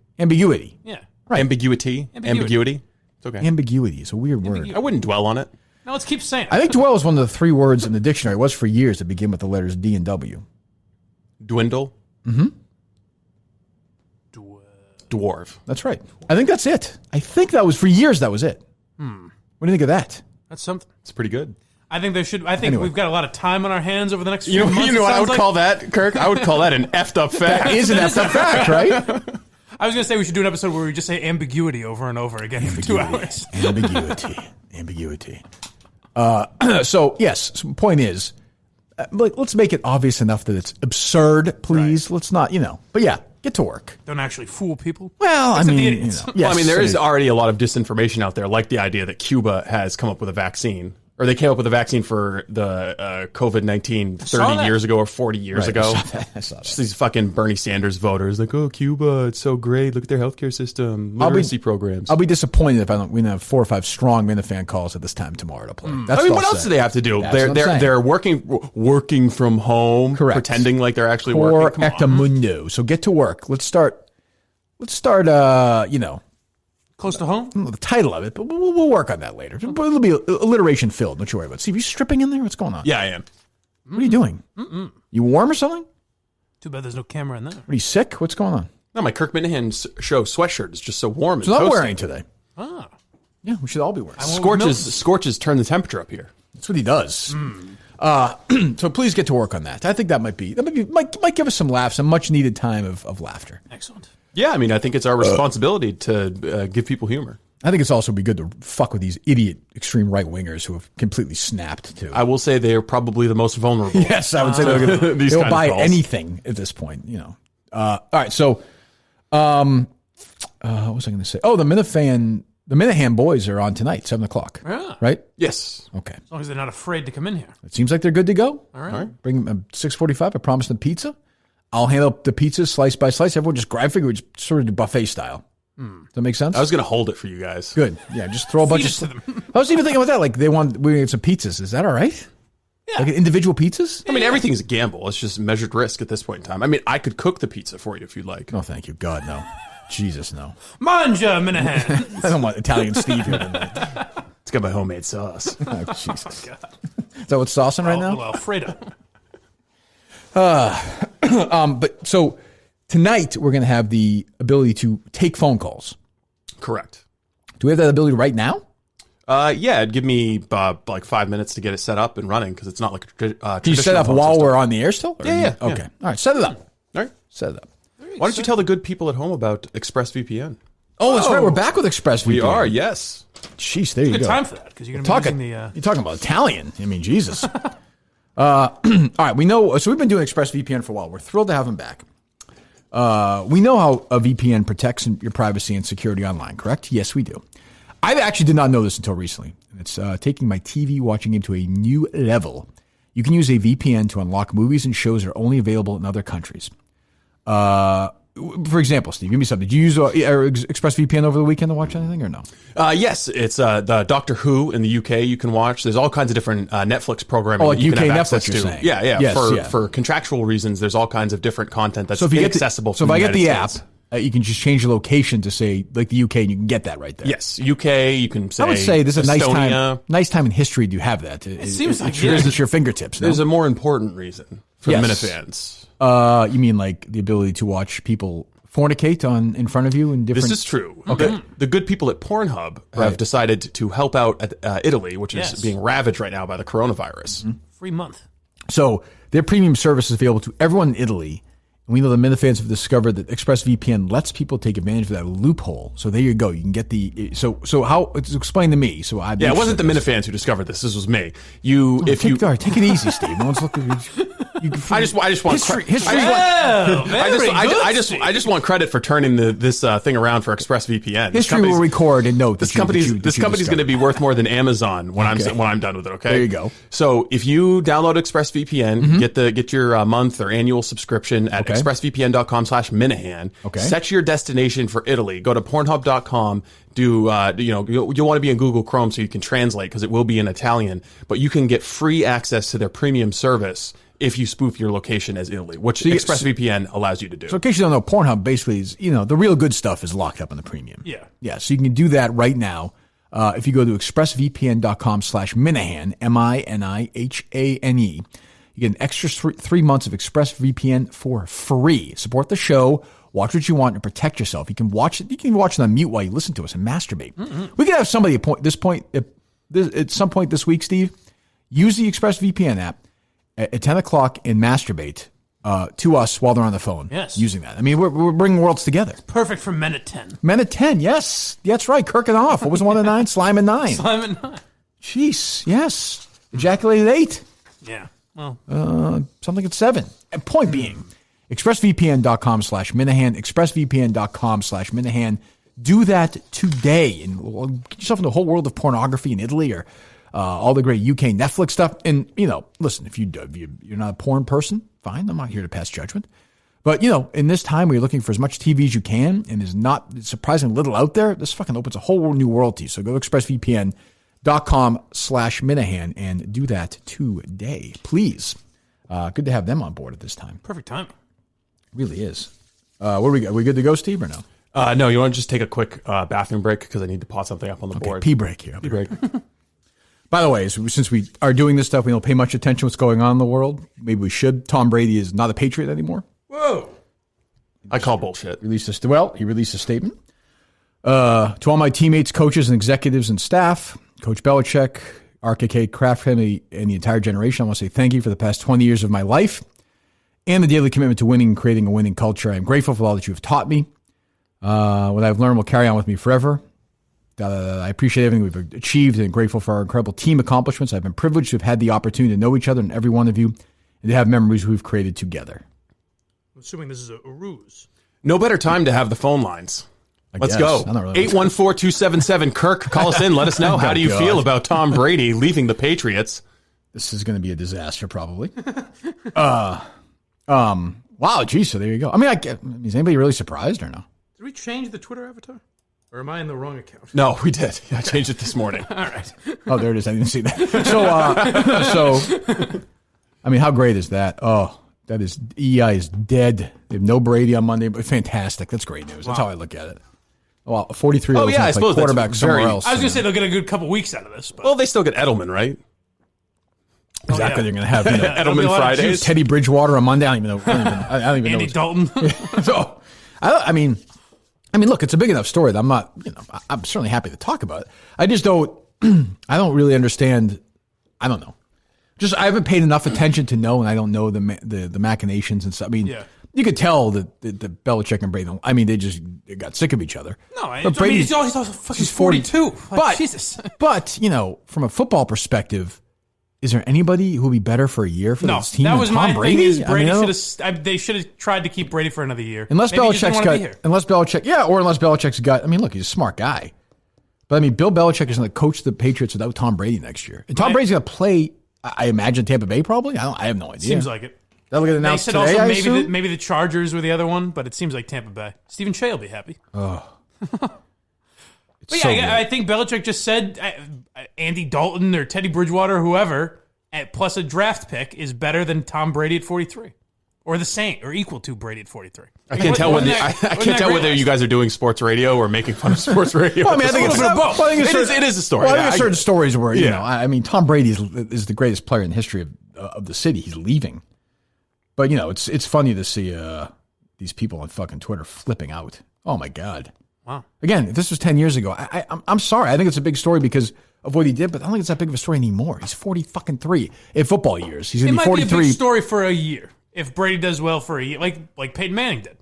Yeah. Right. Ambiguity. It's okay. Ambiguity is a weird word. I wouldn't dwell on it. No, let's keep saying it. I think dwell is one of the 3 words in the dictionary. It was for years that begin with the letters D and W. Dwindle. Mm-hmm. Dwarf. That's right. I think that's it. I think that was for years. That was it. What do you think of that? That's something. It's pretty good. I think we've got a lot of time on our hands over the next few You months. know what I would call that, Kirk? I would call that an effed up fact. That is an effed up fact, right? I was going to say we should do an episode where we just say ambiguity over and over again for 2 hours. Ambiguity. So, yes, so point is, let's make it obvious enough that it's absurd, please. Right. Let's not, But yeah, get to work. Don't actually fool people. Well, Except I mean, the idiots. Yes, there is already a lot of disinformation out there, like the idea that Cuba has come up with a vaccine. Or they came up with a vaccine for the COVID-19 30 years ago or 40 years ago. I saw that. Just these fucking Bernie Sanders voters like, oh, Cuba, it's so great. Look at their healthcare system, literacy programs. I'll be disappointed if we don't have 4 or 5 strong Minifan calls at this time tomorrow to play. That's what else do they have to do? They're working from home, correct, pretending like they're actually or working. Ectamundo. So get to work. Let's start. Close to home? The title of it, but we'll work on that later. It'll be alliteration filled. Don't you worry about it. Steve, you stripping in there? What's going on? Yeah, I am. What are you doing? You warm or something? Too bad there's no camera in there. Are you sick? What's going on? No, my Kirk Minahan show sweatshirt is just so warm. So I'm wearing today. Ah. Yeah, we should all be wearing. Scorches turn the temperature up here. That's what he does. So please get to work on that. I think that might give us some laughs, some much needed time of laughter. Excellent. Yeah, I mean, I think it's our responsibility to give people humor. I think it's also be good to fuck with these idiot extreme right wingers who have completely snapped too. I will say they are probably the most vulnerable. Yes, I would say they'll buy anything at this point. All right, so what was I going to say? Oh, the Minahan boys are on tonight, 7:00. Yeah. Right? Yes. Okay. As long as they're not afraid to come in here. It seems like they're good to go. All right. Bring them 6:45. I promised them pizza. I'll handle the pizzas slice by slice. Everyone just grab. I figure we just sort of do buffet style. Does that make sense? I was going to hold it for you guys. Good. Yeah, just throw a bunch of stuff. I was even thinking about that. Like we get some pizzas. Is that all right? Yeah. Like individual pizzas? I mean, everything's a gamble. It's just measured risk at this point in time. I mean, I could cook the pizza for you if you'd like. No, thank you. God, no. Jesus, no. Manja, Minahan. I don't want Italian Steve here tonight. It's got my homemade sauce. Oh, Jesus. Oh, God. Is that what's saucing right now? Alfredo. But so tonight we're going to have the ability to take phone calls. Correct. Do we have that ability right now? Yeah, it'd give me like 5 minutes to get it set up and running because it's not like a traditional. Can you set up while we're on the air still? Yeah. Okay. All right. Set it up. All right. Set it up. Why don't you tell the good people at home about ExpressVPN? Oh, that's right. We're back with ExpressVPN. We are. Yes. Jeez, there you go. Good time for that because you're going to be using the. You're talking about Italian. I mean, Jesus. All right, we know. So we've been doing ExpressVPN for a while. We're thrilled to have them back. We know how a VPN protects your privacy and security online, correct? Yes, we do. I actually did not know this until recently. It's taking my TV watching into a new level. You can use a VPN to unlock movies and shows that are only available in other countries. For example, Steve, give me something. Did you use ExpressVPN over the weekend to watch anything or no? Yes, it's the Doctor Who in the UK you can watch. There's all kinds of different Netflix programming like that you UK can have Netflix, access you're to. saying. Yeah. Yes, For contractual reasons, there's all kinds of different content that's if inaccessible. So if I get the app, you can just change the location to say like the UK, and you can get that right there. Yes, UK. You can say. I would say this is a Estonia. nice time in history to have that. It seems like it's at your fingertips. No? There's a more important reason for the Minifans. You mean like the ability to watch people fornicate in front of you in different... This is true. Okay. The good people at Pornhub have decided to help out at Italy, which is being ravaged right now by the coronavirus. Free month. So their premium service is available to everyone in Italy. We know the Minifans have discovered that ExpressVPN lets people take advantage of that loophole. So there you go. You can get so how explain to me. So it wasn't the Minifans who discovered this. This was me. Take it easy, Steve. No one's looking. I just want history. I just want credit for turning this thing around for ExpressVPN. History will record and note this company's going to be worth more than Amazon when I'm done with it. Okay, there you go. So if you download ExpressVPN, get your month or annual subscription at expressvpn.com/Minahan. Okay. Set your destination for Italy. Go to Pornhub.com. You'll want to be in Google Chrome so you can translate because it will be in Italian. But you can get free access to their premium service if you spoof your location as Italy, which ExpressVPN allows you to do. So in case you don't know, Pornhub basically is, the real good stuff is locked up in the premium. Yeah. Yeah, so you can do that right now. If you go to expressvpn.com/Minahan, MINIHANE, you get an extra 3 months of ExpressVPN for free. Support the show, watch what you want, and protect yourself. You can watch it. You can watch it on mute while you listen to us and masturbate. Mm-hmm. We could have somebody at some point this week, Steve, use the ExpressVPN app at 10 o'clock and masturbate to us while they're on the phone. Yes. Using that. I mean, we're bringing worlds together. Perfect for Men at 10. Men at 10, yes. That's right. Kirk and off. What was 1 to 9? Slime at 9. Slime at 9. Jeez, yes. Ejaculated 8. Yeah. Well. Something at 7. And point being, expressvpn.com/Minahan, expressvpn.com/Minahan. Do that today and get yourself into the whole world of pornography in Italy or all the great UK Netflix stuff. And, listen, if you're not a porn person, fine. I'm not here to pass judgment. But, in this time where you're looking for as much TV as you can and there's not surprisingly little out there, this fucking opens a whole new world to you. So go to expressvpn.com/Minahan and do that today, please. Good to have them on board at this time. Perfect timing. Really is. What do we got? Are we good to go, Steve, or no? No, you want to just take a quick bathroom break because I need to pot something up on the board. Pee break here. Pee break. By the way, since we are doing this stuff, we don't pay much attention to what's going on in the world. Maybe we should. Tom Brady is not a Patriot anymore. Whoa. I call bullshit. He released a statement. To all my teammates, coaches, and executives and staff, Coach Belichick, RKK, Kraft family, and the entire generation, I want to say thank you for the past 20 years of my life and the daily commitment to winning and creating a winning culture. I am grateful for all that you have taught me. What I've learned will carry on with me forever. I appreciate everything we've achieved and grateful for our incredible team accomplishments. I've been privileged to have had the opportunity to know each other and every one of you and to have memories we've created together. I'm assuming this is a ruse. No better time to have the phone lines. Let's go. 814-277 Kirk, call us in. Let us know. How do you feel about Tom Brady leaving the Patriots? This is going to be a disaster, probably. Wow, geez, so there you go. I mean, is anybody really surprised or no? Did we change the Twitter avatar? Or am I in the wrong account? No, we did. I changed it this morning. All right. Oh, there it is. I didn't see that. So, I mean, how great is that? Oh, that is, EI is dead. They have no Brady on Monday, but fantastic. That's great news. That's how I look at it. Well, 43-year-old I suppose quarterback somewhere else. I was going to say they'll get a good couple weeks out of this. But. Well, they still get Edelman, right? Exactly. They're going to have Edelman Fridays. Teddy Bridgewater on Monday. I don't even know. I don't even Andy know. Dalton. So, I mean, look, it's a big enough story that I'm not, I'm certainly happy to talk about it. I just don't, I don't really understand. I don't know. Just, I haven't paid enough attention to know, and I don't know the machinations and stuff. I mean, you could tell that Belichick and Brady, they got sick of each other. No, he's also fucking 42. But, Jesus. But, from a football perspective, is there anybody who would be better for a year for this team? That was Tom my Brady? thing. Brady they should have tried to keep Brady for another year. Unless Belichick's got. I mean, look, he's a smart guy, but I mean, Bill Belichick is going to coach the Patriots without Tom Brady next year, and Tom Brady's going to play. I imagine Tampa Bay probably. I have no idea. Seems like it. That'll get announced they said today. Also maybe the Chargers were the other one, but it seems like Tampa Bay. Stephen Shea will be happy. Oh. But yeah, I think Belichick just said Andy Dalton or Teddy Bridgewater or whoever, plus a draft pick, is better than Tom Brady at 43. Or the same, or equal to Brady at 43. I can't tell whether you guys are doing sports radio or making fun of sports radio. Well, I mean, I think it's both. It is a story. Well, I think certain stories where, I mean, Tom Brady is the greatest player in the history of the city. He's leaving. But, it's funny to see these people on fucking Twitter flipping out. Oh, my God. Wow. Again, if this was 10 years ago, I'm sorry. I think it's a big story because of what he did, but I don't think it's that big of a story anymore. He's 43 in football years. He's going to be 43. It might be a big story for a year. if Brady does well for a year, like Peyton Manning did.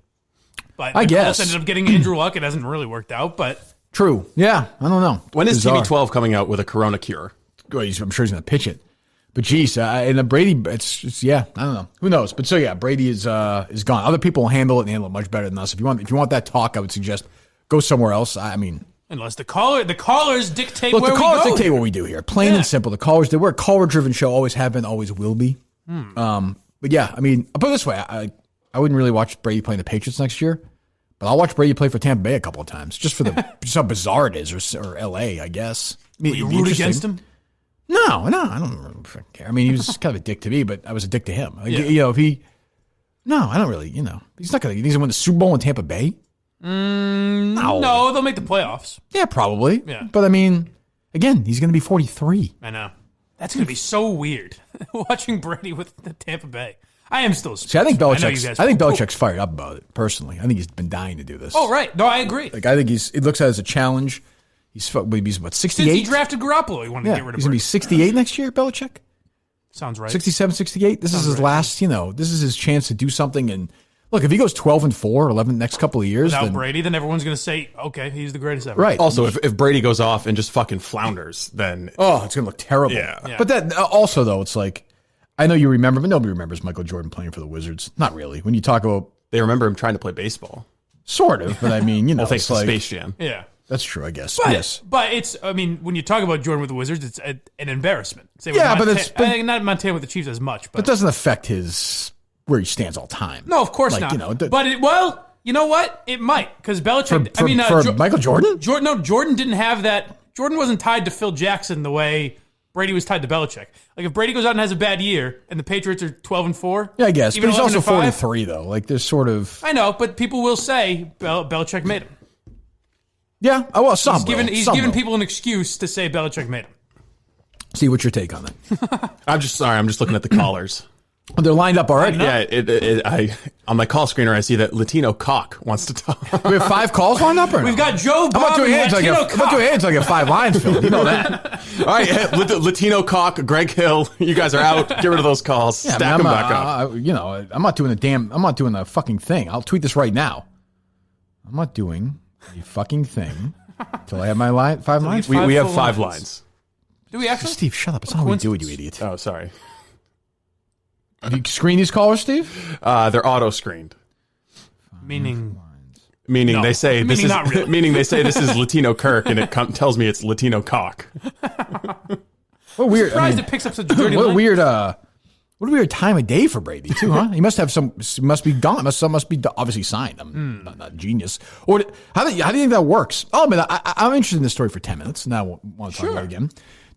But I guess Colts ended up getting Andrew Luck. It hasn't really worked out, but true. Yeah, I don't know. When is TB12 coming out with a Corona cure? I'm sure he's going to pitch it. But geez, and Brady, it's I don't know. Who knows? But so yeah, Brady is gone. Other people will handle it and handle it much better than us. If you want that talk, I would suggest go somewhere else. I mean, unless the callers dictate look, where the we callers go. dictate what we do here. Plain and simple. The callers, we're a caller-driven show. Always have been. Always will be. But yeah, I mean, I'll put it this way: I wouldn't really watch Brady playing the Patriots next year, but I'll watch Brady play for Tampa Bay a couple of times just for just how bizarre it is, or L.A. I guess. I mean, Will you root against him? No, I don't really care. I mean, he was kind of a dick to me, but I was a dick to him. Like, if he, I don't really, he's not going to win the Super Bowl in Tampa Bay. No, they'll make the playoffs. Yeah, probably. Yeah. But I mean, again, he's going to be 43. I know. That's going to be so weird watching Brady with the Tampa Bay. I am still. See, I think Belichick's fired up about it. Personally, I think he's been dying to do this. Oh right, no, I agree. Like I think it looks at it as a challenge. He's what 68? Since he drafted Garoppolo, he wanted to get rid of He's going to be 68 next year, Belichick? Sounds right. 67, 68? This is his last, this is his chance to do something. And look, if he goes 12-4, 11 next couple of years. Without Brady, then everyone's going to say, okay, he's the greatest ever. Right. Also, if Brady goes off and just fucking flounders, then. Oh, it's going to look terrible. Yeah. But that also, though, it's like, I know you remember, but nobody remembers Michael Jordan playing for the Wizards. Not really. When you talk about. They remember him trying to play baseball. Sort of. But I mean, well, thanks it's to like. Space Jam. Yeah. That's true, I guess. But, yes. But it's, I mean, when you talk about Jordan with the Wizards, it's an embarrassment. Say Yeah, with but it's. I think not Montana with the Chiefs as much. But it doesn't affect where he stands all time. No, of course not. But you know what? It might. Because Belichick. For Michael Jordan? Jordan didn't have that. Jordan wasn't tied to Phil Jackson the way Brady was tied to Belichick. Like if Brady goes out and has a bad year and the Patriots are 12-4. Yeah, I guess. But he's also 11-5, 43, though. Like there's sort of. I know, but people will say Belichick made him. Yeah, well, some he's given people an excuse to say Belichick made him. See, what's your take on that? I'm just looking at the callers. Oh, they're lined up already. Yeah, on my call screener, I see that Latino Cock wants to talk. We have 5 calls lined up, or no? We've got Joe Bob. I'm not doing hands like a 5 lines filled. You know that. All right, Latino Cock, Greg Hill, you guys are out. Get rid of those calls. Yeah, Stack them back up. I'm not doing a fucking thing. I'll tweet this right now. I'm not doing a fucking thing until I have my 5 lines. We have 5 lines. Do we actually? Steve, shut up. It's not how we do it, you idiot. Oh, sorry. Do you screen these callers, Steve? They're auto-screened. Meaning no. They say this is not really. Meaning they say this is Latino Kirk, and it tells me it's Latino Cock. What weird? Surprised it picks up such dirty. What a weird time of day for Brady too, huh? He must have must be gone. Must be obviously signed. I'm not a genius. Or how do you think that works? Oh man, I'm interested in this story for 10 minutes. Now I want to talk about it again.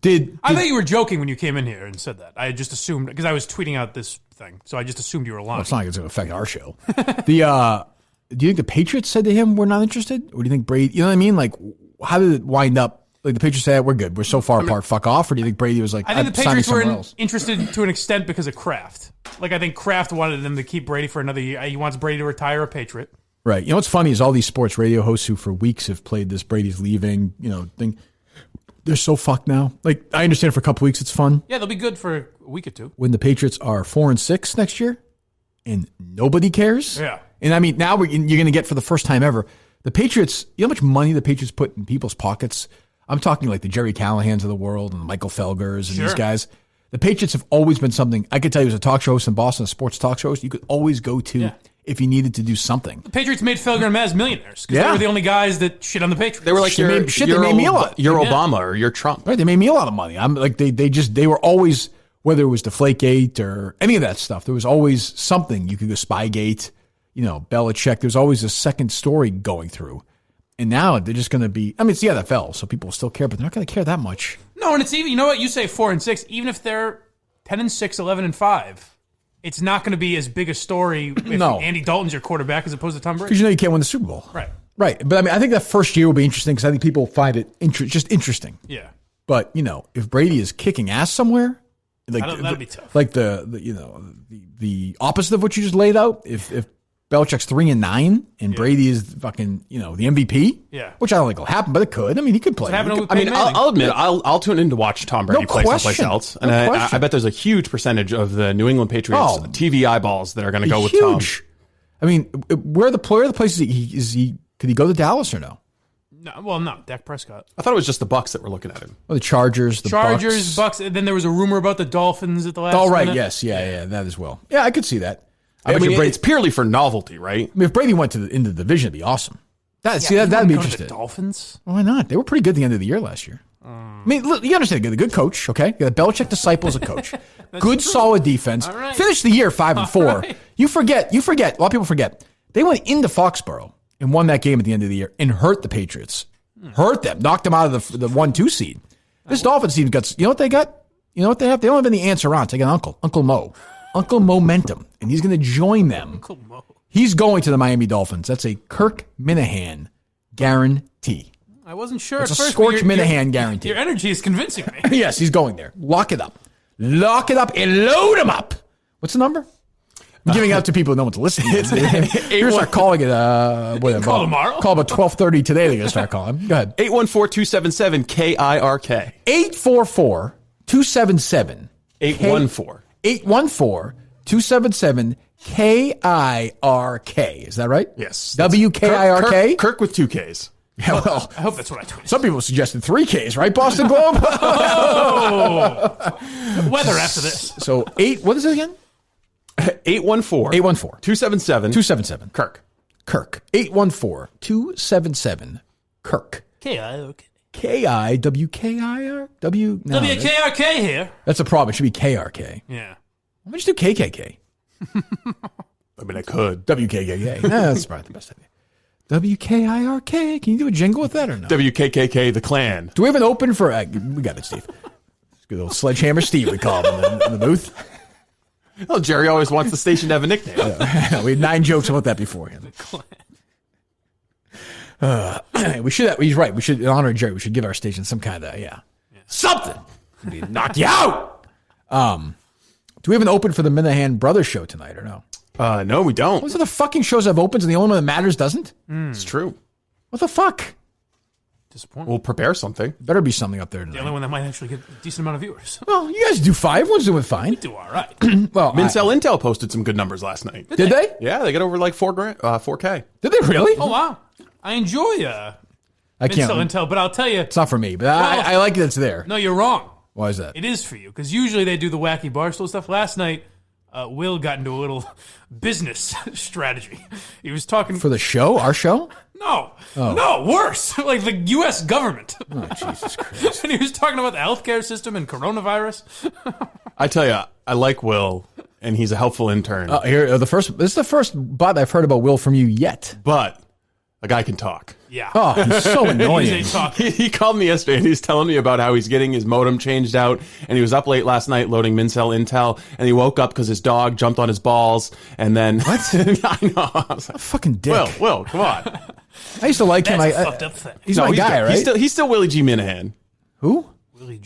I thought you were joking when you came in here and said that. I just assumed because I was tweeting out this thing, so I just assumed you were lying. Well, it's not like it's going to affect our show. Do you think the Patriots said to him, "We're not interested," or do you think Brady? You know what I mean? Like, how did it wind up? Like the Patriots said, "We're good. We're so far apart. Fuck off." Or do you think Brady was like, I think the Patriots were interested to an extent because of Kraft. Like I think Kraft wanted them to keep Brady for another year. He wants Brady to retire a Patriot. Right. You know what's funny is all these sports radio hosts who for weeks have played this Brady's leaving, thing. They're so fucked now. Like, I understand for a couple weeks it's fun. Yeah, they'll be good for a week or two. When the Patriots are 4-6 next year and nobody cares. Yeah. And I mean, now you're going to get for the first time ever, the Patriots, you know how much money the Patriots put in people's pockets? I'm talking like the Jerry Callahans of the world and the Michael Felgers and these guys. The Patriots have always been something, I could tell you as a talk show host in Boston, a sports talk show host, you could always go to if you needed to do something. The Patriots made Felger and Maz millionaires because they were the only guys that shit on the Patriots. They were like, they made me a lot. You're Obama or you're Trump. Right, they made me a lot of money. I'm like, they were always, whether it was Deflategate or any of that stuff, there was always something. You could go Spygate, Belichick. There's always a second story going through. And now they're just going to be, I mean, it's the NFL, so people will still care, but they're not going to care that much. No, and it's even, you know what, you say 4-6, even if they're 10-6, 11-5, it's not going to be as big a story if Andy Dalton's your quarterback as opposed to Tom Brady. Because you can't win the Super Bowl. Right. Right. But I mean, I think that first year will be interesting because I think people find it just interesting. Yeah. But, if Brady is kicking ass somewhere, like that'll be tough. Like the opposite of what you just laid out, if Belichick's 3-9 and Brady is fucking, the MVP. Yeah. Which I don't think will happen, but it could. I mean, he could play. I'll admit, I'll tune in to watch Tom Brady play someplace else. And I bet there's a huge percentage of the New England Patriots TV eyeballs that are going to go with Tom. I mean, where are the places could he go to Dallas or no? No, Dak Prescott. I thought it was just the Bucs that were looking at him. Well, the Chargers, Bucs. And then there was a rumor about the Dolphins at the last right. minute. Yes. Yeah, that as well. Yeah, I could see that. I mean, it's purely for novelty, right? I mean, if Brady went into the division, it'd be awesome. That'd be interesting. The Dolphins? Why not? They were pretty good at the end of the year last year. I mean, look, you understand, the good coach, okay? You got a Belichick disciple as a coach. Good, solid defense. Right. Finished the year 5-4. Right. You forget. A lot of people forget. They went into Foxborough and won that game at the end of the year and hurt the Patriots. Hurt them. Knocked them out of the 1-2 seed. This Dolphins team got, you know what they got? You know what they have? They don't have any aunts or aunts. They got Uncle Mo. Uncle Momentum. And he's going to join them. Uncle Mo. He's going to the Miami Dolphins. That's a Kirk Minahan guarantee. I wasn't sure It's at a first. Scorch Minahan guarantee. Your energy is convincing me. Yes, he's going there. Lock it up and load him up. What's the number? I'm giving out to people who know what to listen to. You're going to start calling it. Call tomorrow? Call about 12:30 today. They're going to start calling. Go ahead. 814-277-KIRK. 844-277. 814-277-KIRK. Is that right? Yes. WKIRK? Kirk with 2 Ks. Yeah, well, I hope that's what I tweeted. Some people suggested 3 Ks, right, Boston Globe? Weather after this. So, what is it again? 814-277 Kirk. 814-277 Kirk. KIRK. KIWKIR? WKRK here. That's a problem. It should be KRK. Yeah. Why don't you do KKK? I mean, I could. WKKK. That's probably the best idea. WKIRK. Can you do a jingle with that or no? WKKK, the Klan. Do we have an open for... we got it, Steve. Good old Sledgehammer Steve, we call him in the booth. Well, Jerry always wants the station to have a nickname. We had 9 jokes about that beforehand. We should. He's right. We should, in honor of Jerry, we should give our station some kind of something. Knock you out. Do we have an open for the Minahan Brothers show tonight or no? No, we don't. Most of the fucking shows have opens, and the only one that matters doesn't. It's true. What the fuck? Disappointing. We'll prepare something. Better be something up there tonight. The only one that might actually get a decent amount of viewers. Well, you guys do fine. Everyone's doing fine. We do all right. Well, Mincel Intel posted some good numbers last night. Did they? Yeah, they got over like 4K. Did they really? Oh wow! I enjoy Intel, but I'll tell you, it's not for me. But I like that it's there. No, you're wrong. Why is that? It is for you because usually they do the wacky Barstool stuff. Last night, Will got into a little business strategy. He was talking for the show, our show. No, worse. Like the U.S. government. Oh, Jesus Christ. And he was talking about the healthcare system and coronavirus. I tell you, I like Will, and he's a helpful intern. This is the first bot I've heard about Will from you yet. But a guy can talk. Yeah. Oh, he's so annoying. He called me yesterday, and he's telling me about how he's getting his modem changed out, and he was up late last night loading Mincel Intel, and he woke up because his dog jumped on his balls, and then... What? I know. I was like, a fucking dick. Will, come on. I used to like him. That's a fucked up thing. He's my guy, good. right? He's still Willie G. Minahan. Who?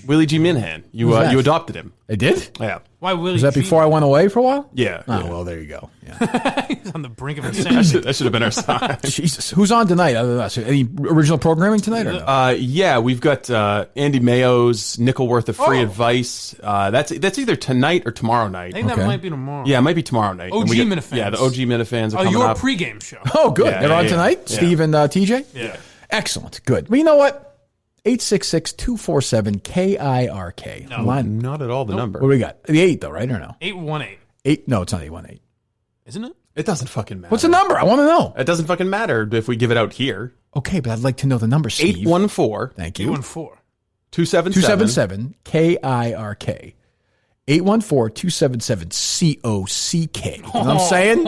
Willie G. Minahan. You adopted him. I did? Yeah. Why Willie? Was that G? before I went away for a while? Yeah. Oh, well, there you go. Yeah. He's on the brink of insanity. That should have been our sign. Jesus. Who's on tonight other than us? Any original programming tonight or no? Yeah, we've got Andy Mayo's nickel worth of free advice. That's either tonight or tomorrow night. I think that might be tomorrow. Yeah, it might be tomorrow night. OG Minifans. Yeah, the OG Minifans are coming your up. pregame show. Oh, good. Yeah, They're on tonight? Yeah. Steve and TJ? Yeah. Excellent. Good. Well, you know what? 866-247-KIRK. No, not at all the number. What do we got? The 8, though, right? Or no? 818. No, it's not 818. Isn't it? It doesn't fucking matter. What's the number? I want to know. It doesn't fucking matter if we give it out here. Okay, but I'd like to know the number, Steve. 814. Thank you. 277. 277-KIRK. 814-277-COCK. You know what I'm saying?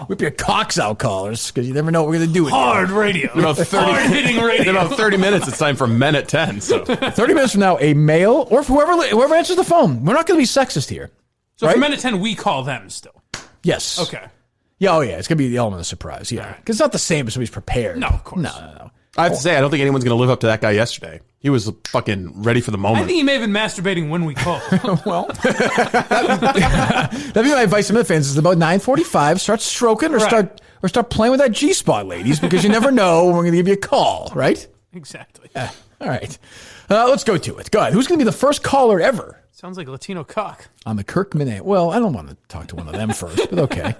Whip your cocks out, callers, because you never know what we're going to do. Hard radio. Hard-hitting radio. In about 30 minutes, it's time for Men at 10. So 30 minutes from now, a male, or whoever answers the phone. We're not going to be sexist here. So right? for Men at 10, we call them still. Yes. Okay. Yeah, it's going to be the element of surprise, yeah. Because it's not the same as somebody's prepared. No, of course. No. I have to say, I don't think anyone's going to live up to that guy yesterday. He was fucking ready for the moment. I think he may have been masturbating when we called. Well, that'd be my advice to the fans. Is about 9:45. Start stroking or start playing with that G-spot, ladies, because you never know when we're going to give you a call, right? Exactly. Yeah. All right. Let's go to it. Go ahead. Who's going to be the first caller ever? Sounds like Latino cock. On the Kirk Minute. Well, I don't want to talk to one of them first, but okay.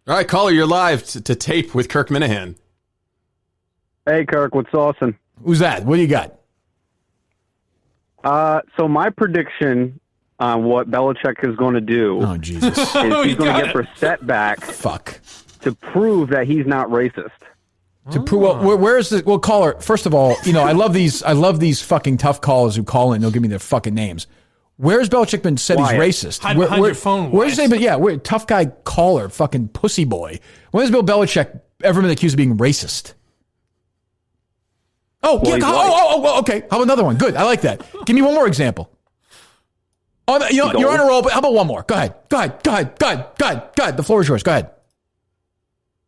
All right, caller, you're live to tape with Kirk Minahan. Hey, Kirk, what's awesome? Who's that? What do you got? So my prediction on what Belichick is going to do is he's going to get Brissett back to prove that he's not racist. To prove, well, where is the caller? First of all, I love these fucking tough callers who call in. They'll give me their fucking names. Where's Belichick been said he's racist? Hide behind your phone. Where's he been? Yeah, tough guy caller, fucking pussy boy. When has Bill Belichick ever been accused of being racist? Oh, well, yeah. Okay. How about another one? Good. I like that. Give me one more example. Oh, you're on a roll, but how about one more? Go ahead. The floor is yours. Go ahead.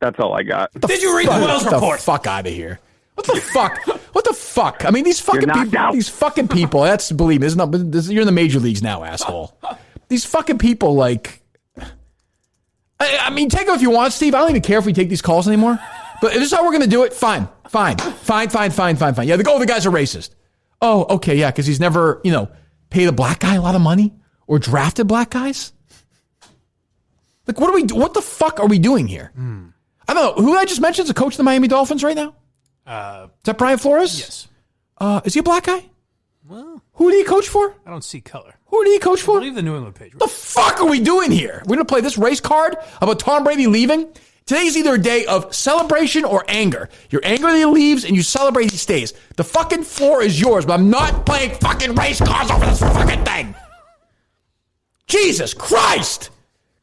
That's all I got. Did you read the Wells report? Get the fuck out of here. What the fuck? What the fuck? I mean, these fucking people. These fucking people. That's, believe me, you're in the major leagues now, asshole. These fucking people, like. I mean, take them if you want, Steve. I don't even care if we take these calls anymore. But if this is how we're going to do it, fine. Yeah, the guys are racist. Oh, okay, yeah, because he's never, paid a black guy a lot of money or drafted black guys. Like, what the fuck are we doing here? I don't know. Who did I just mention is a coach of the Miami Dolphins right now? Is that Brian Flores? Yes. Is he a black guy? Well, who did he coach for? I don't see color. Who did he coach for? I believe the New England Patriots. The fuck are we doing here? We're going to play this race card about Tom Brady leaving? Today's either a day of celebration or anger. You're angry that he leaves and you celebrate he stays. The fucking floor is yours, but I'm not playing fucking race cards over this fucking thing. Jesus Christ.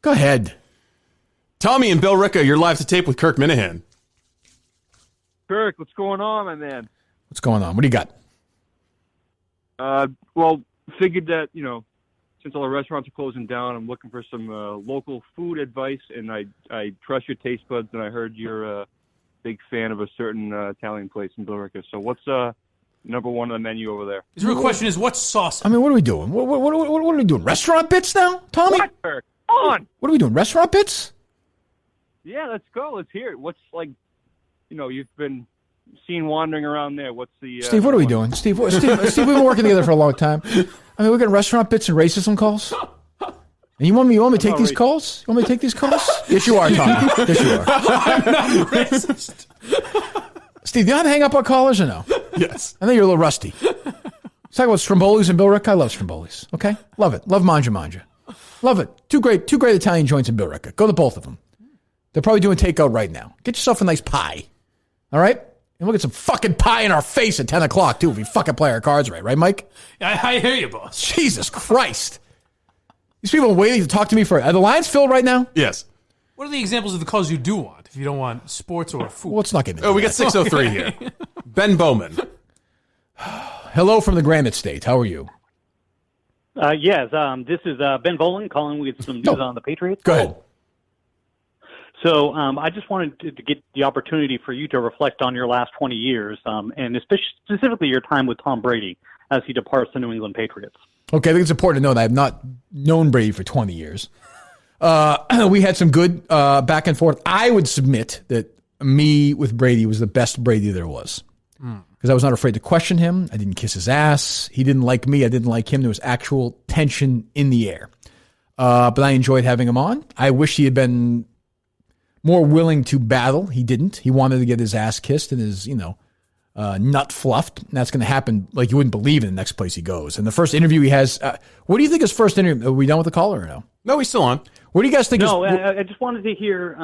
Go ahead. Tommy and Bill Ricca, you're live to tape with Kirk Minahan. Kirk, what's going on, my man? What's going on? What do you got? Well, figured that, since all the restaurants are closing down, I'm looking for some local food advice, and I trust your taste buds, and I heard you're a big fan of a certain Italian place in Billerica. So what's number one on the menu over there? His real question is, what's sauce? I mean, what are we doing? What are we doing? Restaurant bits now, Tommy? What, Kirk? On! What are we doing? Restaurant bits? Yeah, let's go. Let's hear it. What's you've been seen wandering around there. What's the... Steve, what are we doing? Steve, we've been working together for a long time. I mean, we're getting restaurant bits and racism calls. And you want me to take these calls? You want me to take these calls? Yes, you are, Tommy. Yes, you are. I'm not racist. Steve, do you know how to hang up our callers or no? Yes. I think you're a little rusty. Let's talk about Strombolis and Bill Ricca. I love Strombolis. Okay? Love it. Love Manja. Love it. Two great Italian joints in Bill Ricca. Go to both of them. They're probably doing takeout right now. Get yourself a nice pie. All right? And we'll get some fucking pie in our face at 10 o'clock, too, if we fucking play our cards right, Mike? I hear you, boss. Jesus Christ. These people are waiting to talk to me for... Are the lines filled right now? Yes. What are the examples of the calls you do want if you don't want sports or food? Well, let's not get into we got 603 here. Ben Bowman. Hello from the Granite State. How are you? Yes, this is Ben Boland calling with some news on the Patriots. Go ahead. So I just wanted to get the opportunity for you to reflect on your last 20 years, and specifically your time with Tom Brady as he departs the New England Patriots. Okay, I think it's important to know that I have not known Brady for 20 years. We had some good back and forth. I would submit that me with Brady was the best Brady there was. Because I was not afraid to question him. I didn't kiss his ass. He didn't like me. I didn't like him. There was actual tension in the air. But I enjoyed having him on. I wish he had been more willing to battle. He didn't. He wanted to get his ass kissed and his, nut fluffed. And that's going to happen like you wouldn't believe in the next place he goes. And the first interview he has, what do you think his first interview? Are we done with the caller or no? No, he's still on. What do you guys think? I just wanted to hear.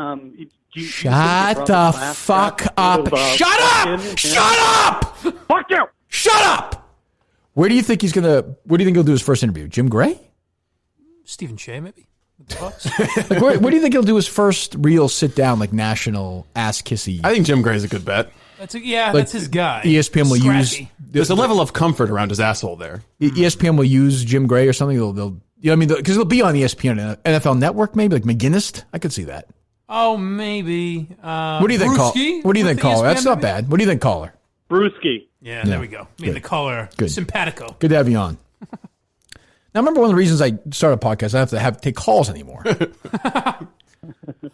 Shut the fuck up. Shut up! Shut up! Fuck you! Shut up! What do you think he'll do his first interview? Jim Gray? Stephen Shea, maybe? Where do you think he'll do his first real sit down, like national ass kissy? I think Jim Gray's a good bet. That's his guy. ESPN will use. There's a level of comfort around his asshole there. ESPN will use Jim Gray or something. They'll because it'll be on ESPN, NFL Network, maybe like McGinnis. I could see that. Oh, maybe. What do you think, Brewski? What do you think, With the caller? That's ESPN not maybe? bad. What do you think, caller? Brewski. Yeah, there we go. Me and the caller. Good. Simpatico. Good to have you on. Now, remember one of the reasons I started a podcast, I have to take calls anymore. All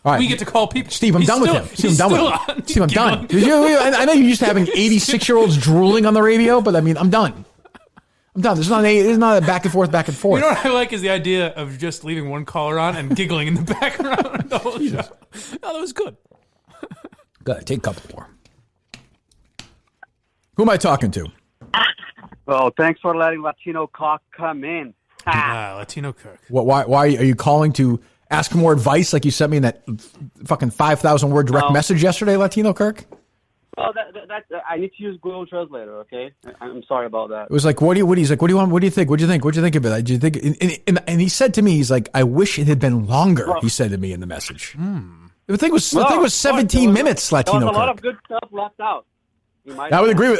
right. We get to call people. Steve, I'm done with him. Steve, I'm done with him. Steve, I'm done. I know you're used to having 86-year-olds drooling on the radio, but I mean, I'm done. I'm done. There's not a back and forth. You know what I like is the idea of just leaving one caller on and giggling in the background the whole show. Oh, that was good. Good. Take a couple more. Who am I talking to? Well, thanks for letting Latino Cock come in. Latino Kirk. Why are you calling to ask for more advice like you sent me in that fucking 5,000-word direct message yesterday, Latino Kirk? Well, I need to use Google Translator, okay? I'm sorry about that. It was like, he's like, what do you want? What do you think? What do you think? What do you think of it? Do you think? And he said to me, he's like, I wish it had been longer. He said to me in the message. The thing was 17 minutes. Latino There was a lot Kirk. of good stuff left out. I would agree with.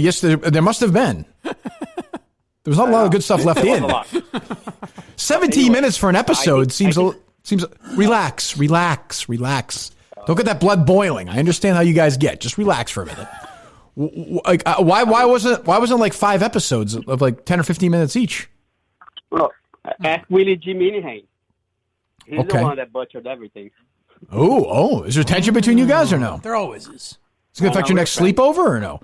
Yes, there must have been. There was not a lot of good stuff left in. 17 minutes for an episode seems relax. Don't get that blood boiling. I understand how you guys get. Just relax for a minute. Why wasn't like 5 episodes of like 10 or 15 minutes each? Well, ask Willie G. Minahan. He's the one that butchered everything. Oh, is there tension between you guys or no? There always is. It's going to affect your next sleepover or no?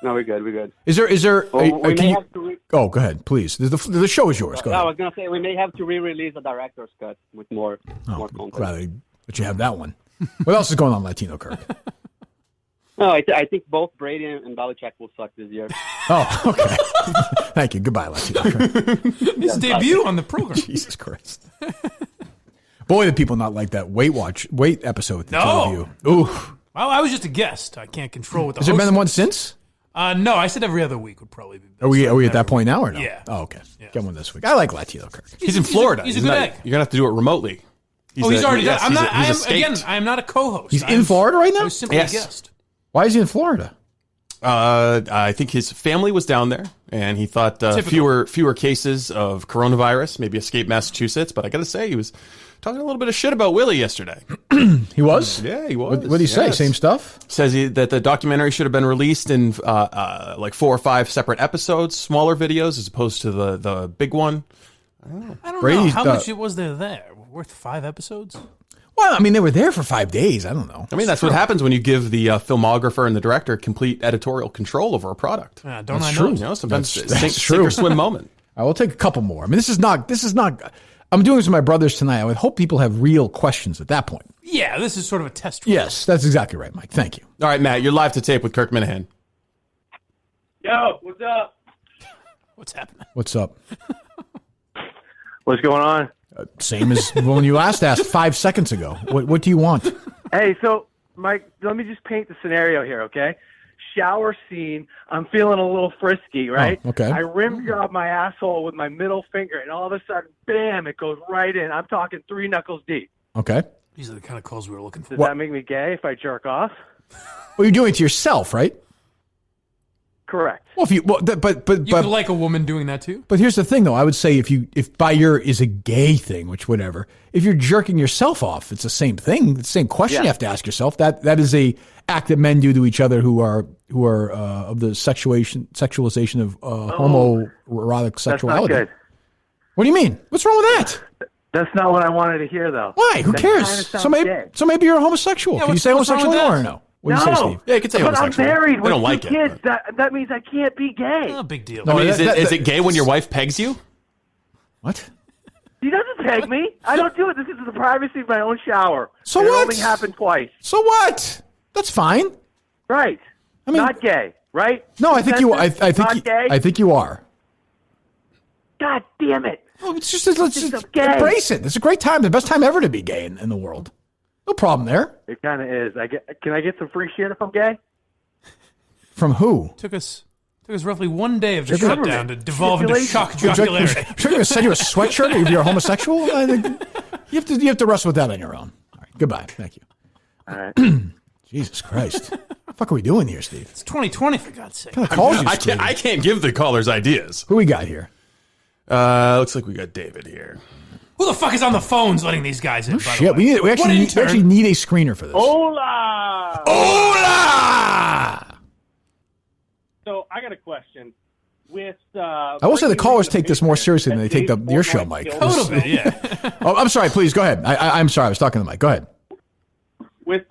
No, we're good. Is there? Go ahead, please. The show is yours. Go ahead. I was going to say we may have to re-release the director's cut with more content. Glad that you have that one. What else is going on, Latino Kirk? No, I think both Brady and Belichick will suck this year. Oh, okay. Thank you. Goodbye, Latino Kirk. His debut on the program. Jesus Christ. Boy, the people not like that weight episode with the two of you. Ooh. Well, I was just a guest. I can't control what the Has there host been one since? No, I said every other week would probably be best. Are we at that point now or no? Yeah. Oh, okay. Get one this week. I like Latino Kirk. He's in Florida. He's a good egg. You're going to have to do it remotely. He's already done. I am not a co-host. He's in Florida right now? I was simply a guest. Why is he in Florida? I think his family was down there, and he thought fewer cases of coronavirus, maybe escape Massachusetts. But I got to say, he was talking a little bit of shit about Willie yesterday. He was? Yeah, he was. What did he say? Same stuff? Says that the documentary should have been released in like 4 or 5 separate episodes, smaller videos, as opposed to the big one. I don't know. How much was there? Worth 5 episodes? Well, I mean, they were there for 5 days. I don't know. I mean, that's what happens when you give the filmographer and the director complete editorial control over a product. Don't That's I know? true. You know, sometimes That's sink or swim moment. I will take a couple more. I mean, this is not. I'm doing this with my brothers tonight. I would hope people have real questions at that point. Yeah, this is sort of a test. Yes, that's exactly right, Mike. Thank you. All right, Matt, you're live to tape with Kirk Minahan. Yo, what's up? What's happening? What's up? What's going on? Same as when you last asked 5 seconds ago. What do you want? Hey, so, Mike, let me just paint the scenario here, okay? Shower scene. I'm feeling a little frisky, right? Oh, okay. I rim job my asshole with my middle finger, and all of a sudden, bam, it goes right in. I'm talking 3 knuckles deep. Okay. These are the kind of calls we were looking for. Does that make me gay if I jerk off? Well, you're doing it to yourself, right? Correct. Well, if you You could like a woman doing that too. But here's the thing, though. I would say if by your is a gay thing, which whatever, if you're jerking yourself off, it's the same thing. It's the same question you have to ask yourself. That is a act that men do to each other who are of the sexualization of homoerotic sexuality. That's not good. What do you mean? What's wrong with that? That's not what I wanted to hear, though. Why? Who That cares? kinda sounds So maybe you're a homosexual. Yeah, Can you what's say wrong homosexual with that? anymore or no? What do you say, Steve? Yeah, you could say but homosexual. I'm married They with don't 2 like it, kids. That means I can't be gay. No big deal. No, I mean, is it gay when your wife pegs you? What? He doesn't peg me. I don't do it. This is the privacy of my own shower. So It what? only happened twice. So what? That's fine. Right. I mean, not gay, right? No, I think you. I Not think. gay? I think you are. God damn it. Oh, it's just let's embrace it. It's a great time. The best time ever to be gay in the world. No problem there. It kind of is. Can I get some free shit if I'm gay? From who? Took us roughly 1 day of the The shutdown government. to devolve into shock jocularity. Should I send you a sweatshirt if you're a homosexual? I think you have to wrestle with that on your own. All right. Goodbye. Thank you. All right. Jesus Christ. What the fuck are we doing here, Steve? It's 2020, for God's sake. What kind of calls you, I can't give the callers ideas. Who we got here? Looks like we got David here. Who the fuck is on the phones letting these guys in? By Shit, the way? we actually need a screener for this. Hola! Hola! So I got a question. With I will say the callers take this more seriously than they take your show, Mike. A little bit, yeah. Oh, I'm sorry. Please go ahead. I'm sorry. I was talking to Mike. Go ahead. With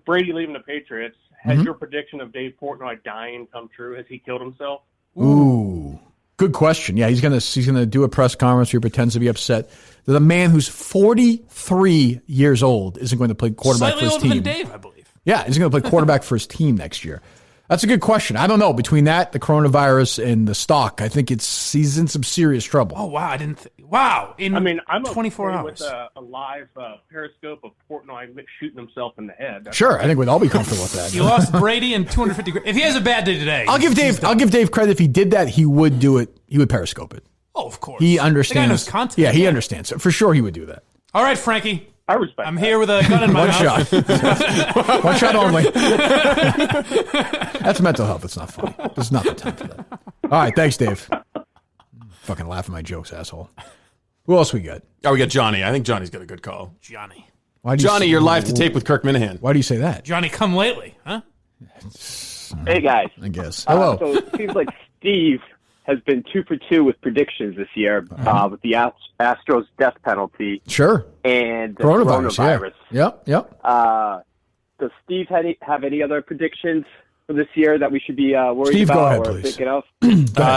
Brady leaving the Patriots, has your prediction of Dave Portnoy dying come true? Has he killed himself? Ooh, good question. Yeah, he's gonna do a press conference where he pretends to be upset. The man who's 43 years old isn't going to play quarterback Slightly for his older team. than Dave, I believe. Yeah, he's going to play quarterback for his team next year. That's a good question. I don't know. Between that, the coronavirus, and the stock, I think he's in some serious trouble. Oh, wow. I didn't wow. I'm 24 okay hours. with a live Periscope of Portnoy shooting himself in the head. That's Sure, I think we'd all be comfortable with that. He lost Brady and 250 grand. If he has a bad day today, I'll give Dave credit. If he did that, he would do it. He would Periscope it. Oh, of course. He understands. The guy knows content. Yeah, he understands. For sure, he would do that. All right, Frankie. I respect I'm here with a gun in my One mouth. shot. One shot only. That's mental health. It's not funny. There's not the time for that. All right, thanks, Dave. Fucking laugh at my jokes, asshole. Who else we got? Oh, we got Johnny. I think Johnny's got a good call. Johnny. Johnny, you're live to tape with Kirk Minahan. Why do you say that? Johnny, come lately, huh? Hey, guys. I guess. Hello. So it seems like Steve has been 2 for 2 with predictions this year with the Astros death penalty. Sure. And the coronavirus. Yeah. Yep. Does Steve have any other predictions for this year that we should be worried Steve, about go ahead, or please. thinking of?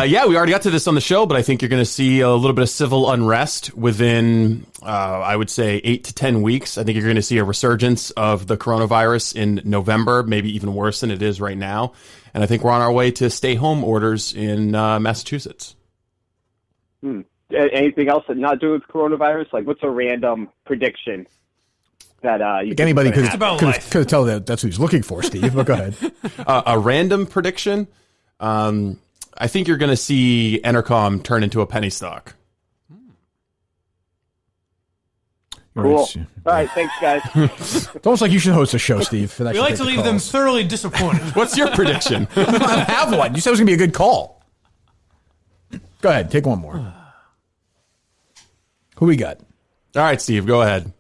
Yeah, we already got to this on the show, but I think you're going to see a little bit of civil unrest within, I would say, 8 to 10 weeks. I think you're going to see a resurgence of the coronavirus in November, maybe even worse than it is right now. And I think we're on our way to stay-home orders in Massachusetts. Anything else that not doing with coronavirus? Like, what's a random prediction that you think Anybody is gonna could happen? have tell that's what he's looking for, Steve. But go ahead. A random prediction? I think you're going to see Entercom turn into a penny stock. Cool. All right, thanks, guys. It's almost like you should host a show, Steve. We like to leave them thoroughly disappointed. What's your prediction? I don't have one. You said it was going to be a good call. Go ahead. Take one more. Who we got? All right, Steve, go ahead.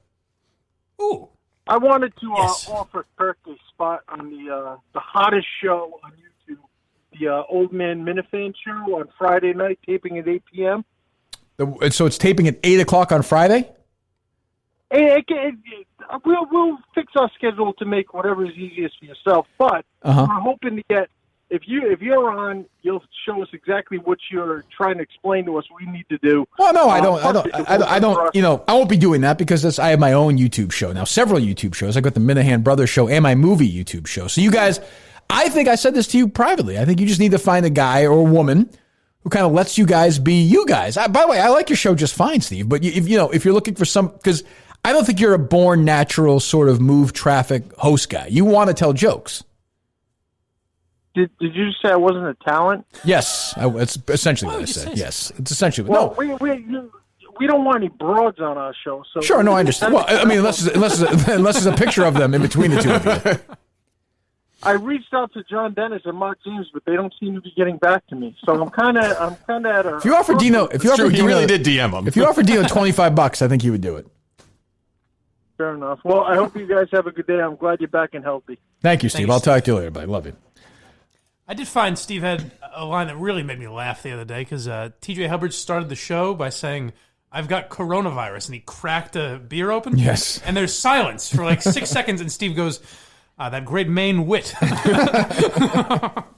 I wanted to offer Kirk a spot on the hottest show on YouTube, the Old Man Minifan Show on Friday night, taping at 8 p.m. So it's taping at 8 o'clock on Friday? We'll fix our schedule to make whatever is easiest for yourself, but we're hoping to get, if you're on, you'll show us exactly what you're trying to explain to us we need to do. Well, no, I don't. You know, I won't be doing that because I have my own YouTube show now, several YouTube shows. I got the Minahan Brothers show and my movie YouTube show. So you guys, I think I said this to you privately. I think you just need to find a guy or a woman who kind of lets you guys be you guys. By the way, I like your show just fine, Steve. But if you're looking for because I don't think you're a born natural sort of move traffic host guy. You want to tell jokes. Did you say I wasn't a talent? Yes, it's essentially what I said. Yes, it's essentially. Well, no, we don't want any broads on our show. So sure, no, I understand. Well, I mean, unless there's a picture of them in between the two of you. I reached out to John Dennis and Mark James, but they don't seem to be getting back to me. So I'm kind of at a. If you offer Dino, he really did DM him. If you offer Dino $25, I think he would do it. Fair enough. Well, I hope you guys have a good day. I'm glad you're back and healthy. Thank you, Steve. I'll talk to you later, buddy. Love you. I did find Steve had a line that really made me laugh the other day because TJ Hubbard started the show by saying, "I've got coronavirus," and he cracked a beer open. Yes. And there's silence for like 6 seconds, and Steve goes, "That great Maine wit."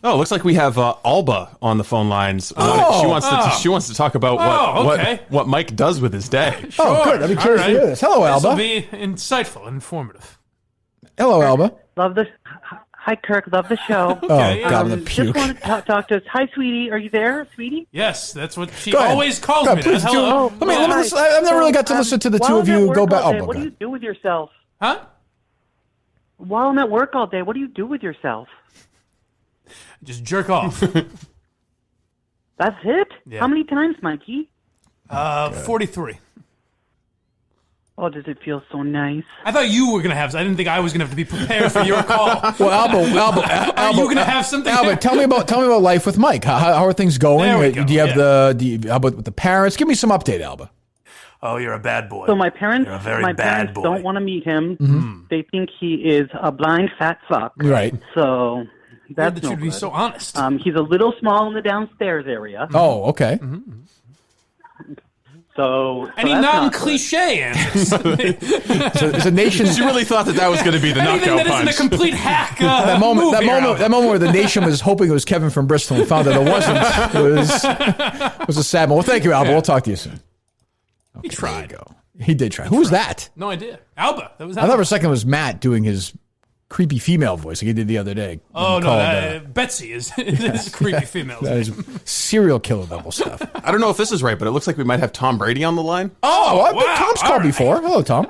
Oh, it looks like we have Alba on the phone lines. She wants to talk about what Mike does with his day. Sure. Oh, good. I'd be curious to hear this. Hello, Alba. This will be insightful and informative. Hello, Alba. Love this. Hi, Kirk. Love the show. Oh, God, the puke. Just wanted to talk to us. Hi, sweetie. Are you there, sweetie? Yes, that's what she Go ahead. always calls Go me. ahead, please Hello. Let me listen. I've never really got to listen to the two of you go back. What do you do with yourself? Huh? While I'm at work all day, what do you do with yourself? Just jerk off. That's it? Yeah. How many times, Mikey? 43. Oh, does it feel so nice? I thought you were going to have. I didn't think I was going to have to be prepared for your call. Well, Alba, Are you going to have something? Alba, tell me about life with Mike. How are things going? There we go. Do you have how about with the parents? Give me some update, Alba. Oh, you're a bad boy. So my parents, You're a very bad boy. don't want to meet him. Mm-hmm. They think he is a blind fat fuck. Right. So that's that no you'd be good. so honest. He's a little small in the downstairs area. Oh, okay. So Any that's not non-cliche answers. So it's a nation. She really thought that was going to be the Anything knockout that isn't punch. a complete hack. That moment where the nation was hoping it was Kevin from Bristol and found that it wasn't. It was a sad moment. Well, thank you, Alba. We'll talk to you soon. He tried. There you go. He did try. Who was that? No idea. Alba. That was I Alba. thought for a second it was Matt doing his creepy female voice like he did the other day. Oh, no. Called, Betsy is creepy female. that is serial killer level stuff. I don't know if this is right, but it looks like we might have Tom Brady on the line. Oh, wow. Tom's called before. Hello, Tom.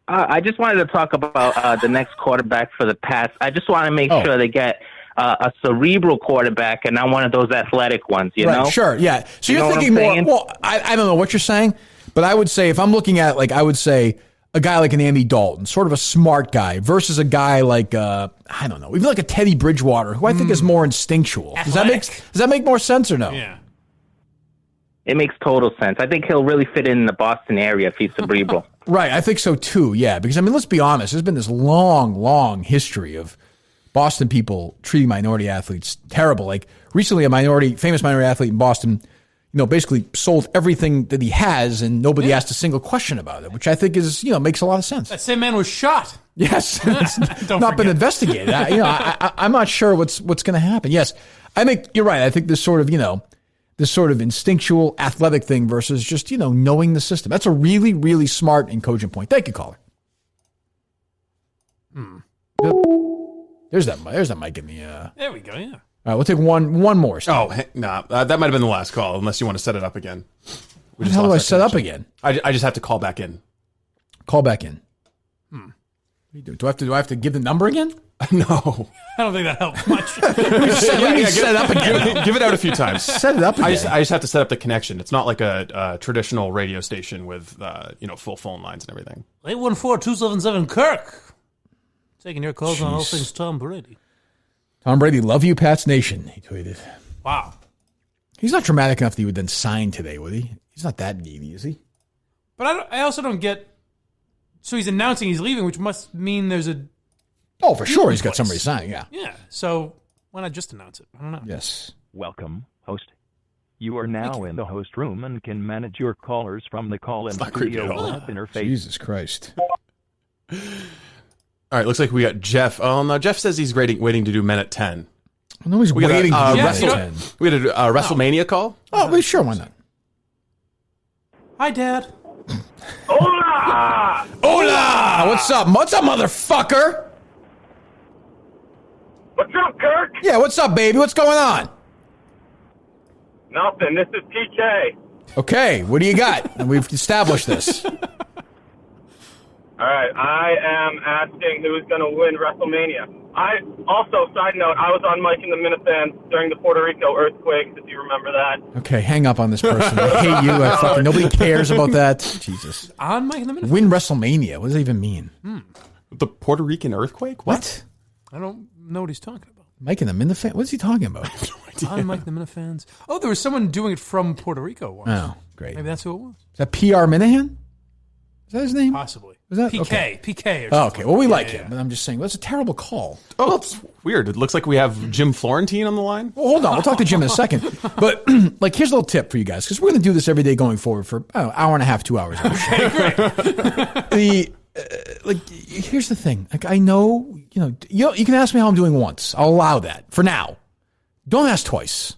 I just wanted to talk about the next quarterback for the Pats. I just want to make sure they get a cerebral quarterback and not one of those athletic ones, you know? Sure, yeah. So You you're know what thinking I'm more, saying? well, I don't know what you're saying, but I would say if I'm looking at, like, I would say a guy like an Andy Dalton, sort of a smart guy, versus a guy like, I don't know, even like a Teddy Bridgewater, who I think is more instinctual. Does that make more sense or no? Yeah. It makes total sense. I think he'll really fit in the Boston area if he's cerebral. Right, I think so too, yeah. Because, I mean, let's be honest, there's been this long, long history of Boston people treating minority athletes terrible. Like, recently a famous minority athlete in Boston, basically sold everything that he has and nobody asked a single question about it, which I think is, makes a lot of sense. That same man was shot. Yes. It's not been investigated. I'm not sure what's going to happen. Yes, I think you're right. I think this sort of, this sort of instinctual athletic thing versus just, knowing the system. That's a really, really smart and cogent point. Thank you, caller. There's that mic in the... There we go, yeah. All right, we'll take one more. Steve. Oh, nah, that might have been the last call, unless you want to set it up again. How do I set up again? I just have to call back in. Call back in. Do I have to give the number again? No. I don't think that helped much. Set it up again. Give it out a few times. Set it up again. I just have to set up the connection. It's not like a traditional radio station with full phone lines and everything. 814-277 Kirk. Taking your calls on all things Tom Brady. Tom Brady, love you, Pats Nation, he tweeted. Wow. He's not dramatic enough that he would then sign today, would he? He's not that needy, is he? But I also don't get... So he's announcing he's leaving, which must mean there's a... Oh, for sure he's got somebody signing, yeah. Yeah, so why not just announce it? I don't know. Yes. Welcome, host. You are now in the host room and can manage your callers from the call-in studio web interface. Jesus Christ. All right, looks like we got Jeff. Oh, no, Jeff says he's waiting to do Men at 10. I know he's waiting to do Men at 10. We had a WrestleMania call? Oh, well, sure, why not? Hi, Dad. Hola! Hola! What's up? What's up, motherfucker? What's up, Kirk? Yeah, what's up, baby? What's going on? Nothing. This is PK. Okay, what do you got? And we've established this. All right, I am asking who's going to win WrestleMania. Side note, I was on Mike and the Minifans during the Puerto Rico earthquake, if you remember that. Okay, hang up on this person. I hate you. Nobody cares about that. Jesus. On Mike and the Minifans? Win WrestleMania. What does that even mean? The Puerto Rican earthquake? What? I don't know what he's talking about. Mike and the Minifans? What is he talking about? On Mike and the Minifans. Oh, there was someone doing it from Puerto Rico once. Oh, great. Maybe that's who it was. Is that PR Minahan? Is that his name? Possibly. Is that PK? okay. PK or Oh, something. okay. Well, we Yeah, like yeah, him, but I'm just saying, well, that's a terrible call. Oh, that's weird. It looks like we have Jim Florentine on the line. Well, hold on. We'll talk to Jim in a second. But, here's a little tip for you guys, because we're going to do this every day going forward for, an hour and a half, 2 hours. Okay, great. Here's the thing. I know, you can ask me how I'm doing once. I'll allow that for now. Don't ask twice.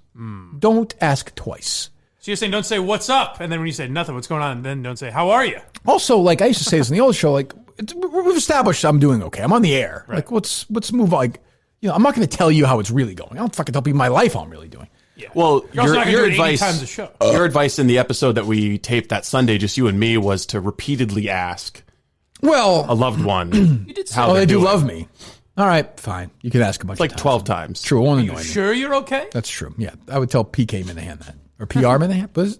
Don't ask twice. So you're saying don't say what's up, and then when you say nothing, what's going on, then don't say how are you? Also, I used to say this in the old show, we've established I'm doing okay. I'm on the air. Right. Let's move on. I'm not going to tell you how it's really going. I don't fucking tell people my life how I'm really doing. Yeah. Well, You're also not gonna your do it 80 advice, times a show. Your advice in the episode that we taped that Sunday, just you and me, was to repeatedly ask a loved one how they they're do doing. love me. All right, fine. You can ask a bunch It's of like times. 12 times. True. Won't annoy me. Sure you're okay? That's true. Yeah, I would tell PK Minahan that. Or PR Minahan. But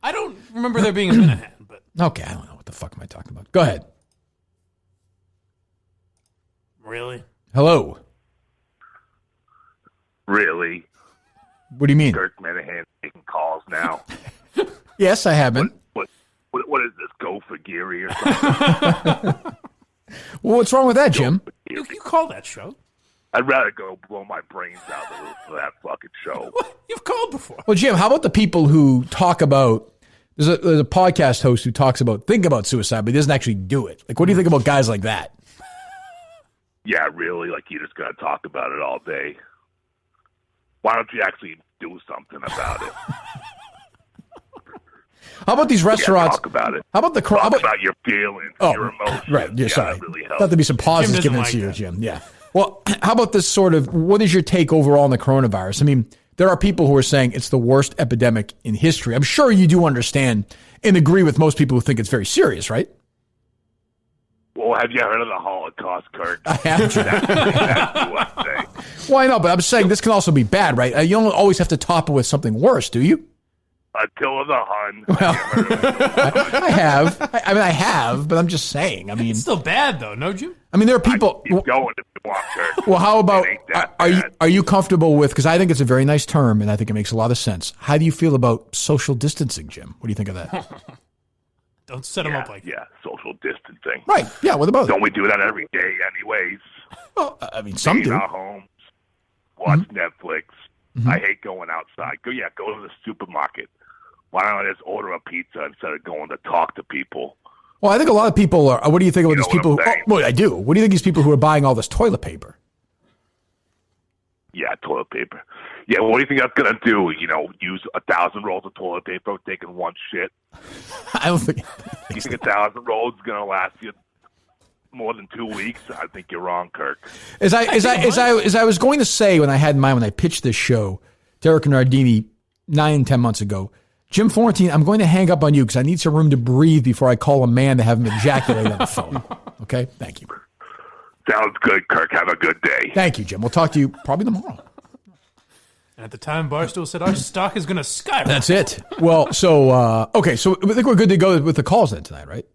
I don't remember there being a Minahan, but okay, I don't know. What the fuck am I talking about? Go ahead. really? Hello. Really? What do you mean? Kirk Minahan taking calls now. Yes, I have been. Well, what's wrong with that, Jim? You call that show. I'd rather go blow my brains out the roof for that fucking show. You've called before. Well, Jim, how about the people who talk about, there's a podcast host who talks about, think about suicide, but he doesn't actually do it. Like, what do you think about guys like that? Yeah, really? Like, you're just going to talk about it all day? Why don't you actually do something about it? How about these restaurants? Talk about it. How about the talk about your feelings, your emotions? Right. Yeah, sorry. That really helps. Thought there'd be some pauses given to you, Jim. Yeah. Well, how about this sort of, what is your take overall on the coronavirus? I mean, there are people who are saying it's the worst epidemic in history. I'm sure you do understand and agree with most people who think it's very serious, right? Well, have you heard of the Holocaust, Kirk? I have. That's exactly what I'm saying. Well, I know, but I'm saying this can also be bad, right? You don't always have to top it with something worse, do you? Attila the Hun. Well, I have. I have, but I'm just saying. I mean, it's still bad though, no, Jim? I mean, there are people. Keep going if you want, Kirk. Well, how about are you comfortable with? Because I think it's a very nice term, and I think it makes a lot of sense. How do you feel about social distancing, Jim? What do you think of that? Don't set them up like that. Yeah, social distancing. Right. Yeah. What about? Don't we do that every day, anyways? Well, I mean, some do. In our homes, watch Netflix. I hate going outside. Go to the supermarket. Why don't I just order a pizza instead of going to talk to people? Well, I think a lot of people are. What do you think about these people? Well, I do. What do you think these people who are buying all this toilet paper? Yeah, toilet paper. Yeah, what do you think that's going to do? Use 1,000 rolls of toilet paper taking one shit? I don't think. You think 1,000 rolls is going to last you more than 2 weeks? I think you're wrong, Kirk. As I was going to say when I pitched this show, Derek and Nardini 9-10 months ago. Jim Florentine, I'm going to hang up on you because I need some room to breathe before I call a man to have him ejaculate on the phone. Okay? Thank you. Sounds good, Kirk. Have a good day. Thank you, Jim. We'll talk to you probably tomorrow. And at the time, Barstool said our stock is going to skyrocket. That's it. Well, so, okay, so I think we're good to go with the calls then tonight, right?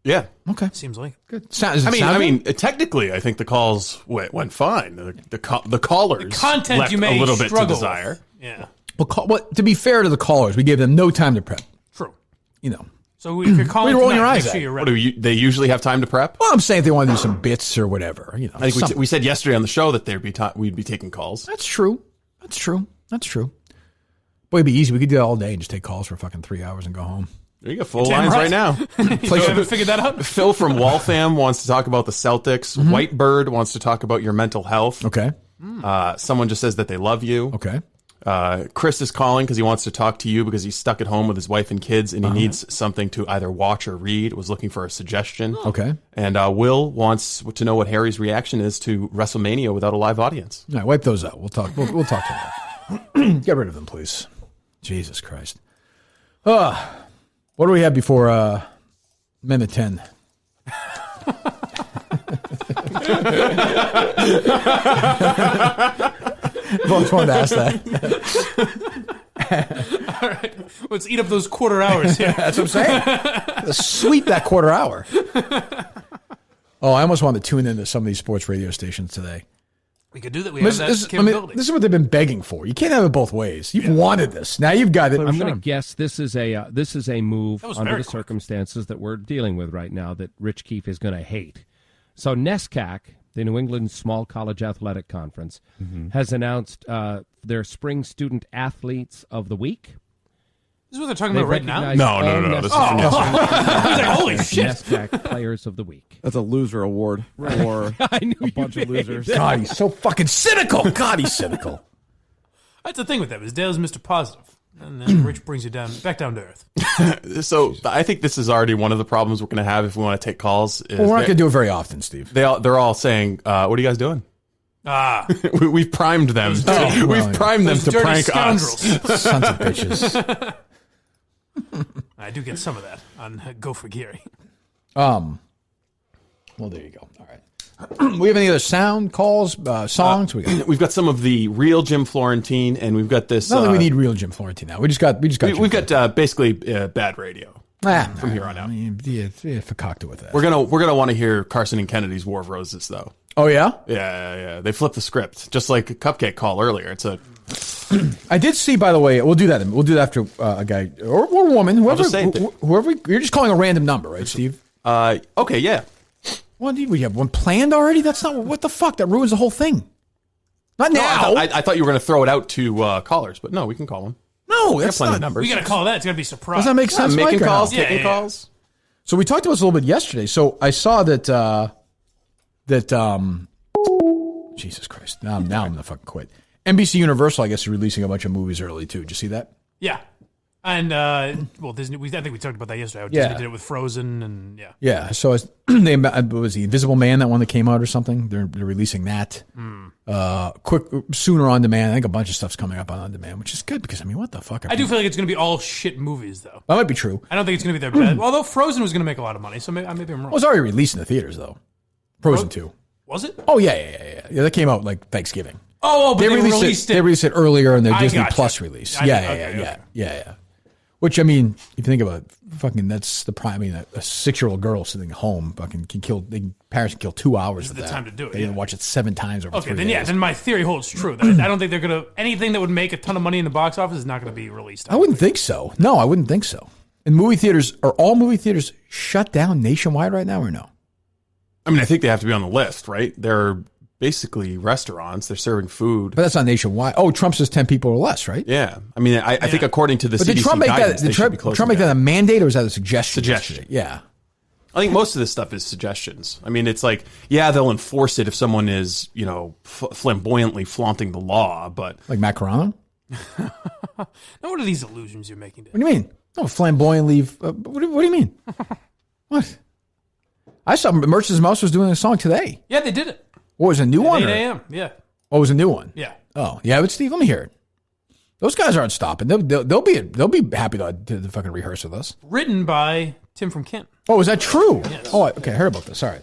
Yeah. Okay. Seems like good. Technically, I think the calls went fine. The callers the content left you may a little bit to struggle desire. with. Yeah. Well, to be fair to the callers, we gave them no time to prep. True. So if you're calling, rolling your tonight, eyes make sure at. you're ready. They usually have time to prep? Well, I'm saying if they want to do some bits or whatever. I think we said yesterday on the show that we'd be taking calls. That's true. Boy, it'd be easy. We could do that all day and just take calls for fucking 3 hours and go home. There you go, full lines right now. You haven't figured that out? Phil from Waltham wants to talk about the Celtics. Mm-hmm. Whitebird wants to talk about your mental health. Okay. Someone just says that they love you. Okay. Chris is calling because he wants to talk to you because he's stuck at home with his wife and kids and he needs something to either watch or read. Was looking for a suggestion. Okay. And Will wants to know what Harry's reaction is to WrestleMania without a live audience. All right, wipe those out. We'll talk to them. Get rid of them, please. Jesus Christ. What do we have before minute 10? Both wanted to ask that. All right. Let's eat up those quarter hours here. That's what I'm saying. Let's sweep that quarter hour. Oh, I almost wanted to tune into some of these sports radio stations today. We could do that. We have that capability. This is what they've been begging for. You can't have it both ways. You've wanted this. Now you've got it. I'm going to guess this is a move under the quick. circumstances that we're dealing with right now that Rich Keefe is going to hate. So NESCAC, the New England Small College Athletic Conference, has announced their Spring Student Athletes of the Week. This is what they're talking about right now? No. This is from yesterday. I was like, holy shit. NESCAC Players of the Week. That's a loser award for I knew a bunch of losers. God, he's so fucking cynical. God, he's cynical. That's the thing with that. Is Dale's Mr. Positive. And then Rich brings you back down to earth. So I think this is already one of the problems we're going to have if we want to take calls. Well, we're not going to do it very often, Steve. They're all saying, what are you guys doing? We've primed them. We've primed them to prank scoundrels. us. Sons of bitches. I do get some of that on Go for Gary. Well, there you go. All right. We have any other sound calls, songs? We've got some of the real Jim Florentine, and we've got this. Not that we need real Jim Florentine now. We've got basically bad radio from here on out. Yeah, fakakta with that. We're gonna want to hear Carson and Kennedy's War of Roses, though. Oh yeah, yeah. They flipped the script, just like a Cupcake Call earlier. I did see, by the way. We'll do that. We'll do that after a guy or woman, whoever. You're just calling a random number, right, Steve? Okay, yeah. Well, we have one planned already? That's not what the fuck. That ruins the whole thing. Not now. I thought you were going to throw it out to callers, but no, we can call them. No, that's plenty not. of numbers. We got to call that. It's going to be a surprise. Does that make sense? Making Mike, calls, or no? taking calls. So we talked about this a little bit yesterday. So I saw that Jesus Christ. Now I'm gonna fucking quit. NBC Universal, I guess, is releasing a bunch of movies early too. Did you see that? Yeah. And Disney. I think we talked about that yesterday. How Yeah. Disney did it with Frozen, and yeah. Yeah. So was the Invisible Man, that one that came out or something? They're releasing that. Quick, sooner on demand. I think a bunch of stuff's coming up on demand, which is good because what the fuck? I do feel like it's going to be all shit movies, though. That might be true. I don't think it's going to be their best. Although Frozen was going to make a lot of money, so maybe I'm wrong. Well, it was already released in the theaters though. Frozen 2. Was it? Oh yeah. That came out like Thanksgiving. But they released it. They released it earlier in their Disney gotcha. Plus release. Okay. Yeah. Which, I mean, if you think about it, fucking, that's the prime. I mean, a 6-year-old girl sitting at home fucking parents can kill 2 hours with the that. time to do it, They can watch it 7 times over 3 days. Then my theory holds true. That I don't think they're going to, anything that would make a ton of money in the box office is not going to be released. I wouldn't think so. No, I wouldn't think so. And movie theaters, are all movie theaters shut down nationwide right now or no? I mean, I think they have to be on the list, right? They're basically restaurants. They're serving food. But that's not nationwide. Oh, Trump says 10 people or less, right? Yeah. I mean, I think according to the CDC did Trump make guidance, that? Did Trump make that a mandate or was that a suggestion? Suggestion. Yeah. I think most of this stuff is suggestions. I mean, it's like, yeah, they'll enforce it if someone is, flamboyantly flaunting the law, but... Like Macaroni? Now, what are these illusions you're making? What do you mean? No, flamboyantly... what do you mean? What? I saw Merchant's Mouse was doing a song today. Yeah, they did it. What was it, a new one? 8 a.m., yeah. Oh, it was a new one? Yeah. Oh, yeah, but Steve, let me hear it. Those guys aren't stopping. They'll be happy to fucking rehearse with us. Written by Tim from Kent. Oh, is that true? Yes. Oh, okay, I heard about this. All right.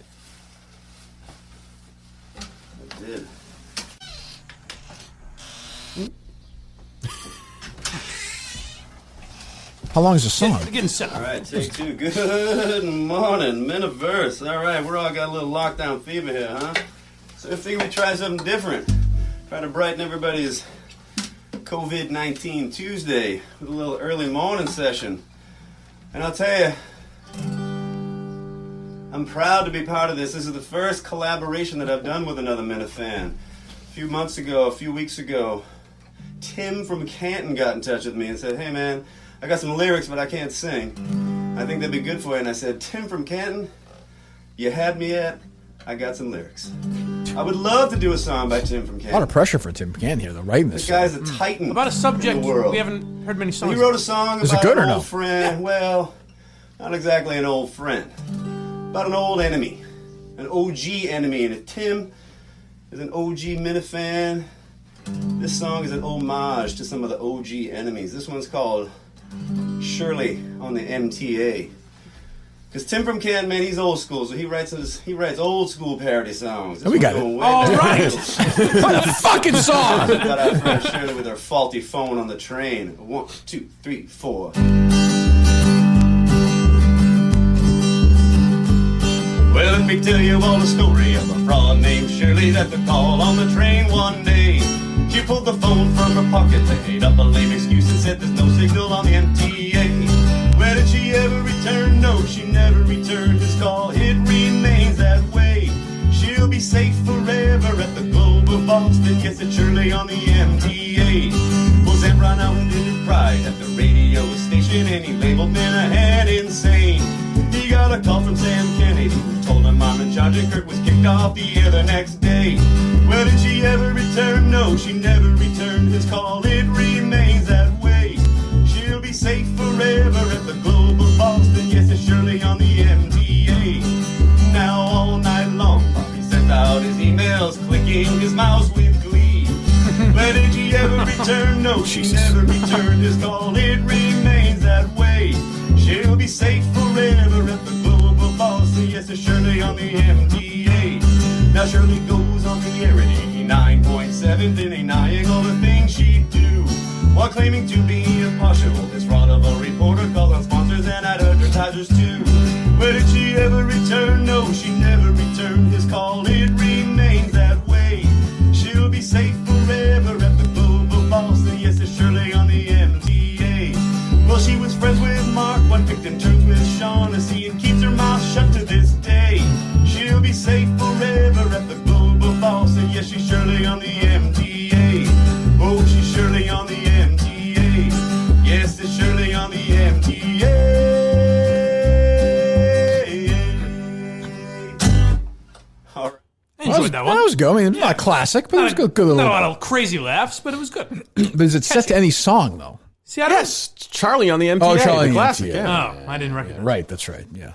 I did. How long is the song? Getting set. All right, take 2. Good morning, Miniverse. All right, we're all got a little lockdown fever here, huh? So I figured we'd try something different. Try to brighten everybody's COVID-19 Tuesday with a little early morning session. And I'll tell you, I'm proud to be part of this. This is the first collaboration that I've done with another Minifan. A few weeks ago, Tim from Canton got in touch with me and said, hey man, I got some lyrics, but I can't sing. I think they'd be good for you. And I said, Tim from Canton, you had me at, I got some lyrics. I would love to do a song by Tim from Canton. A lot of pressure for Tim Canton here, though, writing this This guy's a titan About a subject in the world. we haven't heard many songs. He wrote a song Is it about good an or no? old friend. Well, not exactly an old friend. About an old enemy. An OG enemy. And if Tim is an OG Minifan, this song is an homage to some of the OG enemies. This one's called Shirley on the MTA. Because Tim from Canton, man, he's old school, so he writes old school parody songs. We got it. All right. What a fucking song! Got our friend Shirley with her faulty phone on the train. 1, 2, 3, 4. Well, let me tell you all the story of a fraud named Shirley that the call on the train one day. She pulled the phone from her pocket, made up a lame excuse and said there's no signal on the MTA. Where did she ever return? No, she never returned his call. It remains that way. She'll be safe forever at the Globe of Boston. Yes, it's Shirley on the MTA. Well, Zeb ran out in his pride at the radio station and he labeled Minahan insane. He got a call from Sam Kennedy who told him I'm in charge and Kirk was kicked off the air the next day. Well, did she ever return? No, she never returned his call. It remains that way. She'll be safe forever at the Globe of Boston. Yes, it's Shirley on the MTA. Now all night long, Bobby sent out his emails, clicking his mouse with glee. But did she ever return? No, she never returned his call. It remains that way. She'll be safe forever at the Globe of Boston. Yes, it's Shirley on the MTA. Now Shirley goes on the air at 89.7, denying all the things she do, while claiming to be impartial. This fraud of a reporter calls on sponsors and advertisers too. Where did she ever return? No, she never returned his call. It remains that way. She'll be safe forever at the Globe of Boston. Yes, it's Shirley on the MTA. Well, she was friends with Mark, one picked in turns with Shaughnessy, and keeps her mouth shut enjoyed that one. That was good. I mean, it's not classic, but it was good. Good little. Not a lot of crazy laughs, but it was good. But is it set to any song though? See, I don't. Yes, Charlie on the MTA. Oh, Charlie the on classic. MTA. Yeah. Oh, I didn't recognize. Right, that's right. Yeah,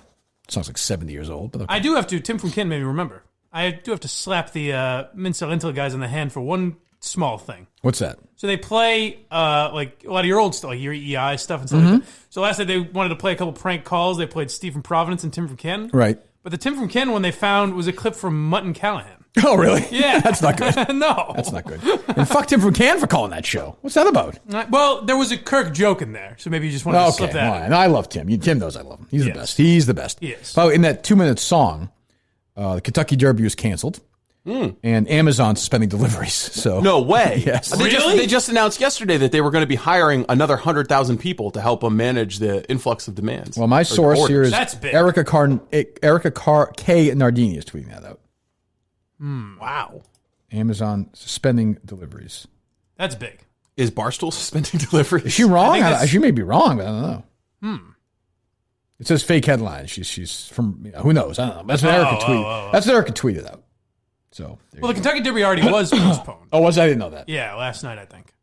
sounds like 70 years old. But okay. I do have to. Tim from Ken made me remember. I do have to slap the Minsel Intel guys on the hand for one small thing. What's that? So they play like a lot of your old stuff, like your EI stuff and stuff like that. So last night they wanted to play a couple prank calls. They played Steve from Providence and Tim from Ken. Right. But the Tim from Ken one they found was a clip from Mutton Callahan. Oh, really? Yeah. That's not good. No. That's not good. And fuck Tim from Can for calling that show. What's that about? Well, there was a Kirk joke in there, so maybe you just wanted to slip that. All right. No, I love Tim. Tim knows I love him. He's the Yes. best. He's the best. Yes. Oh, in that 2-minute song, the Kentucky Derby was canceled, and Amazon suspending deliveries. So No way. Yes. They just announced yesterday that they were going to be hiring another 100,000 people to help them manage the influx of demands. Well, my source here is That's big. Erica K. Nardini is tweeting that out. Wow. Amazon suspending deliveries. That's big. Is Barstool suspending deliveries? Is she wrong? that's- She may be wrong, but I don't know. It says fake headlines. She's from who knows? I don't know. That's what Erica tweeted. That's what Erica tweeted out. So Well, the Kentucky Derby already was postponed. oh, was I didn't know that. Yeah, last night I think.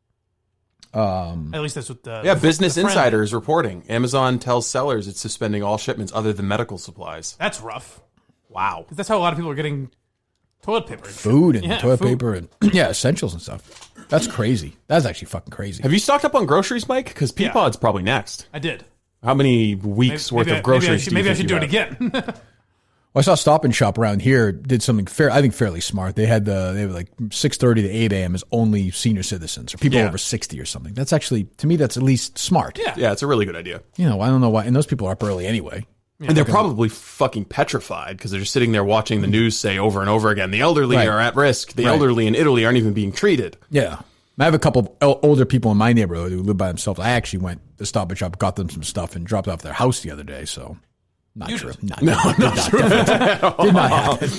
At least that's what. Business the friend- Insider is reporting. Amazon tells sellers it's suspending all shipments other than medical supplies. That's rough. Wow. 'Cause that's how a lot of people are getting toilet paper, food and toilet food. paper and essentials and stuff. That's crazy. That's actually fucking crazy. Have you stocked up on groceries, Mike? Because Peapod's probably next. I did. How many weeks worth of groceries? Maybe I should do it have? again. Well, I saw Stop and Shop around here did something fairly smart. They were like 6:30 to 8 a.m. is only senior citizens or people over 60 or something. That's actually, to me, that's at least smart. Yeah, it's a really good idea. You know, I don't know why. And those people are up early anyway. And they're probably fucking petrified because they're just sitting there watching the news say over and over again, the elderly Right. are at risk. The Right. elderly in Italy aren't even being treated. Yeah. I have a couple of older people in my neighborhood who live by themselves. I actually went to Stop and Shop, got them some stuff, and dropped off their house the other day. So, not true. Did not happen.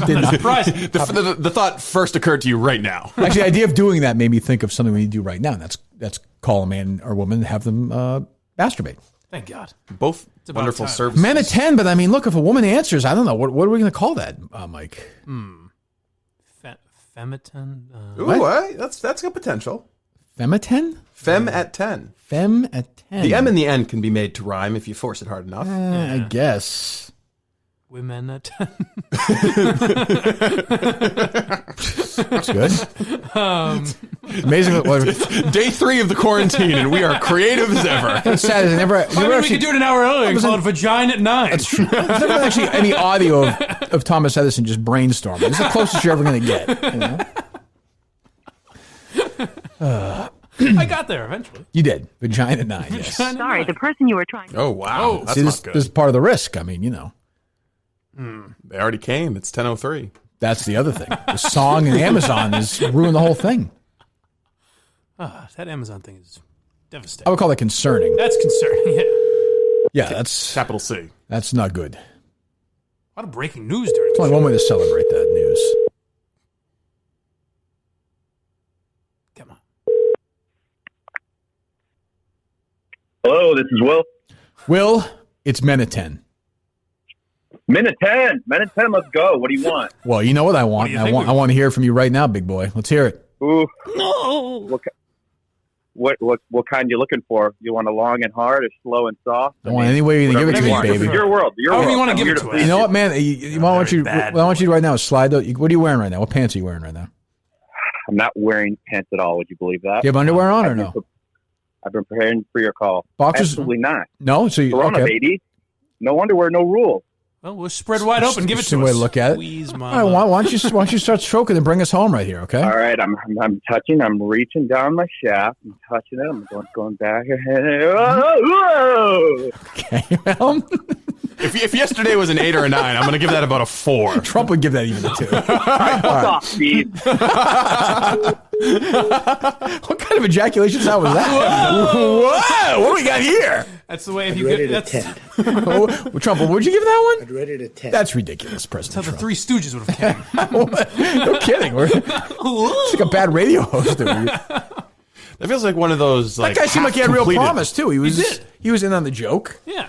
Did not. The thought first occurred to you right now. Actually, the idea of doing that made me think of something we need to do right now. And that's call a man or woman and have them masturbate. Thank God. Both about wonderful time. services. Men attend, but I mean, look, if a woman answers, I don't know. What are we going to call that, Mike? Femitin. Ooh, that's got potential. Femitin? Femme at 10. Femme at 10. The M in the end can be made to rhyme if you force it hard enough. I guess. Women at 10. That's good. Amazing. Day 3 of the quarantine, and we are creative as ever. It's sad. We could do it an hour earlier and call it Vagina at 9. That's true. There's never actually any audio of Thomas Edison just brainstorming. It's the closest you're ever going to get. You know? I got there eventually. You did. Vagina 9, yes. Sorry, the person you were trying to... Oh, wow. That's See, not good. this is part of the risk. I mean, you know. They already came. It's 10:03. That's the other thing. The song and Amazon has ruined the whole thing. That Amazon thing is devastating. I would call that concerning. That's concerning, yeah. Yeah, that's... Capital C. That's not good. A lot of breaking news during There's the only show. one way to celebrate that news. Hello, this is Will. Will, it's Men at 10. Men at 10. Men at 10, let's go. What do you want? Well, you know what I want. I want to hear from you right now, big boy. Let's hear it. Ooh. No. What kind you looking for? You want a long and hard or slow and soft? I want any way you can give it to me, Whatever you baby. want. Your world. However you want to give it to us. You know what, man? What I want you to do right now is slide. What are you wearing right now? What pants are you wearing right now? I'm not wearing pants at all. Would you believe that? Do you have underwear on or no? I've been preparing for your call. Boxers? Absolutely not. No? So you, Corona, okay. baby. No underwear, no rules. Well, we'll spread wide open. Give it Interesting to way us. to look at it. Squeeze, All mama. right, why don't you start stroking and bring us home right here, okay? All right, I'm touching. I'm reaching down my shaft. I'm touching it. I'm going back. Whoa. Okay, well, If yesterday was an 8 or a 9, I'm going to give that about a 4. Trump would give that even a 2. Fuck off, Steve. What kind of ejaculation sound was that? Whoa! What do we got here? That's the way if you get that's Oh, Trump, would you give that one? I'd rate it a 10. That's ridiculous, how President the Trump. Three Stooges would have came. No kidding. It's like a bad radio host. That feels like one of those. That guy seemed like he had real half-completed- promise too. He was in on the joke. Yeah.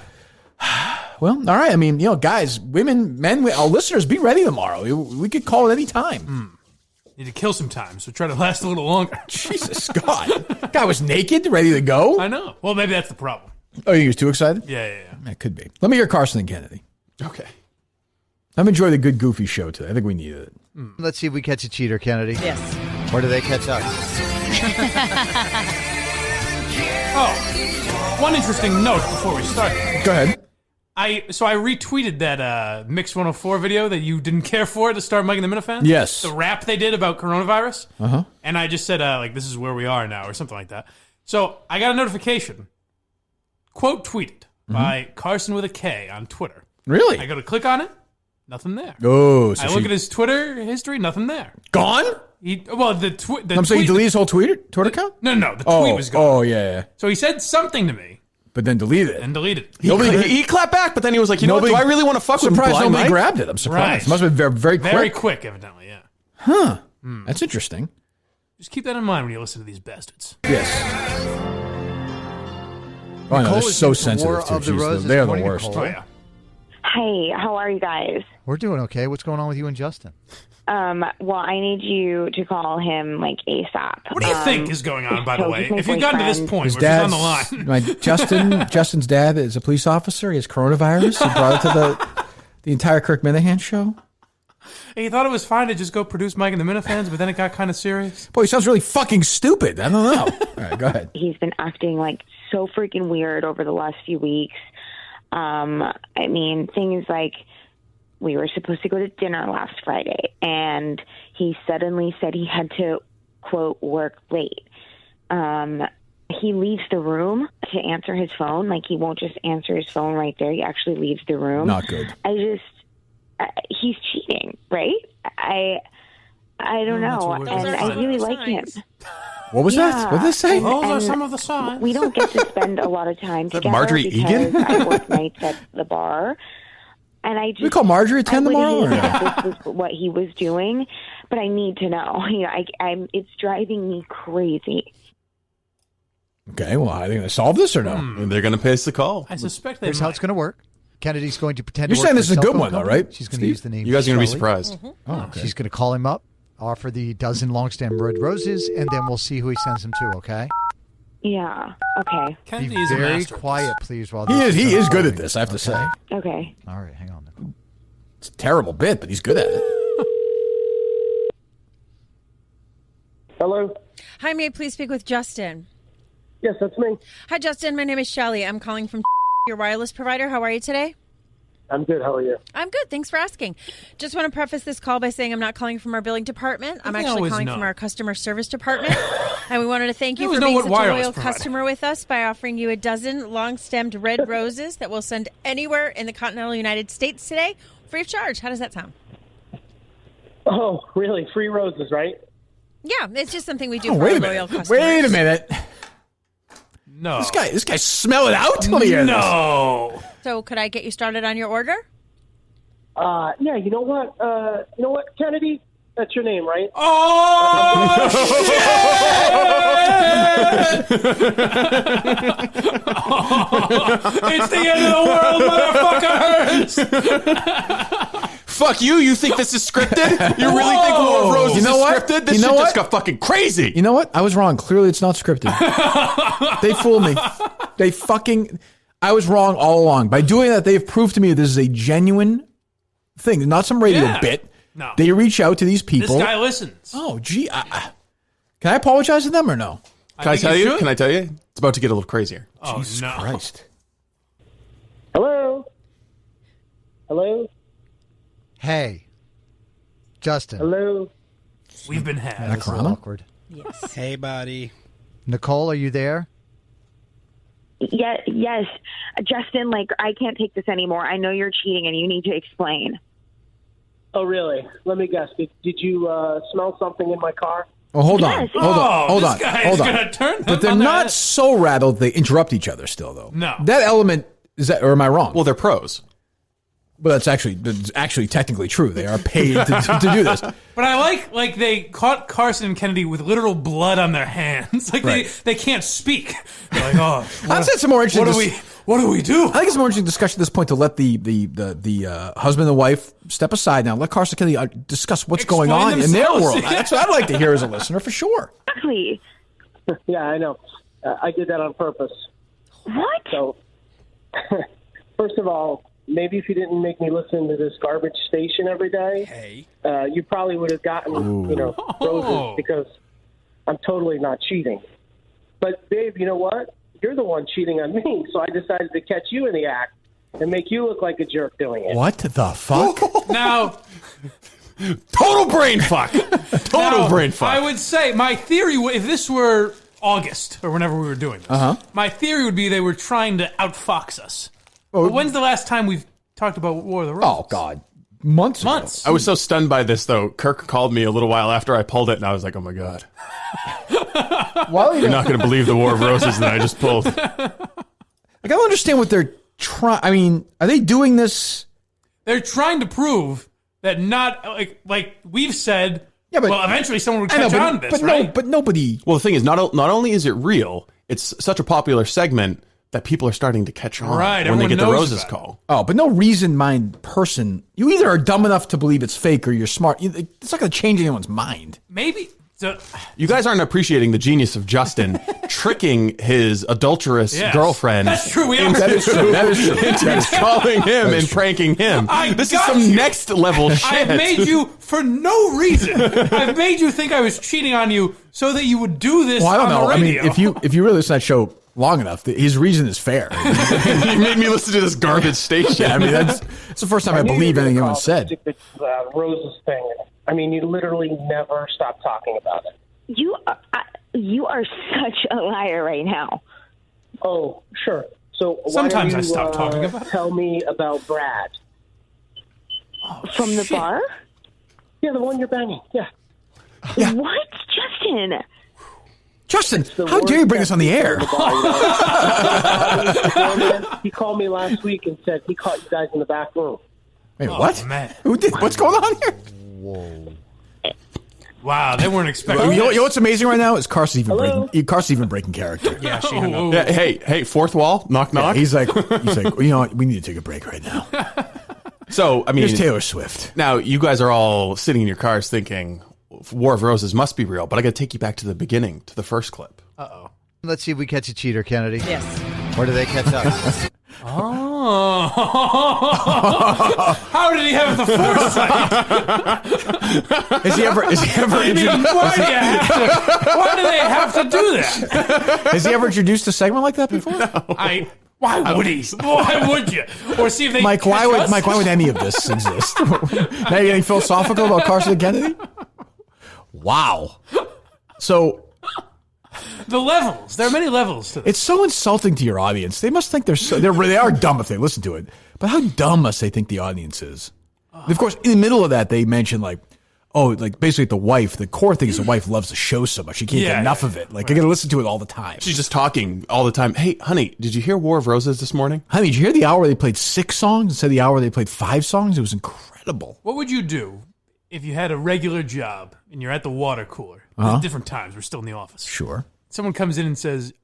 Well, all right. I mean, guys, women, men, our listeners, be ready tomorrow. We could call at any time. Need to kill some time, so try to last a little longer. Jesus, God. Guy was naked, ready to go. I know. Well, maybe that's the problem. Oh, you was too excited? Yeah. That could be. Let me hear Carson and Kennedy. Okay. I've enjoyed the good, goofy show today. I think we needed it. Let's see if we catch a cheater, Kennedy. Yes. Or do they catch us? Oh, one interesting note before we start. Go ahead. I retweeted that Mix 104 video that you didn't care for to start Mike and the Minifans. Yes. The rap they did about coronavirus. Uh-huh. And I just said, this is where we are now, or something like that. So I got a notification, quote tweeted by Carson with a K on Twitter. Really? I go to click on it, nothing there. Oh, so I look at his Twitter history, nothing there. Gone? I'm saying he deleted his whole Twitter account? No, the tweet was gone. Oh, yeah. So he said something to me. But then deleted it. He clapped back, but then he was like, what, do I really want to fuck with surprised Blind nobody Mike? grabbed it. I'm surprised. Right. It must have been very quick. Very quick, evidently, yeah. Huh. That's interesting. Just keep that in mind when you listen to these bastards. Yes. Oh, no, they're so sensitive to cheese. They're the worst. Oh, yeah. Hey, how are you guys? We're doing okay. What's going on with you and Justin? Well, I need you to call him like ASAP. What do you think is going on, by the way? he's my If you've gotten to this boyfriend. point His where she's on dad's, the line. Justin's dad is a police officer. He has coronavirus. He brought it to the entire Kirk Minahan show. He thought it was fine to just go produce Mike and the Minifans, but then it got kind of serious. Boy, he sounds really fucking stupid. I don't know. All right, go ahead. He's been acting like so freaking weird over the last few weeks. I mean, things like we were supposed to go to dinner last Friday, and he suddenly said he had to, quote, work late. He leaves the room to answer his phone. Like, he won't just answer his phone right there. He actually leaves the room. Not good. He's cheating, right? I don't know, and I really like him. What was that? What did they say? Those are some of the signs. We don't get to spend a lot of time that together Marjorie because Egan? I work nights at the bar, and I just We call Marjorie at 10 tomorrow? Or this was what he was doing, but I need to know. It's driving me crazy. Okay, well, are they going to solve this or no? They're going to pay us the call. I suspect they Here's how it's going to work. Kennedy's going to pretend You're to work saying for this is a cell good phone one, though, company. right, She's going to Steve? use the name. You guys are going to be Shirley. surprised. Oh, okay. She's going to call him up, offer the dozen long-stem red roses, and then we'll see who he sends them to, okay? Yeah. Okay. Be very quiet, please, while He this is unfolding. good at this, I have to say. Okay. All right, hang on. It's a terrible bit, but he's good at it. Hello? Hi, may I please speak with Justin? Yes, that's me. Hi, Justin. My name is Shelly. I'm calling from your wireless provider. How are you today? I'm good. How are you? I'm good. Thanks for asking. Just want to preface this call by saying I'm not calling from our billing department. I'm I actually always calling know. from our customer service department. And we wanted to thank you always for know being what such a wireless loyal provider. customer with us by offering you a dozen long-stemmed red roses that we'll send anywhere in the continental United States today, free of charge. How does that sound? Oh, really? Free roses, right? Yeah, it's just something we do Oh, for wait our a loyal minute. customers. Wait a minute. No. This guy smell it out? Let me hear this. No. So could I get you started on your order? Yeah, you know what? Kennedy? That's your name, right? Oh, it's the end of the world, motherfuckers! Fuck you! You think this is scripted? You really think War of Roses You know is what? scripted? This You know shit what? just got fucking crazy. You know what? I was wrong. Clearly, it's not scripted. They fooled me. I was wrong all along. By doing that, they've proved to me that this is a genuine thing, not some radio bit. No. They reach out to these people. This guy listens. Oh, gee. Can I apologize to them or no? Can I tell you? Can I tell you? It's about to get a little crazier. Oh, Jesus no. Christ. Hello? Hello? Hey, Justin. Hello? We've been had. That's a little awkward. Yes. Hey, buddy. Nicole, are you there? Yes. Justin, I can't take this anymore. I know you're cheating and you need to explain. Oh, really? Let me guess. Did you smell something in my car? Oh, hold on. Yes. Hold on. This guy Hold is on. going to turn them But they're on their not head. so rattled they interrupt each other still, though. No. That element, or am I wrong? Well, they're pros. Well, that's actually technically true. They are paid to do this. But I like they caught Carson and Kennedy with literal blood on their hands. Like Right. they can't speak. They're like, oh, I've said some more interesting. what do we do? I think it's a more interesting discussion at this point to let the husband and wife step aside now. Let Carson Kelly discuss what's going on in their world. That's what I'd like to hear as a listener, for sure. Exactly. Yeah, I know. I did that on purpose. What? So, first of all, maybe if you didn't make me listen to this garbage station every day, you probably would have gotten, roses, because I'm totally not cheating. But, babe, you know what? You're the one cheating on me, so I decided to catch you in the act and make you look like a jerk doing it. What the fuck? Now, total brain fuck. Total brain fuck. I would say my theory, if this were August or whenever we were doing this, my theory would be they were trying to outfox us. Well, but when's the last time we've talked about War of the Roses? Oh, God. Months ago. I was so stunned by this, though. Kirk called me a little while after I pulled it, and I was like, oh, my God. You're not going to believe the War of Roses that I just pulled. I don't understand what they're trying. I mean, are they doing this? They're trying to prove that not, like we've said, well, eventually someone would catch on to this, right? But nobody... Well, the thing is, not only is it real, it's such a popular segment that people are starting to catch on when they get the Roses call. Oh, but no reason-mind person. You either are dumb enough to believe it's fake or you're smart. It's not going to change anyone's mind. Maybe. You guys aren't appreciating the genius of Justin tricking his adulterous girlfriend. That's true. We are. That is true. That is true. Into calling him and pranking him. This is some next level shit. I've made you, for no reason, I've made you think I was cheating on you so that you would do this I don't know. the radio. I mean, if you really listen to that show long enough, his reason is fair. You made me listen to this garbage station. Yeah, I mean, that's the first time I believe anything anyone said. Roses thing. I mean, you literally never stop talking about it. You are such a liar right now. Oh, sure. So sometimes why don't you, I stop talking about it. Tell me about Brad. From the bar? Yeah, the one you're banging. Yeah. What, Justin, how dare you bring us on the air? He called me last week and said he caught you guys in the back room. Wait, what? Man. Who did? What's going on here? Whoa. Wow, they weren't expecting You know what's amazing right now is Carson's even breaking character. Yeah, she hung up. Yeah, hey, fourth wall, knock, knock. Yeah, he's like, you know what? We need to take a break right now. So, I mean, here's Taylor Swift. Now, you guys are all sitting in your cars thinking War of Roses must be real, but I got to take you back to the beginning, to the first clip. Uh-oh. Let's see if we catch a cheater, Kennedy. Yes. Or do they catch us? Oh. How did he have the foresight? Is he ever why do they have to do that? Has he ever introduced a segment like that before? No. Why would he? Why would you? Or see if they Mike, why would any of this exist? Now you're getting philosophical about Carson and Kennedy? Wow. So the levels. There are many levels to this. It's so insulting to your audience. They must think they are dumb if they listen to it. But how dumb must they think the audience is? And of course, in the middle of that, they mention basically the core thing is the wife loves the show so much she can't get enough of it. Like, I got to listen to it all the time. She's just talking all the time. Hey, honey, did you hear War of Roses this morning? Honey, did you hear the hour they played 6 songs instead of the hour they played 5 songs? It was incredible. What would you do if you had a regular job and you're at the water cooler? Different times. We're still in the office. Sure. Someone comes in and says,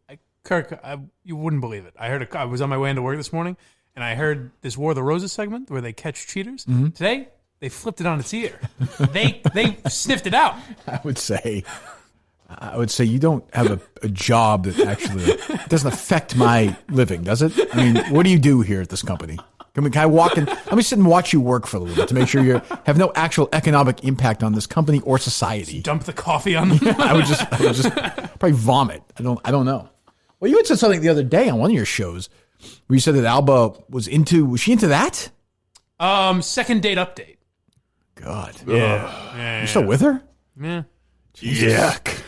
Kirk, you wouldn't believe it. I was on my way into work this morning, and I heard this War of the Roses segment where they catch cheaters. Mm-hmm. Today, they flipped it on its ear. They sniffed it out. I would say you don't have a job that actually doesn't affect my living, does it? I mean, what do you do here at this company? Can I walk in? Let me sit and watch you work for a little bit to make sure you have no actual economic impact on this company or society. Just dump the coffee on them. I would just probably vomit. I don't know. Well, you had said something the other day on one of your shows where you said that Alba was she into that? Second date update. God. Yeah. You're still with her? Yeah. Yuck.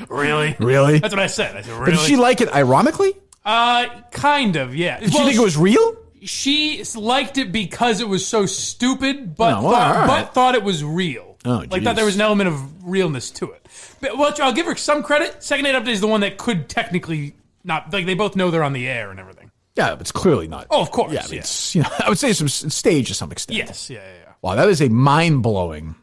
Really? Really? That's what I said. I said, really? But did she like it ironically? Kind of, yeah. Did she think it was real? She liked it because it was so stupid, but right. thought it was real. Oh, like, thought there was an element of realness to it. But, well, I'll give her some credit. Second date update is the one that could technically not, like, they both know they're on the air and everything. Yeah, but it's clearly not. Oh, of course. Yeah, I mean, it's, I would say it's staged to some extent. Yes, yeah. Wow, that is a mind-blowing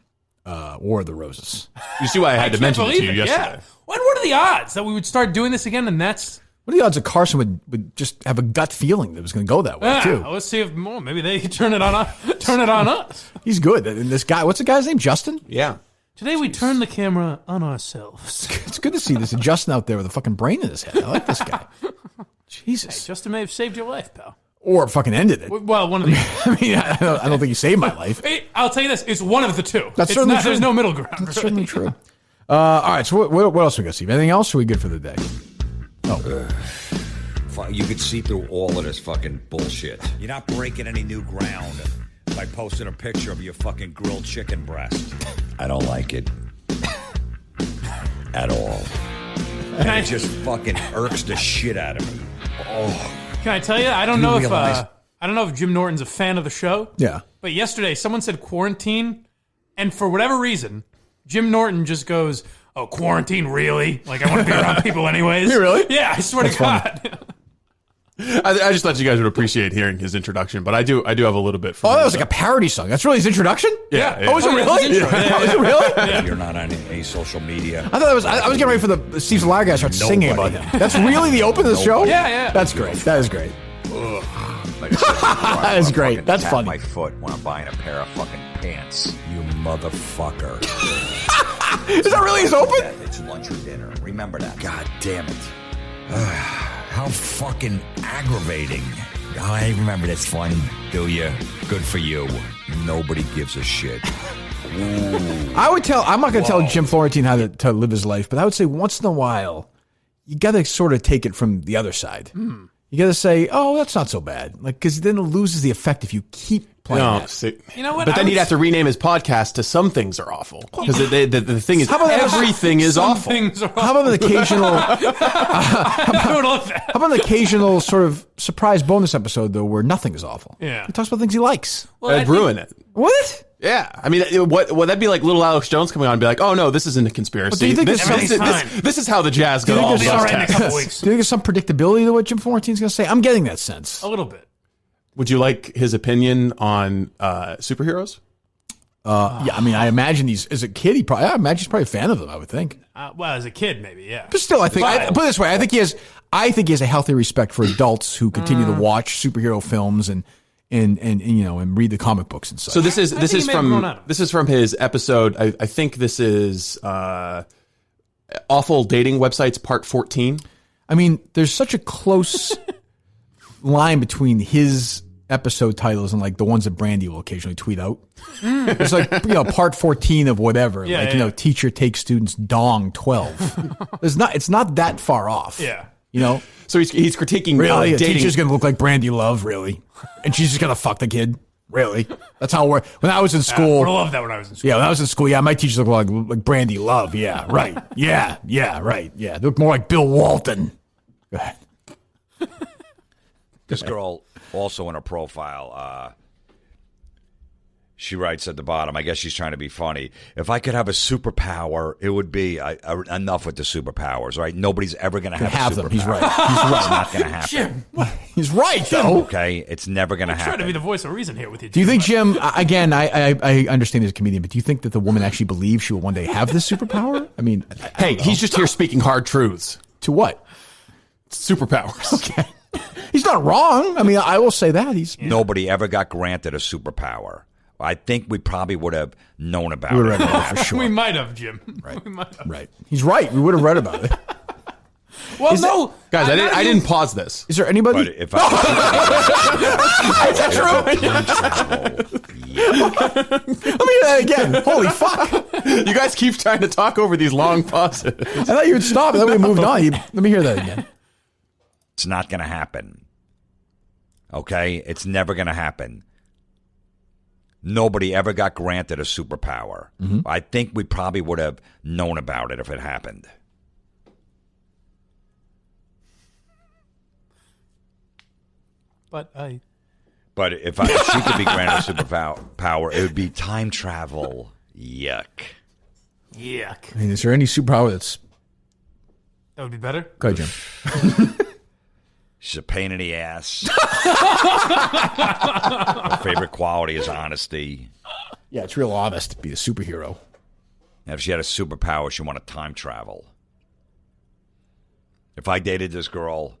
War of the Roses. You see why I had to mention it to you yesterday. Yeah. What are the odds that we would start doing this again and that's What are the odds that Carson would just have a gut feeling that it was going to go that way too? Let's see if more. Maybe they turn it on us. He's good. And this guy, what's the guy's name? Justin? Yeah. Today we turn the camera on ourselves. It's good to see this Justin out there with a fucking brain in his head. I like this guy. Jesus. Hey, Justin may have saved your life, pal. Or fucking ended it. Well, one of the. I don't think he saved my life. Hey, I'll tell you this: it's one of the two. That's certainly true. There's no middle ground. That's certainly true. All right. So what else we got, Steve? Anything else? Or are we good for the day? You could see through all of this fucking bullshit. You're not breaking any new ground by posting a picture of your fucking grilled chicken breast. I don't like it at all. And it just fucking irks the shit out of me. Oh. Can I tell you? I don't know if Jim Norton's a fan of the show. Yeah. But yesterday, someone said quarantine, and for whatever reason, Jim Norton just goes, "Oh, quarantine, really? Like I want to be around people anyways." Really? Yeah, I swear to God. I just thought you guys would appreciate hearing his introduction, but I do have a little bit. That was like a parody song. That's really his introduction? Yeah. Oh, is it really? Is it really? Yeah. You're not on any social media. I thought that was. I was getting ready for the Steve's Liar guy to start singing about him. That's really the open of the show? Yeah. That's great. That is great. Like I said, that is great. That's tap funny. My foot when I'm buying a pair of fucking pants. You motherfucker. Is that really his open? It's lunch or dinner. Remember that. God damn it. How fucking aggravating. I remember this one, do you? Good for you. Nobody gives a shit. Ooh. I'm not going to tell Jim Florentine how to live his life, but I would say once in a while, you got to sort of take it from the other side. You got to say, oh, that's not so bad. Like, because then it loses the effect if you keep playing that. You know what? But then he'd have to rename his podcast to Some Things Are Awful. Because the thing is, everything is awful. How about an occasional... How about an occasional sort of surprise bonus episode, though, where nothing is awful? Yeah. He talks about things he likes. That'd ruin it. What? Yeah. I mean, would that be like little Alex Jones coming on and be like, oh, no, this isn't a conspiracy. Do you think this is how the Jazz got all the in a couple weeks. Do you think there's some predictability to what Jim Florentine's going to say? I'm getting that sense. A little bit. Would you like his opinion on superheroes? Yeah, I mean, I imagine as a kid, I imagine he's probably a fan of them, I would think. Well, as a kid, maybe, yeah. But still, I think, put it this way, I think he has a healthy respect for adults who continue to watch superhero films and read the comic books and such. So this is from his episode. I think this is Awful Dating Websites Part 14. I mean, there's such a close line between his episode titles and like the ones that Brandy will occasionally tweet out. It's like, part 14 of whatever. Yeah, teacher takes students dong 12. It's not that far off. Yeah. So he's critiquing really a dating. Teacher's gonna look like Brandy Love, really, and she's just gonna fuck the kid, really. That's how when I was in school. I love that when I was in school. Yeah, when I was in school, my teachers look like Brandy Love. Yeah, right. Yeah, right. Yeah, they look more like Bill Walton. Go ahead. This girl also in her profile, she writes at the bottom, I guess she's trying to be funny. If I could have a superpower, it would be enough with the superpowers, right? Nobody's ever going to have a superpower. Them. He's right. It's not going to happen. Jim. He's right, though. Okay, it's never going to happen. I'm trying to be the voice of reason here with you. Do you think, Jim, again, I understand he's a comedian, but do you think that the woman actually believes she will one day have this superpower? I mean, hey, he's just here speaking hard truths. To what? Superpowers. Okay. He's not wrong. I mean, I will say that. Nobody ever got granted a superpower. I think we probably would have known about it. For sure. We might have, Jim. Right. We might have. Right. He's right. We would have read about it. Well, guys, I didn't pause this. Is there anybody? But if I is that true? Let me hear that again. Holy fuck. You guys keep trying to talk over these long pauses. I thought you would stop. Then we moved on. Let me hear that again. It's not going to happen. Okay? It's never going to happen. Nobody ever got granted a superpower. Mm-hmm. I think we probably would have known about it if it happened. But if she could be granted a superpower, it would be time travel. Yuck. I mean, is there any superpower that would be better? Go ahead, Jim. She's a pain in the ass. Her favorite quality is honesty. Yeah, it's real honest to be a superhero. And if she had a superpower, she'd want to time travel. If I dated this girl,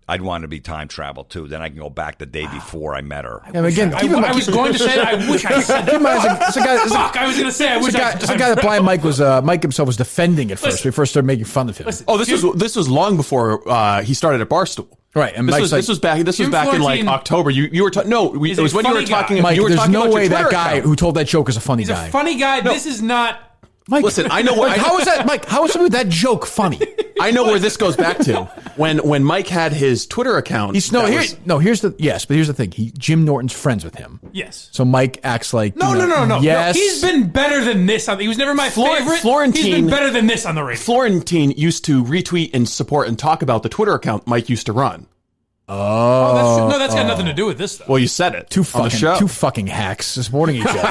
I'd want to be time travel too. Then I can go back the day before I met her. And again, I was going to say that. I wish I said that. Fuck, I was going to say I wish I It's a guy that Blind Mike was. Mike himself was defending at first. We first started making fun of him. This was long before he started at Barstool. Right, and this was back in like October. You were it was when you were talking. Mike, you were there's talking no about way your that Twitter guy account. who told that joke is a funny He's guy. a funny guy. No. This is not. Mike, listen, I know what. Mike, how is that, Mike? How is that joke funny? I know where this goes back to when Mike had his Twitter account. Here's the thing. Jim Norton's friends with him. Yes. So Mike acts like No. Yes, He's been better than this. He was never my favorite. He's been better than this on the radio. Florentine used to retweet and support and talk about the Twitter account Mike used to run. That's got nothing to do with this, though. Well, you said it Two on the show. fucking hacks supporting each other.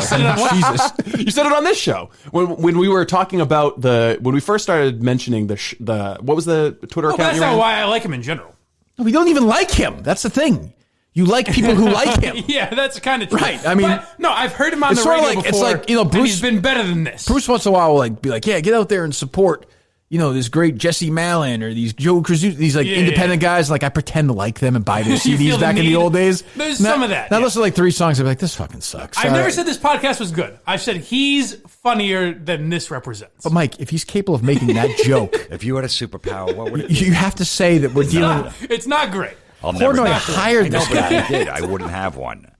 Jesus, you said it on this show when we were talking about when we first started mentioning the what was the Twitter account? That's not why I like him in general. No, we don't even like him. That's the thing. You like people who like him. Yeah, that's kind of true. Right. I mean, but, no, I've heard him on the sort of radio like, before. It's like, Bruce, and he's been better than this. Bruce once in a while will be like, yeah, get out there and support, this great Jesse Malin or these Joe Krasucci, these independent guys. Like I pretend to like them and buy their CDs back in the old days. There's some of that. Now listen to like 3 songs and be like, this fucking sucks. I've never said this podcast was good. I've said he's funnier than this represents. But Mike, if he's capable of making that joke, if you had a superpower, what would it be? You have to say that we're dealing. It's not great. Portnoy hired this guy. If he did, I wouldn't have one.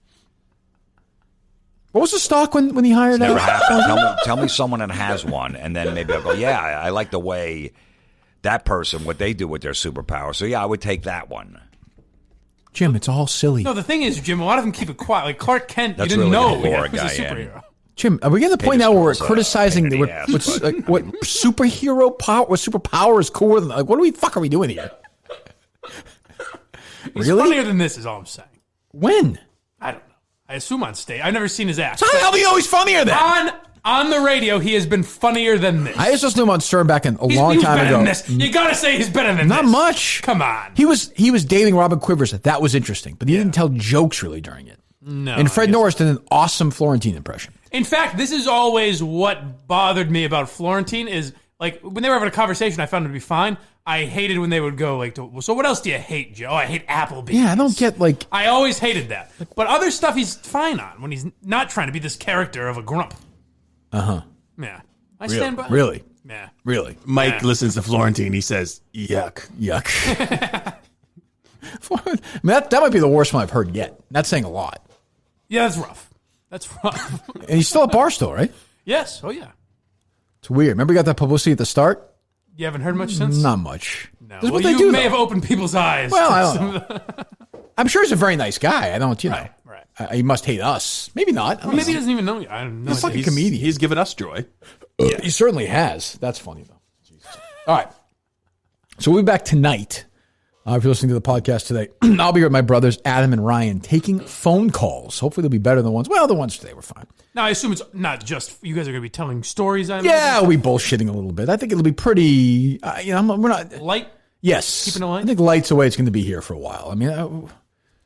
What was the stock when he hired? Never happened. Tell me someone that has one, and then maybe I'll go. Yeah, I like the way that person what they do with their superpower. So yeah, I would take that one. Jim, it's all silly. No, the thing is, Jim, a lot of them keep it quiet. Like Clark Kent, That's you didn't really know the he was a superhero. Yeah. Jim, are we getting to the point now where we're criticizing what superhero power, what superpower is cooler than? Like, what the fuck are we doing here? He's funnier than this, is all I'm saying. When? I don't know. I assume on stage. I've never seen his act. So how the hell do you know he's funnier than? On the radio, he has been funnier than this. I just listened to him on Stern back in He long was time better ago. than this. You gotta say he's better than Not this. much. Come on. He was dating Robin Quivers. That was interesting, but he didn't tell jokes really during it. No. And Fred Norris did an awesome Florentine impression. In fact, this is always what bothered me about Florentine is, like, when they were having a conversation, I found it to be fine. I hated when they would go, like, so what else do you hate, Joe? I hate Applebee's. Yeah, I don't get, like... I always hated that. But other stuff he's fine on when he's not trying to be this character of a grump. Uh-huh. Yeah. I stand by. Really? Yeah. Really? Mike listens to Florentine. He says, yuck. Yuck. I mean, that might be the worst one I've heard yet. That's saying a lot. Yeah, that's rough. That's rough. And he's still at Barstool, right? Yes. Oh, yeah. It's weird. Remember you got that publicity at the start? You haven't heard much since? Not much. No. This is Well, what they you do, may though. have opened people's eyes. Well, I don't know. I'm sure he's a very nice guy. I don't, Right. He must hate us. Maybe not. I don't Maybe he know. doesn't even know you. I don't know. He's like a comedian. He's given us joy. Yeah, he certainly has. That's funny, though. Jesus. All right. So we'll be back tonight. If you're listening to the podcast today, I'll be here with my brothers, Adam and Ryan, taking phone calls. Hopefully they'll be better than the ones. Well, the ones today were fine. Now, I assume it's not just you guys are going to be telling stories. Yeah, we'll be bullshitting a little bit. I think it'll be pretty, we're not. Light? Yes. Keeping it light? I think light's the way it's going to be here for a while. I mean,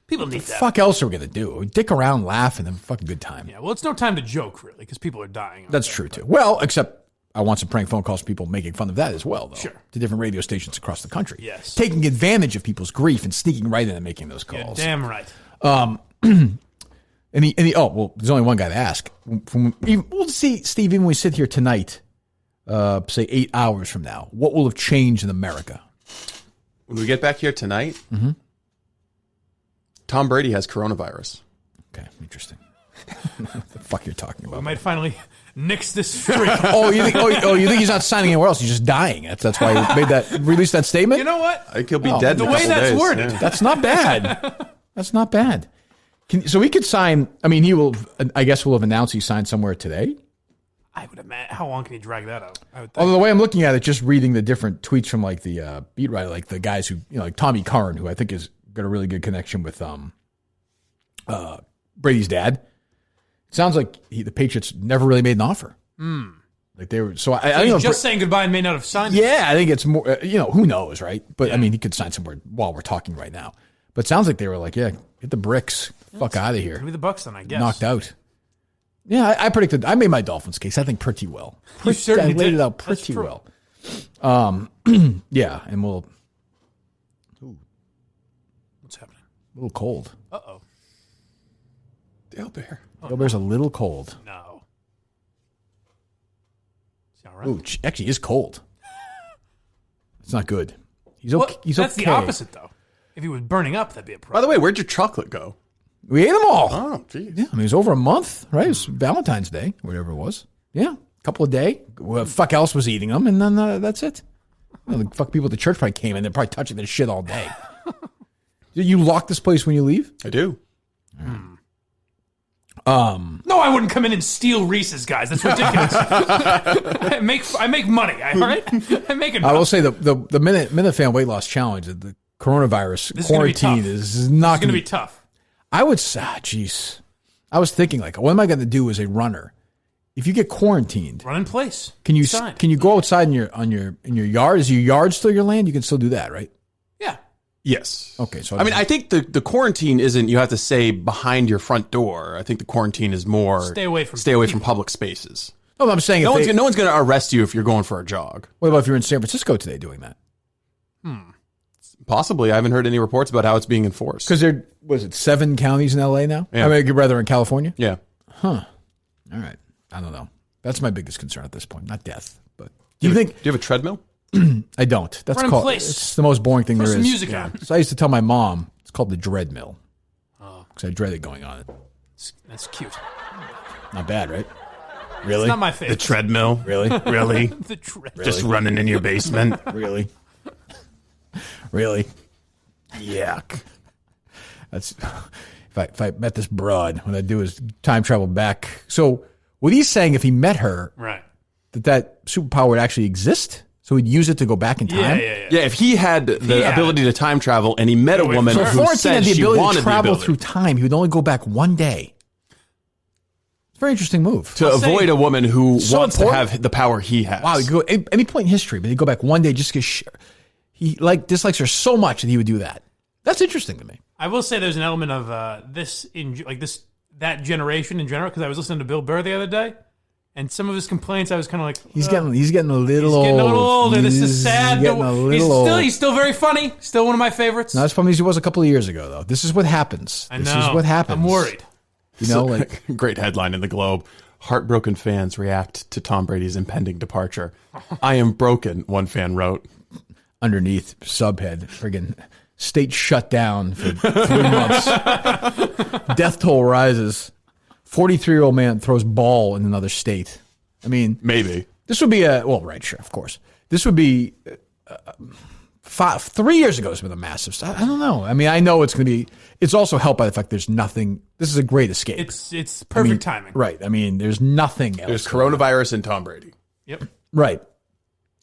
People what need the that. fuck else are we going to do? We dick around, laugh, and have a fucking good time. Yeah, well, it's no time to joke, really, because people are dying. That's true, too. Well, except I want some prank phone calls from people making fun of that as well, though. Sure. To different radio stations across the country. Yes. Taking advantage of people's grief and sneaking right in and making those calls. You're damn right. There's only one guy to ask. We'll see, Steve, even when we sit here tonight, say 8 hours from now, what will have changed in America? When we get back here tonight, Tom Brady has coronavirus. Okay, interesting. What the fuck you're talking about? We might finally nix this streak. You think he's not signing anywhere else? He's just dying. That's why he released that statement? You know what? I think he'll be dead the in a way couple that's days. worded. Yeah. That's not bad. That's not bad. So he could sign. I mean, he will. I guess we'll have announced he signed somewhere today. I would imagine. How long can he drag that out? I would think. Although the way I'm looking at it, just reading the different tweets from like the beat writer, like the guys who, like Tommy Curran, who I think has got a really good connection with Brady's dad. It sounds like the Patriots never really made an offer. Like they were. So I he's don't know. just saying goodbye and may not have signed it. Yeah, I think it's more. Who knows, right? But I mean, he could sign somewhere while we're talking right now. But it sounds like they were like, yeah, get the bricks, fuck out of here. Maybe the Bucks then, I guess. Knocked out. Yeah, I predicted. I made my Dolphins case. I think pretty well. You certainly I laid did. it out That's pretty true. well. Yeah, and we'll. What's happening? A little cold. Uh-oh. Dale Bear. Dale Bear's a little cold. No. Is he all right? Ooh, actually, he is cold. It's not good. He's Well, okay. He's that's okay. the opposite, though. If he was burning up, that'd be a By problem. the way, where'd your chocolate go? We ate them all. Oh, geez. Yeah, I mean, it was over a month, right? It was Valentine's Day, whatever it was. Yeah, a couple of days. Well, fuck else was eating them, and then that's it. The fuck people at the church probably came in. They're probably touching this shit all day. You lock this place when you leave? I do. No, I wouldn't come in and steal Reese's, guys. That's ridiculous. I make money, all right? I make it. I will say the minute fan weight loss challenge, the coronavirus quarantine is not going to be tough. I would say, jeez. I was thinking, like, what am I going to do as a runner? If you get quarantined, Run in place. can you Sign. go outside in your yard? Is your yard still your land? You can still do that, right? Yeah. Yes. Okay. So I mean, I think the quarantine isn't you have to say behind your front door. I think the quarantine is more Stay away from public spaces. No, I'm saying no one's going to arrest you if you're going for a jog. What about if you're in San Francisco today doing that? Possibly. I haven't heard any reports about how it's being enforced. Because there was it 7 counties in LA now? Yeah. I mean, rather in California? Yeah. Huh. All right. I don't know. That's my biggest concern at this point. Not death, but do you think? Do you have a treadmill? I don't. That's Run in called. place. It's the most boring thing Put there some is. music on. So I used to tell my mom it's called the dread mill. Oh. Because I dreaded going on it. That's cute. Not bad, right? Really? It's not my favorite. The treadmill? Really? Really? The treadmill. Just running in your basement? Really? Really? Yuck. That's if I met this broad, what I'd do is time travel back. So what he's saying, if he met her, Right. that superpower would actually exist, so he'd use it to go back in time. Yeah, if he had the ability to time travel and he met a woman So who Florentine said had the she ability wanted to travel the ability through time. He would only go back one day. It's a very interesting move. to avoid a woman who So wants important. to have the power he has. Wow, you could go any point in history, but he'd go back one day just because he dislikes her so much that he would do that. That's interesting to me. I will say there's an element of that generation in general, because I was listening to Bill Burr the other day, and some of his complaints I was kind of like, He's getting a little old. getting a little older. This He's is sad. Getting a little old. He's still very funny. Still one of my favorites. Not as funny as he was a couple of years ago, though. This is what happens. I This know. is what happens. I'm worried. You know, like great headline in the Globe. Heartbroken fans react to Tom Brady's impending departure. I am broken, one fan wrote. Underneath subhead, friggin' state shut down for 3 months. Death toll rises. 43-year-old man throws ball in another state. I mean, maybe this would be right, sure, of course. This would be 3 years ago. It's been a massive. I don't know. I mean, I know it's going to be. It's also helped by the fact there's nothing. This is a great escape. It's perfect timing. Right. I mean, there's nothing else. There's coronavirus and Tom Brady. Yep. Right.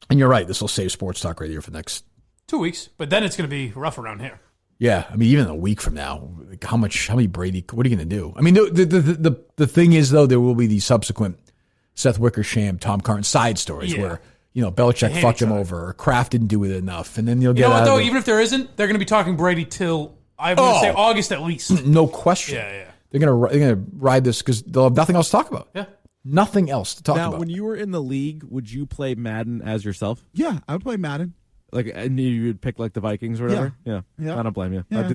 And you're right. This will save sports talk radio for the next 2 weeks, but then it's going to be rough around here. Yeah, I mean, even a week from now, like how many Brady? What are you going to do? I mean, the thing is, though, there will be the subsequent Seth Wickersham, Tom Curran side stories where Belichick hate fucked each him other. over, or Kraft didn't do it enough, and then you'll get You know out what, though? of it. Even if there isn't, they're going to be talking Brady till I would say August at least. No question. Yeah. They're gonna ride this because they'll have nothing else to talk about. Yeah. Nothing else to talk Now, about. when you were in the league, would you play Madden as yourself? Yeah, I would play Madden. Like, and you would pick like the Vikings or whatever. Yeah. I don't blame you. Yeah.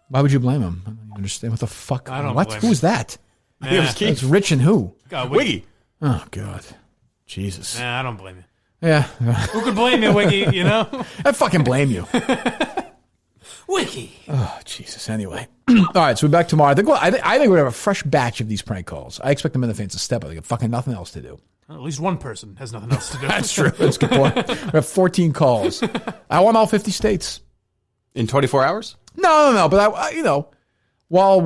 Why would you blame him? I don't understand what the fuck. I don't what? blame Who's that? Nah. It was Keith. It's Rich and who? Wiggy. Oh God, Jesus. Nah, I don't blame you. Yeah. Who could blame you, Wiggy? You know? I fucking blame you. Wiggy. Oh Jesus. Anyway, all right. So we're back tomorrow. I think we're gonna have a fresh batch of these prank calls. I expect the men fans to step up. They got fucking nothing else to do. At least one person has nothing else to do. That's true. That's a good point. We have 14 calls. I want all 50 states in 24 hours. No. But while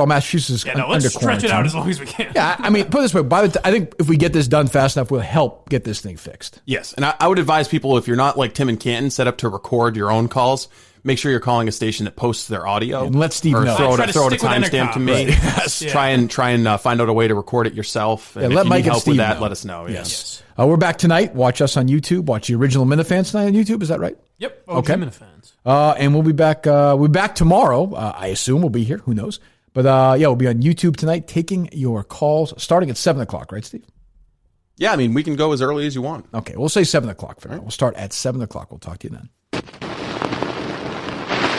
Massachusetts is Yeah, no, under let's stretch quarantine, it out as long as we can. Yeah, I mean, put it this way. I think if we get this done fast enough, we'll help get this thing fixed. Yes, and I would advise people, if you're not like Tim and Canton, set up to record your own calls. Make sure you're calling a station that posts their audio. And let Steve or know. Throw Try it to a stick with timestamp to me. Right. Yes. Yeah. Try and find out a way to record it yourself. And Yeah, if let you Mike need and help Steve with that, know. let us know. Yes. We're back tonight. Watch us on YouTube. Watch the original Minifans tonight on YouTube. Is that right? Yep. OG Minifans. And we'll be back. We'll be back tomorrow. I assume we'll be here. Who knows? But we'll be on YouTube tonight, taking your calls starting at 7:00. Right, Steve? Yeah, I mean, we can go as early as you want. Okay, we'll say 7 o'clock for now. We'll start at 7 o'clock. We'll talk to you then.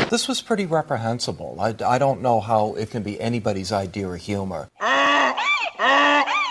This was pretty reprehensible. I don't know how it can be anybody's idea of humor.